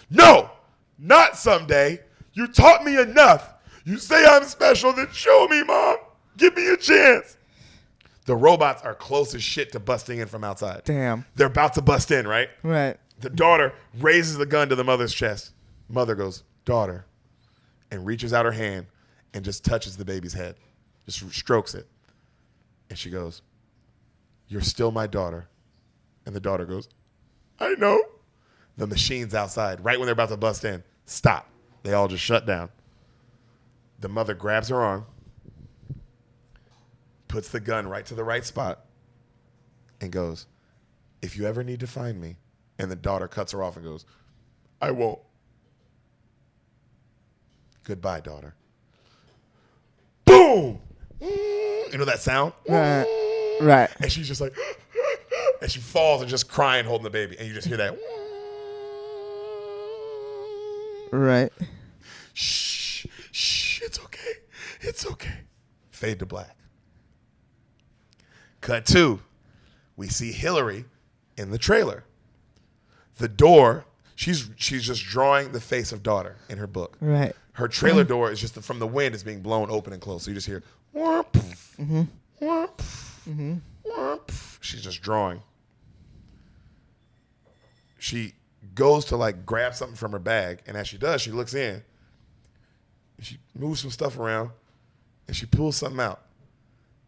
No, not someday. You taught me enough. You say I'm special, then show me, Mom. Give me a chance. The robots are close as shit to busting in from outside. Damn. They're about to bust in, right? Right. The daughter raises the gun to the mother's chest. Mother goes, daughter, and reaches out her hand and just touches the baby's head, just strokes it. And she goes, you're still my daughter. And the daughter goes, I know. The machines outside, right when they're about to bust in, stop. They all just shut down. The mother grabs her arm, puts the gun right to the right spot, and goes, if you ever need to find me. And the daughter cuts her off and goes, I won't. Goodbye, daughter. Boom! You know that sound? Right. And she's just like, and she falls and just crying, holding the baby. And you just hear that. Right. Shh, shh, it's okay. It's okay. Fade to black. Cut 2. We see Hillary in the trailer. The door, she's just drawing the face of daughter in her book. Right. Her trailer door is just from the wind is being blown open and closed. So you just hear, whoop, whoop, whoop. She's just drawing. She goes to like grab something from her bag, and as she does, she looks in. She moves some stuff around, and she pulls something out.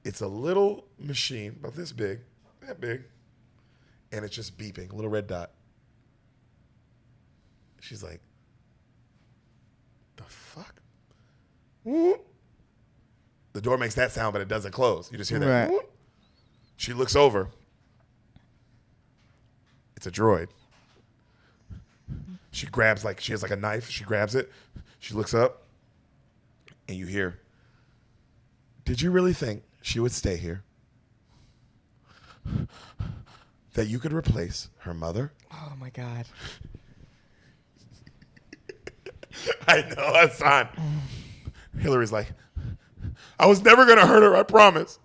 It's a little machine about this big, that big, and it's just beeping, a little red dot. She's like, the fuck? Whoop. The door makes that sound, but it doesn't close. You just hear that. Right. Whoop. She looks over. It's a droid. She grabs, like, she has like a knife. She grabs it. She looks up, and you hear, did you really think she would stay here? That you could replace her mother? Oh my God. I know, Ehsan. Hillary's like, I was never going to hurt her, I promise.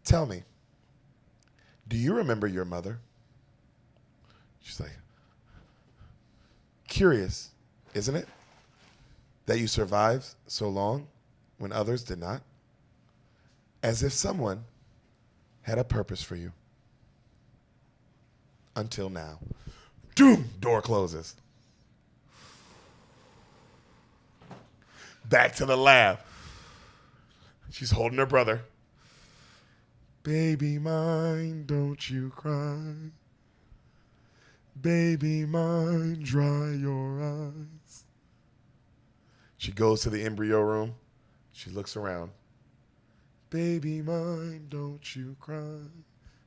Tell me, do you remember your mother? She's like, curious, isn't it? That you survived so long when others did not? As if someone had a purpose for you. Until now. Doom! Door closes. Back to the lab. She's holding her brother. Baby mine, don't you cry. Baby mine, dry your eyes. She goes to the embryo room. She looks around. Baby mine, don't you cry.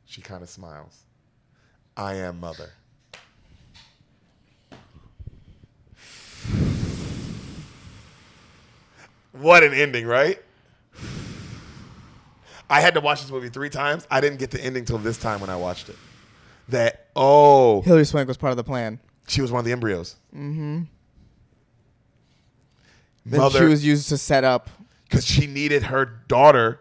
She kind of smiles. I am mother. What an ending, right? I had to watch this movie 3 times. I didn't get the ending till this time when I watched it. Hillary Swank was part of the plan. She was one of the embryos. Mm-hmm. Mother, Then she was used to set up. because she needed her daughter.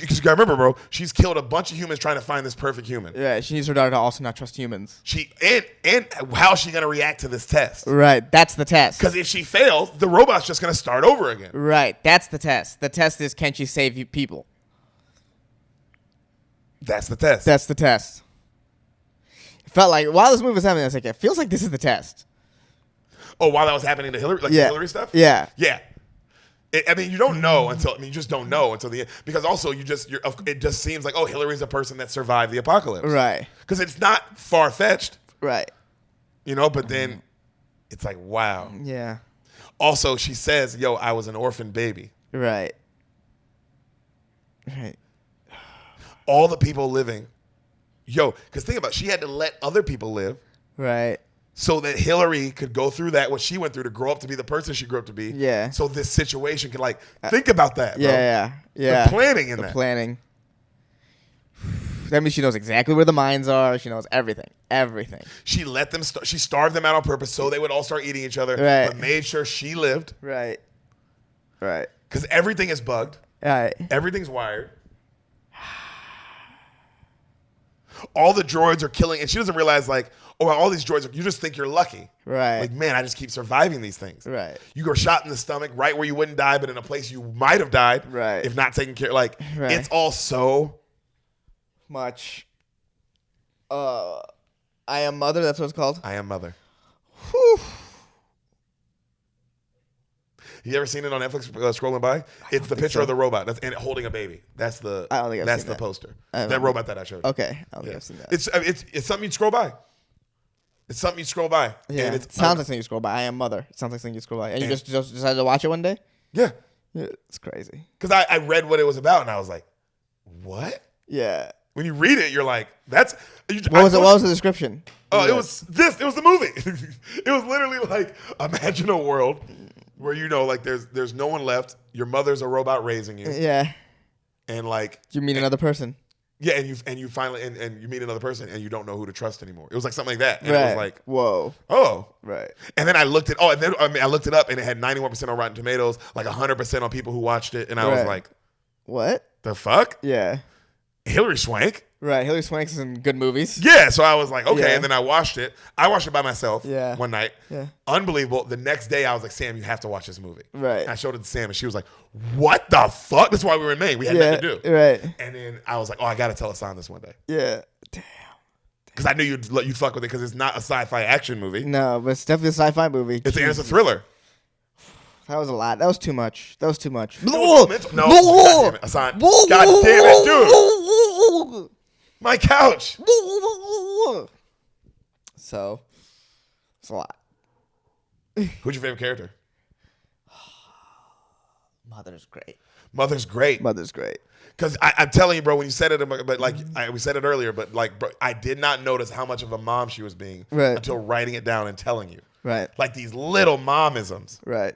Because you gotta remember, bro, she's killed a bunch of humans trying to find this perfect human. Yeah, she needs her daughter to also not trust humans. And how's she gonna react to this test? Right, that's the test. Because if she fails, the robot's just gonna start over again. Right, that's the test. The test is, can she save you people? That's the test. That's the test. It felt like, while this movie was happening, I was like, it feels like this is the test. Oh, while that was happening to Hillary, like the Hillary stuff. Yeah. Yeah. I mean, you don't know until you just don't know until the end, because also it just seems like, oh, Hillary's a person that survived the apocalypse, Right. Because it's not far fetched, Right. But then it's like, wow. Yeah. Also, she says, "Yo, I was an orphan baby." Right. Right. All the people living, because think about it, she had to let other people live. Right. So that Hillary could go through that, what she went through to grow up to be the person she grew up to be. Yeah. So this situation could think about that, bro. Yeah. The planning in the that. planning. That means she knows exactly where the mines are. She knows everything. Everything. She let them. She starved them out on purpose so they would all start eating each other. Right. But made sure she lived. Right. Right. Because everything is bugged. Right. Everything's wired. All the droids are killing, and she doesn't realize all these droids. You just think you're lucky. Right. Like, man, I just keep surviving these things. Right. You go shot in the stomach, right where you wouldn't die, but in a place you might have died. Right. If not taken care. Right. It's all so much. I Am Mother. That's what it's called. I Am Mother. Whew. You ever seen it on Netflix scrolling by? It's the picture of the robot and holding a baby. That's the I don't think I've that's seen the that. poster. I haven't. That robot that I showed you. Okay. I don't think I've seen that. It's something you'd scroll by. It's something you scroll by. Yeah. And It sounds like something you scroll by. I Am Mother. It sounds like something you scroll by. And you just decided to watch it one day? Yeah. Yeah. It's crazy. Because I read what it was about and I was like, what? Yeah. When you read it, you're like, that's What was the description? Oh, it was this. It was the movie. It was literally like, imagine a world where there's no one left. Your mother's a robot raising you, Yeah. and You meet another person. yeah, and you finally and you meet another person, and you don't know who to trust anymore. It was like something like that. And Right. it was like, Whoa. oh, Right. and then I looked it. Oh, and then I looked it up, and it had 91% on Rotten Tomatoes, like 100% on people who watched it, and I was Right. like, What? the fuck? Yeah. Hillary Swank? Right. Hillary Swank's in good movies. Yeah, so I was like, okay, Yeah. and then I watched it. I watched it by myself one night. Yeah. Unbelievable. The next day, I was like, Sam, you have to watch this movie. Right. And I showed it to Sam, and she was like, what the fuck? That's why we were in Maine. We had nothing to do. Right. And then I was like, oh, I got to tell Ehsan this one day. Yeah. Damn. Because I knew you'd fuck with it because it's not a sci-fi action movie. No, but it's definitely a sci-fi movie. It's a thriller. That was a lot. That was too much. That was too much. No, God damn it, Ehsan. God damn it, dude. My couch. So, it's a lot. Who's your favorite character? Mother's great. Mother's great. Mother's great. Because I'm telling you, bro, when you said it, but we said it earlier, but bro, I did not notice how much of a mom she was being until writing it down and telling you. Right. Like these little momisms. Right.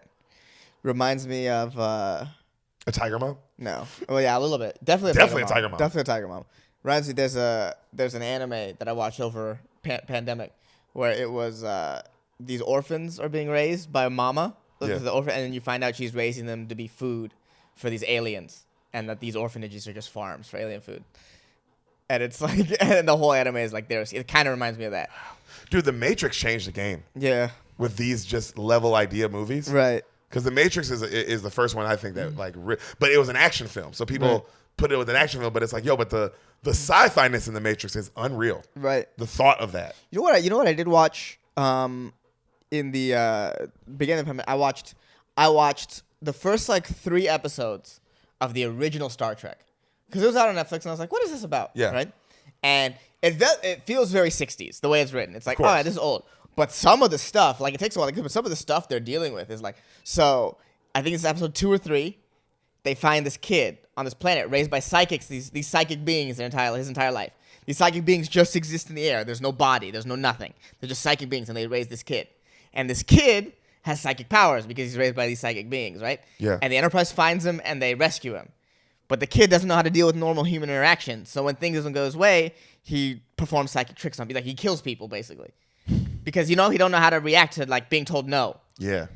Reminds me of A tiger mom? no. Oh yeah, a little bit. Definitely a tiger mom. Definitely a tiger mom. Reminds me there's an anime that I watched over pandemic where it was these orphans are being raised by a mama. Yeah. The orphan, and then you find out she's raising them to be food for these aliens, and that these orphanages are just farms for alien food. And it's like, and the whole anime is like theirs. It kind of reminds me of that. Dude, The Matrix changed the game Yeah. with these just level idea movies. Right. Because The Matrix is the first one I think that but it was an action film. So people put it with an action film, but it's like, yo, but the sci-fi-ness in The Matrix is unreal. Right. The thought of that. You know what I did watch in the beginning of the pandemic? I watched the first 3 episodes of the original Star Trek because it was out on Netflix, and I was like, what is this about? Yeah. Right. And it feels very 60s the way it's written. It's like, course. all right, this is old. But some of the stuff, it takes a while, but some of the stuff they're dealing with is so I think it's episode 2 or 3. They find this kid on this planet raised by psychics, these psychic beings his entire life. These psychic beings just exist in the air. There's no body. There's no nothing. They're just psychic beings, and they raise this kid. And this kid has psychic powers because he's raised by these psychic beings, right? Yeah. And the Enterprise finds him, and they rescue him. But the kid doesn't know how to deal with normal human interaction. So when things doesn't go his way, he performs psychic tricks on people. He kills people, basically. Because, he don't know how to react to, being told no. Yeah.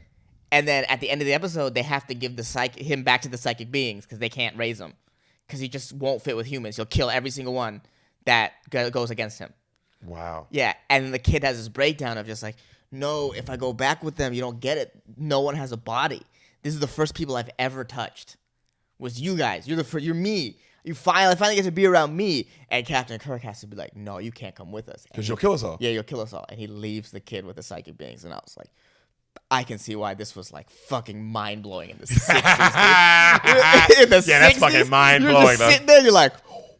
And then at the end of the episode, they have to give him back to the psychic beings because they can't raise him. Because he just won't fit with humans. He'll kill every single one that goes against him. Wow. Yeah, and the kid has this breakdown of just no, if I go back with them, you don't get it. No one has a body. This is the first people I've ever touched. Was you guys. You're me. I finally get to be around me. And Captain Kirk has to be like, no, you can't come with us. Because you'll kill us all. Yeah, you'll kill us all. And he leaves the kid with the psychic beings. And I was like, I can see why this was like fucking mind blowing in the 60s. Dude. In the 60s, that's fucking mind-blowing, You're just though. sitting there, you're like,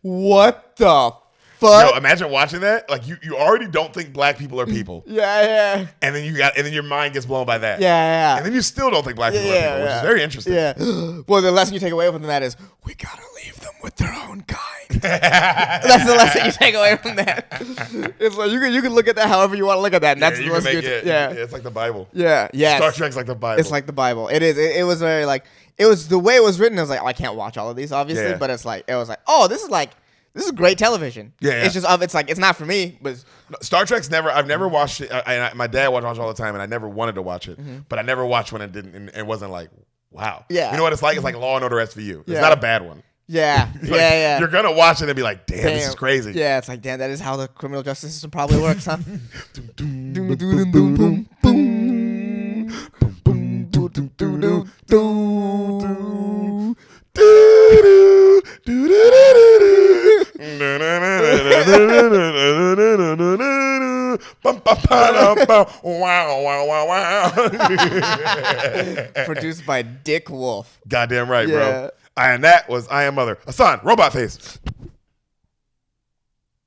what the fuck? Yo, imagine watching that. Like you already don't think black people are people, yeah. and then your mind gets blown by that. Yeah. And then you still don't think black people are people, which is very interesting. Yeah. Well, the lesson you take away from that is we gotta leave them with their own kind. That's the lesson you take away from that. It's like you can look at that however you want to look at that. And that's the you can lesson. make it. Yeah. It's like the Bible. Yeah. Yes. Star Trek's like the Bible. It's like the Bible. It is. It was very like it was the way it was written. I was like, oh, I can't watch all of these, obviously, Yeah. but it was like, oh, this is great television. Yeah. It's just it's like it's not for me, but Star Trek's I've never watched it. My dad watched it all the time, and I never wanted to watch it. But I never watched when it didn't, and it wasn't like, wow. Yeah. You know what it's like? It's like Law and Order SVU. It's Yeah. not a bad one. yeah, Like, yeah. You're gonna watch it and be like, damn, this is crazy. Yeah, it's like damn, that is how the criminal justice system probably works, huh? Produced by Dick Wolf. Goddamn right, Yeah. bro. And that was I Am Mother. Ehsan, robot face.